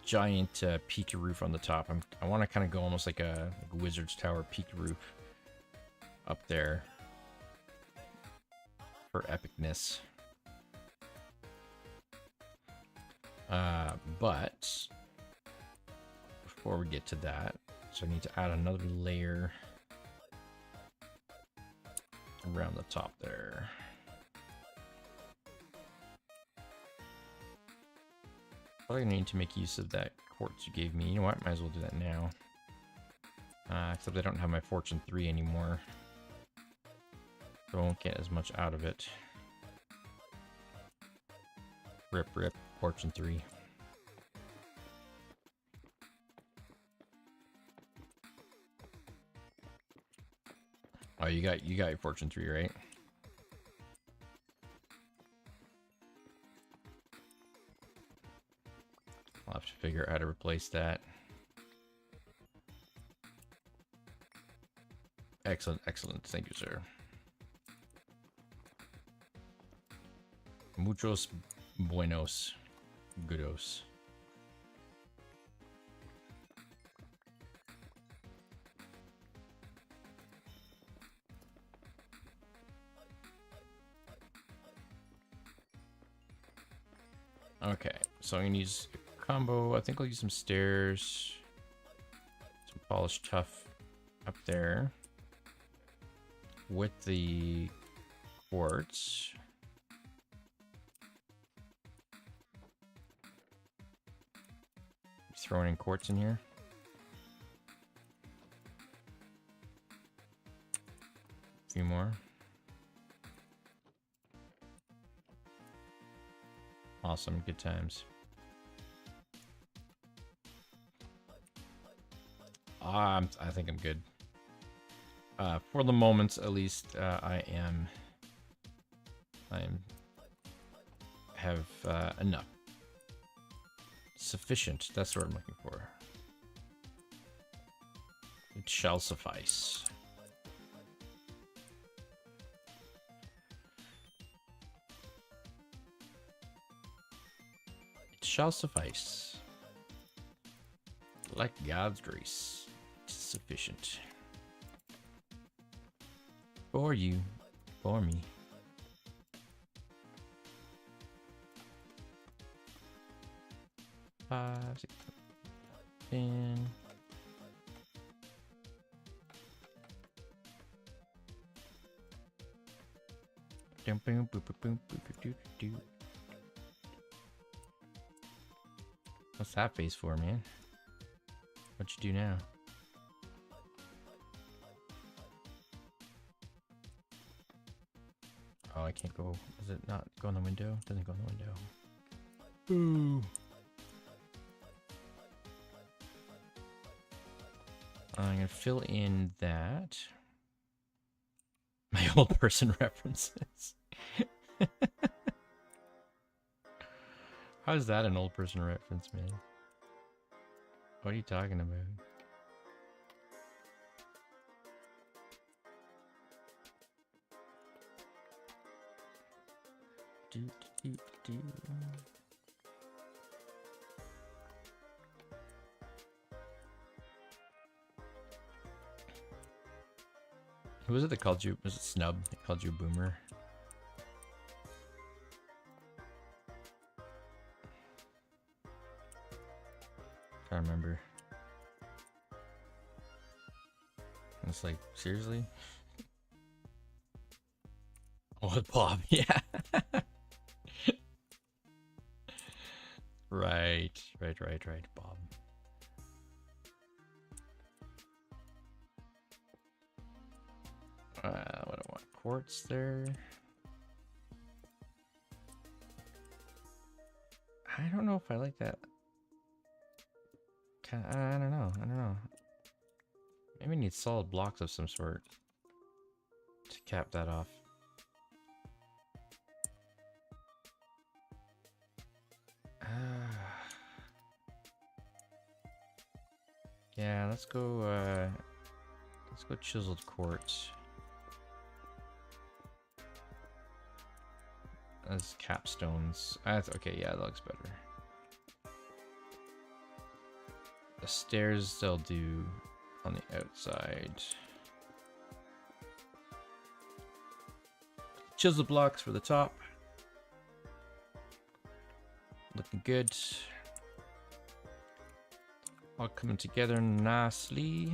giant peak roof on the top. I want to kind of go almost like a wizard's tower peak roof up there for epicness. But before we get to that, so I need to add another layer around the top there. Probably need to make use of that quartz you gave me. You know what? Might as well do that now. Except I don't have my Fortune 3 anymore. So I won't get as much out of it. Rip, Fortune 3. Oh, you got your Fortune 3, right? I'll have to figure out how to replace that. Excellent, excellent. Thank you, sir. Muchos buenos. Goodos. Okay, so I'm gonna use a combo. I think I'll use some stairs. Some polished tough up there. With the quartz. Throwing in quartz in here. A few more. Awesome, good times. I think I'm good. For the moment, at least, I have enough. Sufficient. That's what I'm looking for. It shall suffice. It shall suffice. Like God's grace, it's sufficient. For you, for me. Five, 6, 10. What's that face for, man? What you do now? Oh, I can't go. Does it not go in the window? Doesn't go in the window. Boo. I'm gonna fill in that. My old person references. How is that an old person reference, man? What are you talking about? Who was it that called you? Was it Snub that called you a boomer? Can't remember. It's like, seriously? Oh, Bob, yeah. Right, Bob. What do I want? Quartz there. I don't know if I like that. I don't know. Maybe I need solid blocks of some sort to cap that off. Yeah, let's go chiseled quartz. As capstones. Okay, yeah, that looks better. The stairs they'll do on the outside. Chisel blocks for the top. Looking good. All coming together nicely.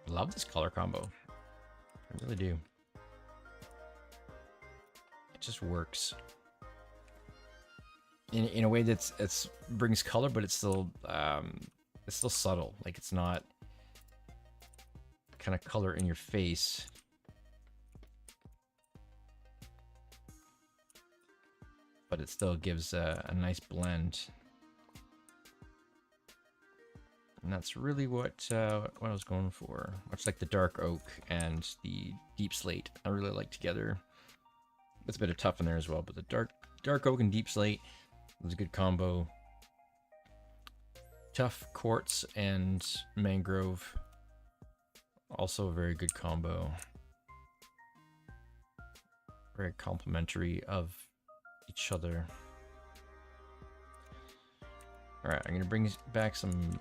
Love this color combo. I really do. It just works. In a way that's brings color, but it's still subtle. Like it's not kind of color in your face. But it still gives a nice blend. And that's really what I was going for. Much like the dark oak and the deep slate, I really like together. With a bit of tough in there as well, but the dark oak and deep slate was a good combo. Tough quartz and mangrove, also a very good combo. very complementary of each other. Alright, I'm gonna bring back some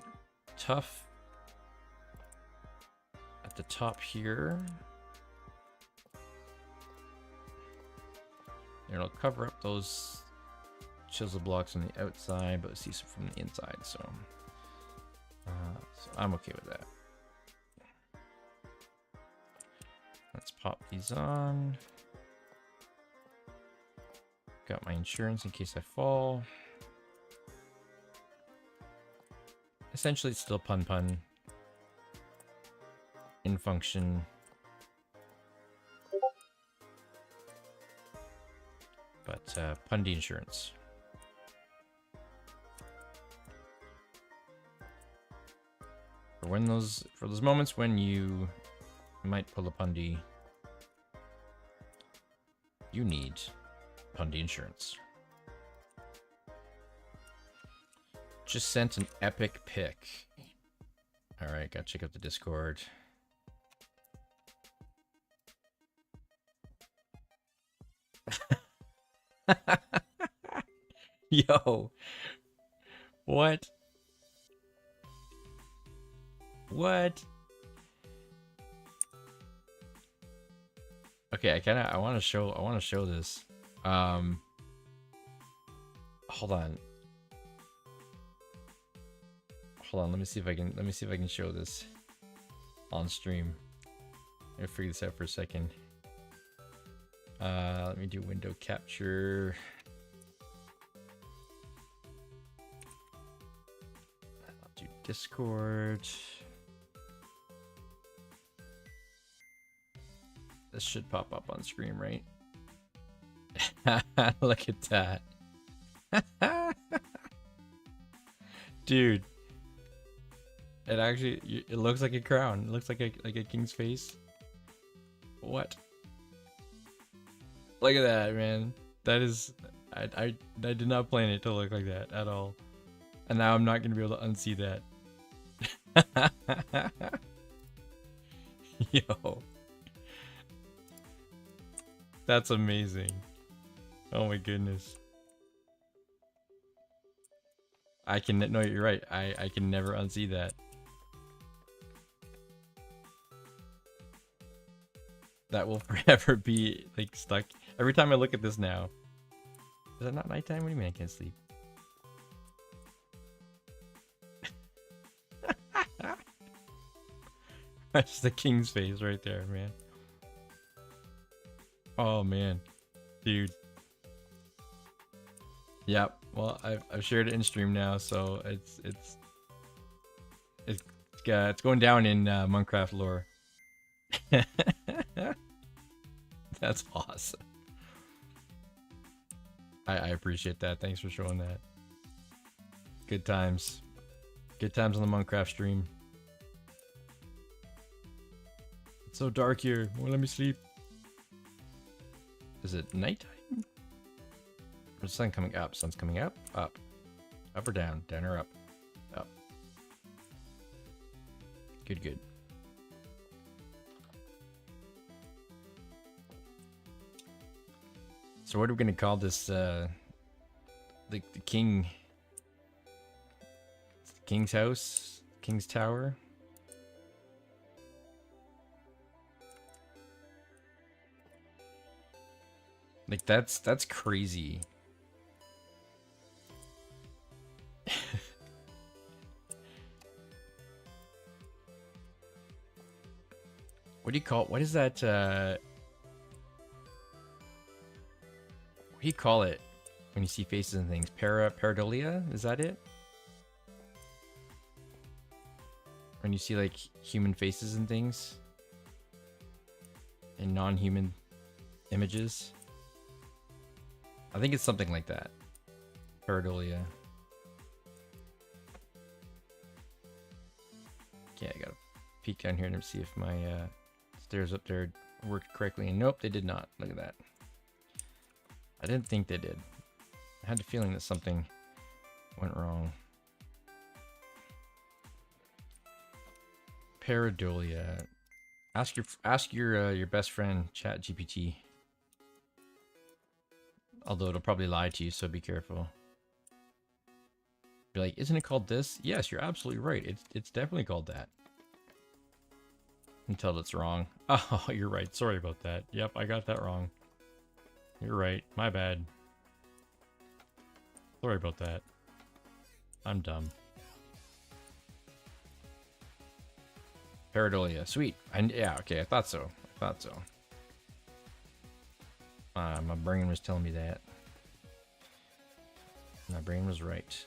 tough at the top here. And it'll cover up those chisel blocks on the outside, but see some from the inside, so I'm okay with that. Let's pop these on. Got my insurance in case I fall. Essentially, it's still pun in function. But Pundy insurance. For those moments when you might pull a Pundy, you need Pundy insurance. Just sent an epic pic. Alright, gotta check out the Discord. Yo. What? What? Okay, I want to show this. Hold on. Let me see if I can show this on stream. Let me figure this out for a second. Let me do window capture. I'll do Discord. This should pop up on screen, right? Look at that. Dude. It looks like a crown. It looks like a king's face. What? Look at that, man. That is I did not plan it to look like that at all. And now I'm not gonna be able to unsee that. Yo. That's amazing. Oh my goodness. No, you're right. I can never unsee that. That will forever be like stuck. Every time I look at this now. Is that not nighttime? What do you mean I can't sleep? That's the king's face right there, man. Oh man, dude. Yep. Well, I've shared it in stream now, so it's going down in Monkraft lore. That's awesome. I appreciate that. Thanks for showing that. Good times. Good times on the Monkraft stream. It's so dark here. Won't let me sleep. Is it nighttime? Or the sun coming up? Sun's coming up? Up. Up or down? Down or up? Up. Good, good. So what are we gonna call this? The king. It's the king's house, king's tower. Like that's crazy. What do you call? What is that? What do you call it when you see faces and things? Pareidolia? Is that it? When you see like human faces and things and non-human images? I think it's something like that. Pareidolia. Okay, I gotta peek down here and see if my stairs up there worked correctly. And nope, they did not. Look at that. I didn't think they did. I had a feeling that something went wrong. Pareidolia. Ask your best friend ChatGPT. Although it'll probably lie to you, so be careful. Be like, isn't it called this? Yes, you're absolutely right. It's definitely called that. Until it's wrong. Oh, you're right. Sorry about that. Yep, I got that wrong. You're right. My bad. Sorry about that. I'm dumb. Pareidolia. Sweet. Yeah, okay, I thought so. I thought so. My brain was telling me that. My brain was right.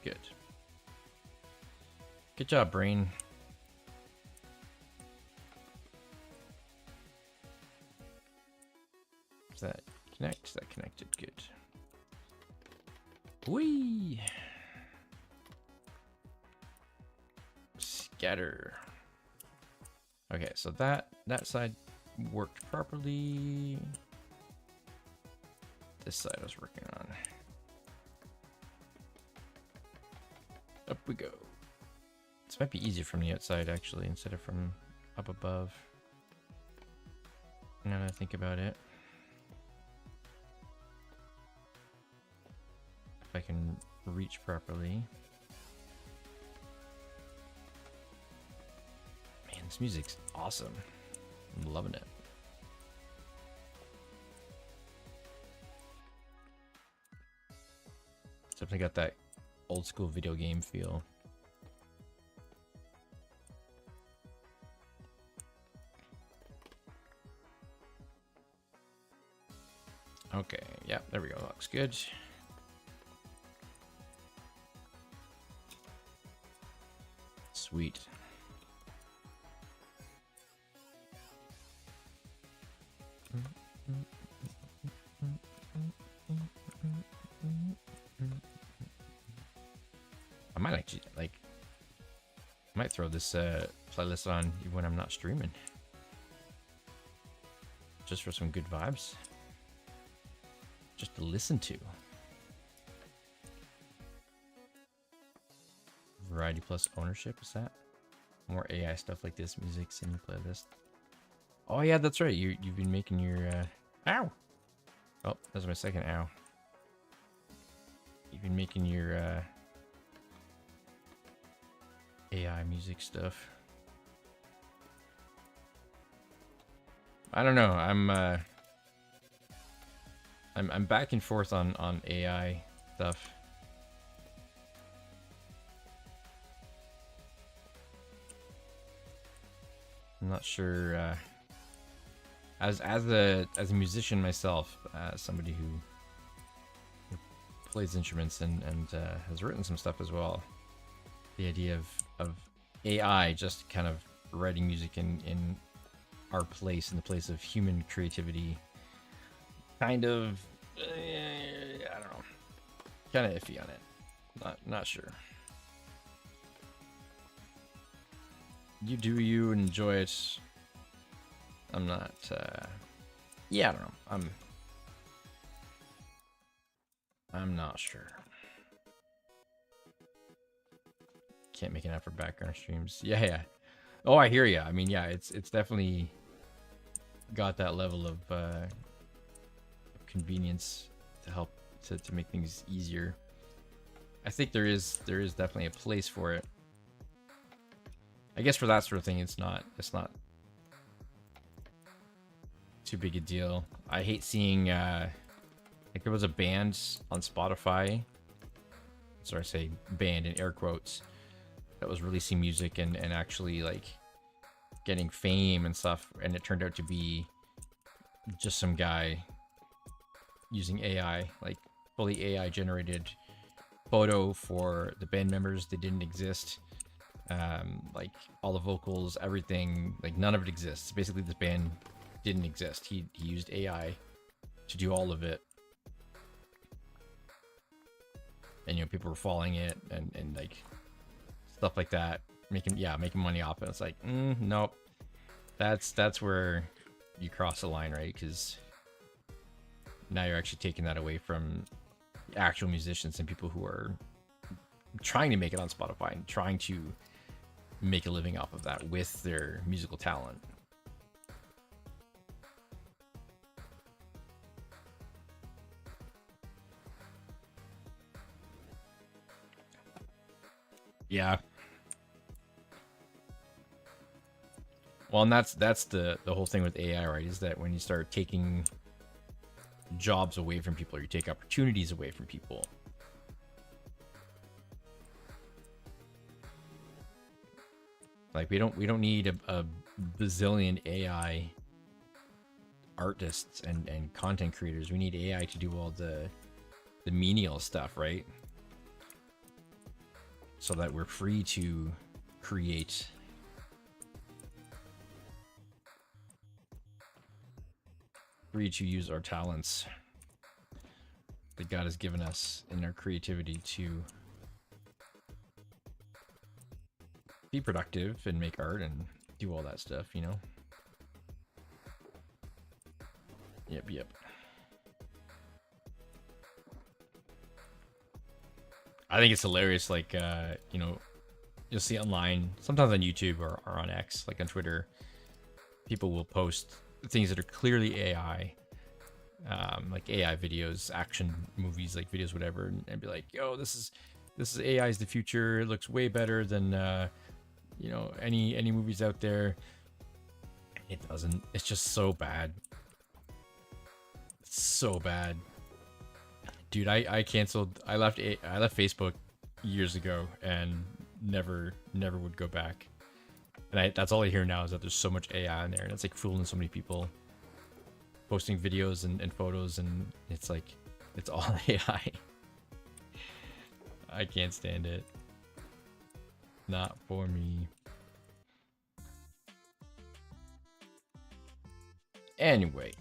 Good. Good job, brain. Does that connect? That connected. Good. Whee! Scatter. Okay, so that side worked properly. This side I was working on. Up we go. This might be easier from the outside actually, instead of from up above. Now that I think about it. If I can reach properly. Man, this music's awesome. I'm loving it. It's definitely got that old school video game feel. Okay, yeah, there we go. Looks good. Sweet. I might actually, like, I might throw this playlist on even when I'm not streaming. Just for some good vibes. Just to listen to. Variety plus ownership, is that? More AI stuff like this, music's in your playlist. Oh yeah, that's right. You've been making your ow. Oh, that's my second ow. You've been making your AI music stuff. I don't know. I'm back and forth on AI stuff. I'm not sure. As a musician myself, somebody who plays instruments and has written some stuff as well, the idea of AI just kind of writing music in our place, in the place of human creativity, kind of I don't know, kind of iffy on it. Not sure. You do you, enjoy it. I'm not yeah, I don't know. I'm not sure. Can't make enough for background streams. Yeah. Oh, I hear ya. I mean, yeah, it's definitely got that level of convenience to help to make things easier. I think there is definitely a place for it. I guess for that sort of thing, it's not too big a deal. I hate seeing like there was a band on Spotify. Sorry, I say band in air quotes, that was releasing music and actually like getting fame and stuff, and it turned out to be just some guy using AI, like fully AI generated photo for the band members. They didn't exist. Like all the vocals, everything, like none of it exists. Basically, this band didn't exist. He used AI to do all of it, and you know, people were following it and like stuff like that, making money off it. It's like, nope, that's where you cross the line, right? Because now you're actually taking that away from actual musicians and people who are trying to make it on Spotify and trying to make a living off of that with their musical talent. Yeah. Well, and that's the whole thing with AI, right? Is that when you start taking jobs away from people, or you take opportunities away from people. Like we don't need a bazillion AI artists and content creators. We need AI to do all the menial stuff, right? So that we're free to create. Free to use our talents that God has given us in our creativity to be productive and make art and do all that stuff, you know? Yep. I think it's hilarious, like, you know, you'll see online, sometimes on YouTube or on X, like on Twitter, people will post things that are clearly AI, like AI videos, action movies, like videos, whatever, and be like, yo, this is AI is the future. It looks way better than, you know, any movies out there. It doesn't. It's just so bad. It's so bad. Dude, I canceled. I left Facebook years ago and never would go back. And that's all I hear now is that there's so much AI in there, and it's like fooling so many people. Posting videos and photos, and it's like it's all AI. I can't stand it. Not for me. Anyway.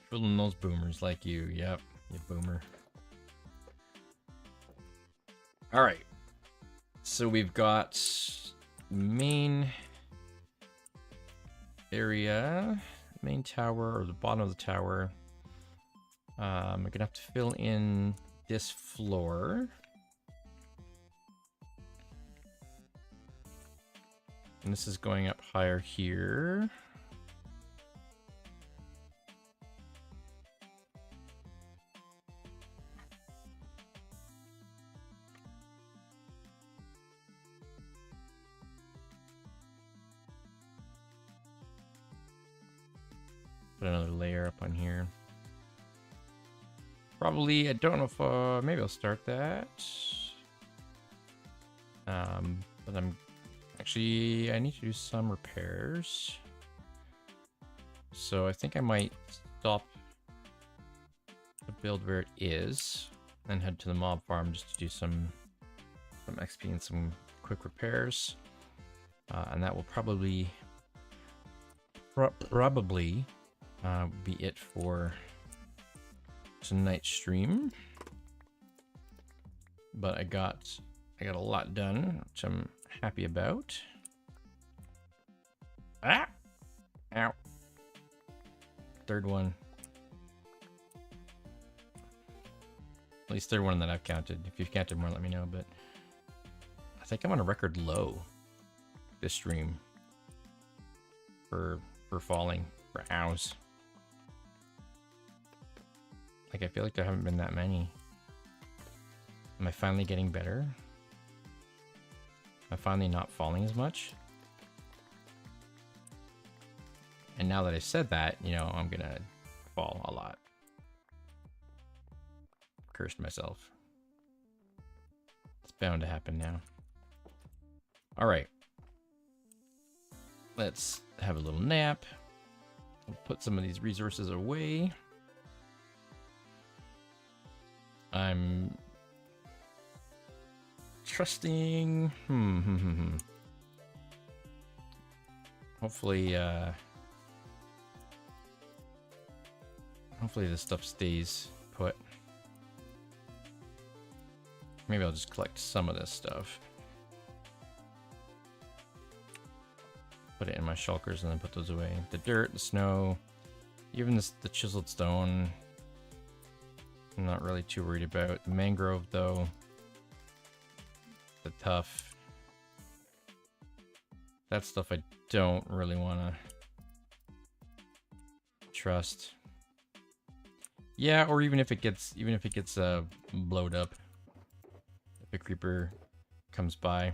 Fooling those boomers like you. Yep, you boomer. Alright. So we've got main area, main tower, or the bottom of the tower. We're gonna have to fill in this floor. And this is going up higher here. Put another layer up on here. Probably, I don't know if, maybe I'll start that. But actually, I need to do some repairs. So I think I might stop the build where it is and head to the mob farm just to do some XP and some quick repairs. And that will probably be it for tonight's stream. But I got a lot done, which I'm happy about. Ah! Ow. Third one. At least third one that I've counted. If you've counted more, let me know. But I think I'm on a record low this stream for falling, for ows. Like, I feel like there haven't been that many. Am I finally getting better? Am I finally not falling as much? And now that I said that, you know, I'm gonna fall a lot. Cursed myself. It's bound to happen now. All right. Let's have a little nap. We'll put some of these resources away. I'm trusting. Hopefully, hopefully this stuff stays put. Maybe I'll just collect some of this stuff. Put it in my shulkers and then put those away. The dirt, the snow, even the chiseled stone, I'm not really too worried about. The mangrove, though, the tough. That stuff I don't really want to trust. Yeah, or even if it gets blowed up, if a creeper comes by,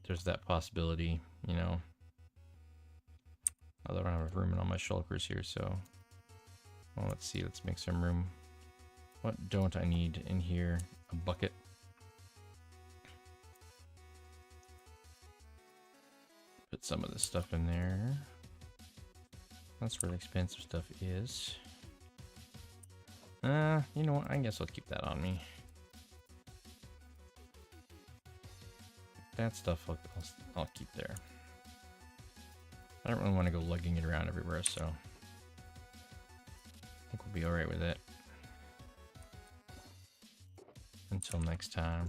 there's that possibility, you know. Although I don't have room in all my shulkers here, so well, let's see. Let's make some room. What don't I need in here? A bucket. Put some of this stuff in there. That's where the expensive stuff is. You know what? I guess I'll keep that on me. That stuff I'll keep there. I don't really want to go lugging it around everywhere, so I think we'll be alright with it. Until next time.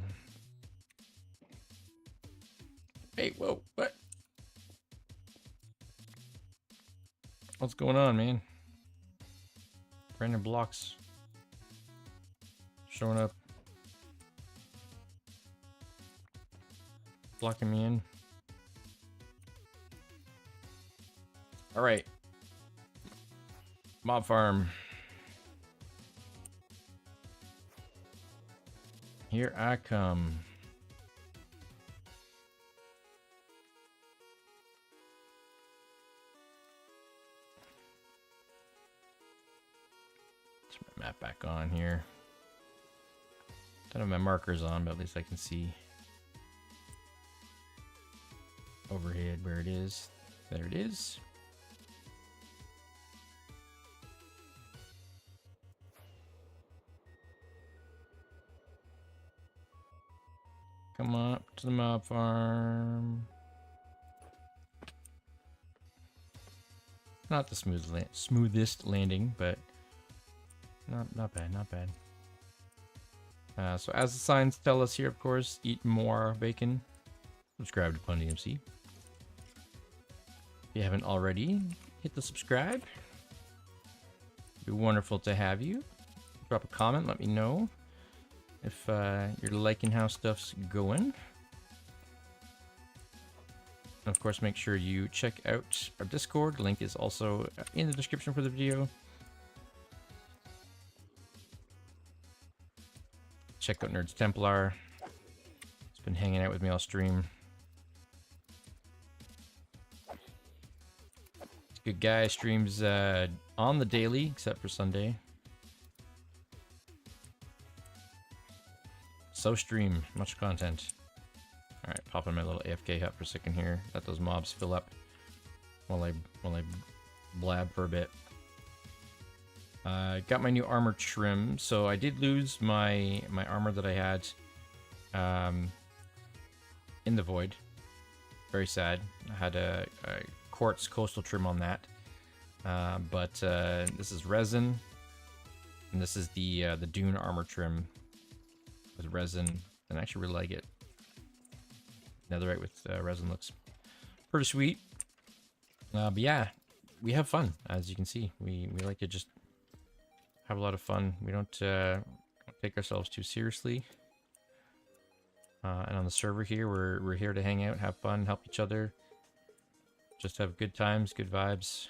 Hey, whoa, what? What's going on, man? Random blocks showing up. Blocking me in. Alright. Mob farm. Here I come. Turn my map back on here. Don't have my markers on, but at least I can see overhead where it is. There it is. Come up to the mob farm. Not the smoothest landing, but not bad, not bad. So as the signs tell us here, of course, eat more bacon. Subscribe to Pundy MC. If you haven't already, hit the subscribe. It'd be wonderful to have you. Drop a comment, let me know if you're liking how stuff's going. And of course, make sure you check out our Discord. Link is also in the description for the video. Check out Nerds Templar. He's been hanging out with me all stream. Good guy, streams on the daily, except for Sunday. So stream, much content. Alright, pop in my little AFK hut for a second here. Let those mobs fill up while I blab for a bit. Got my new armor trim, so I did lose my armor that I had in the void. Very sad. I had a quartz coastal trim on that, but this is resin, and this is the dune armor trim with resin, and I actually really like it. Netherite with resin looks pretty sweet. But yeah, we have fun, as you can see. We like to just have a lot of fun. We don't take ourselves too seriously. And on the server here, we're here to hang out, have fun, help each other. Just have good times, good vibes.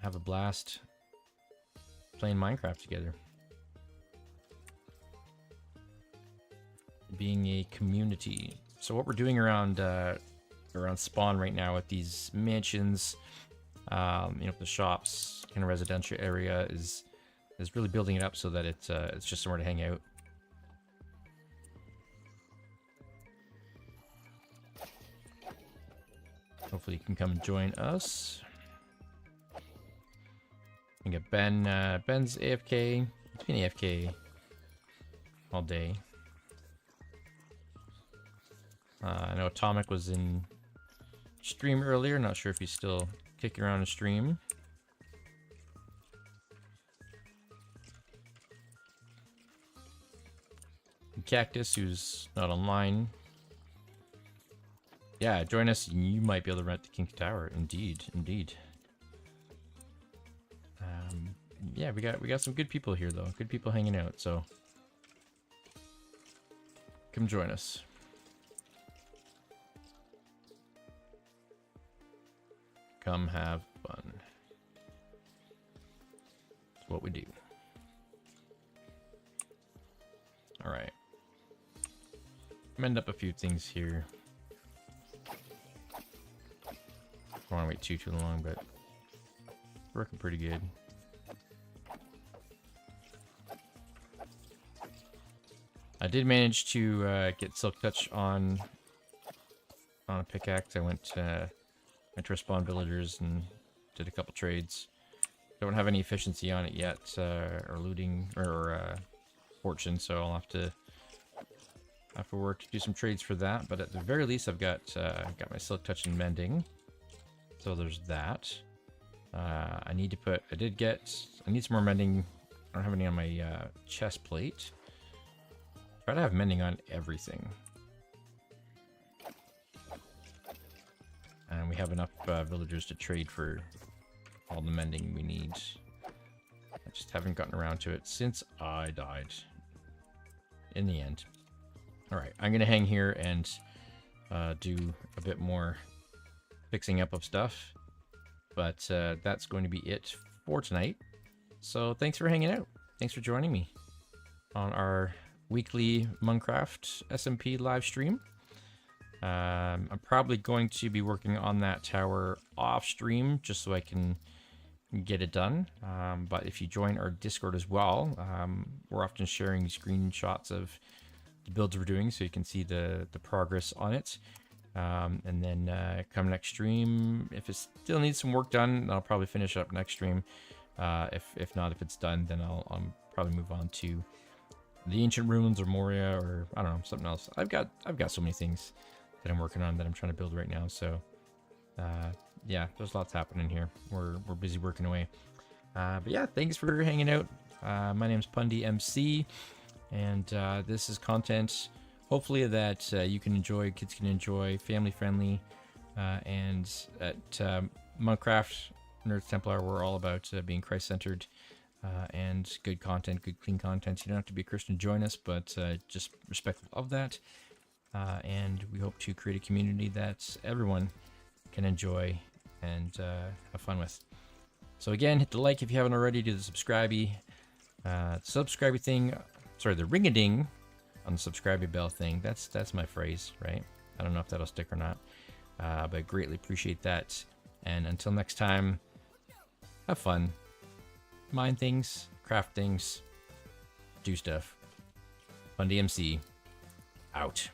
Have a blast playing Minecraft together. Being a community. So what we're doing around spawn right now with these mansions, you know, the shops, kind of residential area, is really building it up so that it's just somewhere to hang out. Hopefully you can come and join us. We got Ben. Ben's AFK. He's been AFK all day. I know Atomic was in stream earlier. Not sure if he's still kicking around a stream. Cactus, who's not online. Yeah, join us. You might be able to rent the Kink Tower. Indeed, indeed. Yeah, we got some good people here though. Good people hanging out. So come join us. Come have fun. mend up a few things here. Don't want to wait too long, but working pretty good. I did manage to get Silk Touch on a pickaxe. I went to respawn villagers and did a couple trades. Don't have any efficiency on it yet, or looting, or fortune, so I'll have to work to do some trades for that. But at the very least, I've got my Silk Touch and mending, so there's that. I need some more mending. I don't have any on my chest plate. Try to have mending on everything. And we have enough villagers to trade for all the mending we need. I just haven't gotten around to it since I died. In the end. Alright, I'm going to hang here and do a bit more fixing up of stuff. But that's going to be it for tonight. So thanks for hanging out. Thanks for joining me on our weekly Monkraft SMP live stream. I'm probably going to be working on that tower off stream just so I can get it done. But if you join our Discord as well, we're often sharing screenshots of the builds we're doing so you can see the progress on it. And then come next stream, if it still needs some work done, I'll probably finish up next stream. If not, if it's done, then I'll probably move on to the Ancient Ruins or Moria, or I don't know, something else. I've got so many things that I'm working on that I'm trying to build right now. So yeah, there's lots happening here. We're busy working away. But yeah, thanks for hanging out. My name's Pundy MC, and this is content hopefully that you can enjoy, kids can enjoy, family friendly, and at Monkraft Nerds Templar, we're all about being Christ-centered and good content, good clean content. You don't have to be a Christian to join us, but just respectful of that. And we hope to create a community that everyone can enjoy and have fun with. So again, hit the like if you haven't already, do the subscribe-y thing, sorry, the ring-a-ding on the subscribe bell thing. That's my phrase, right? I don't know if that'll stick or not, but greatly appreciate that. And until next time, have fun, mine things, craft things, do stuff. Pundy MC, out.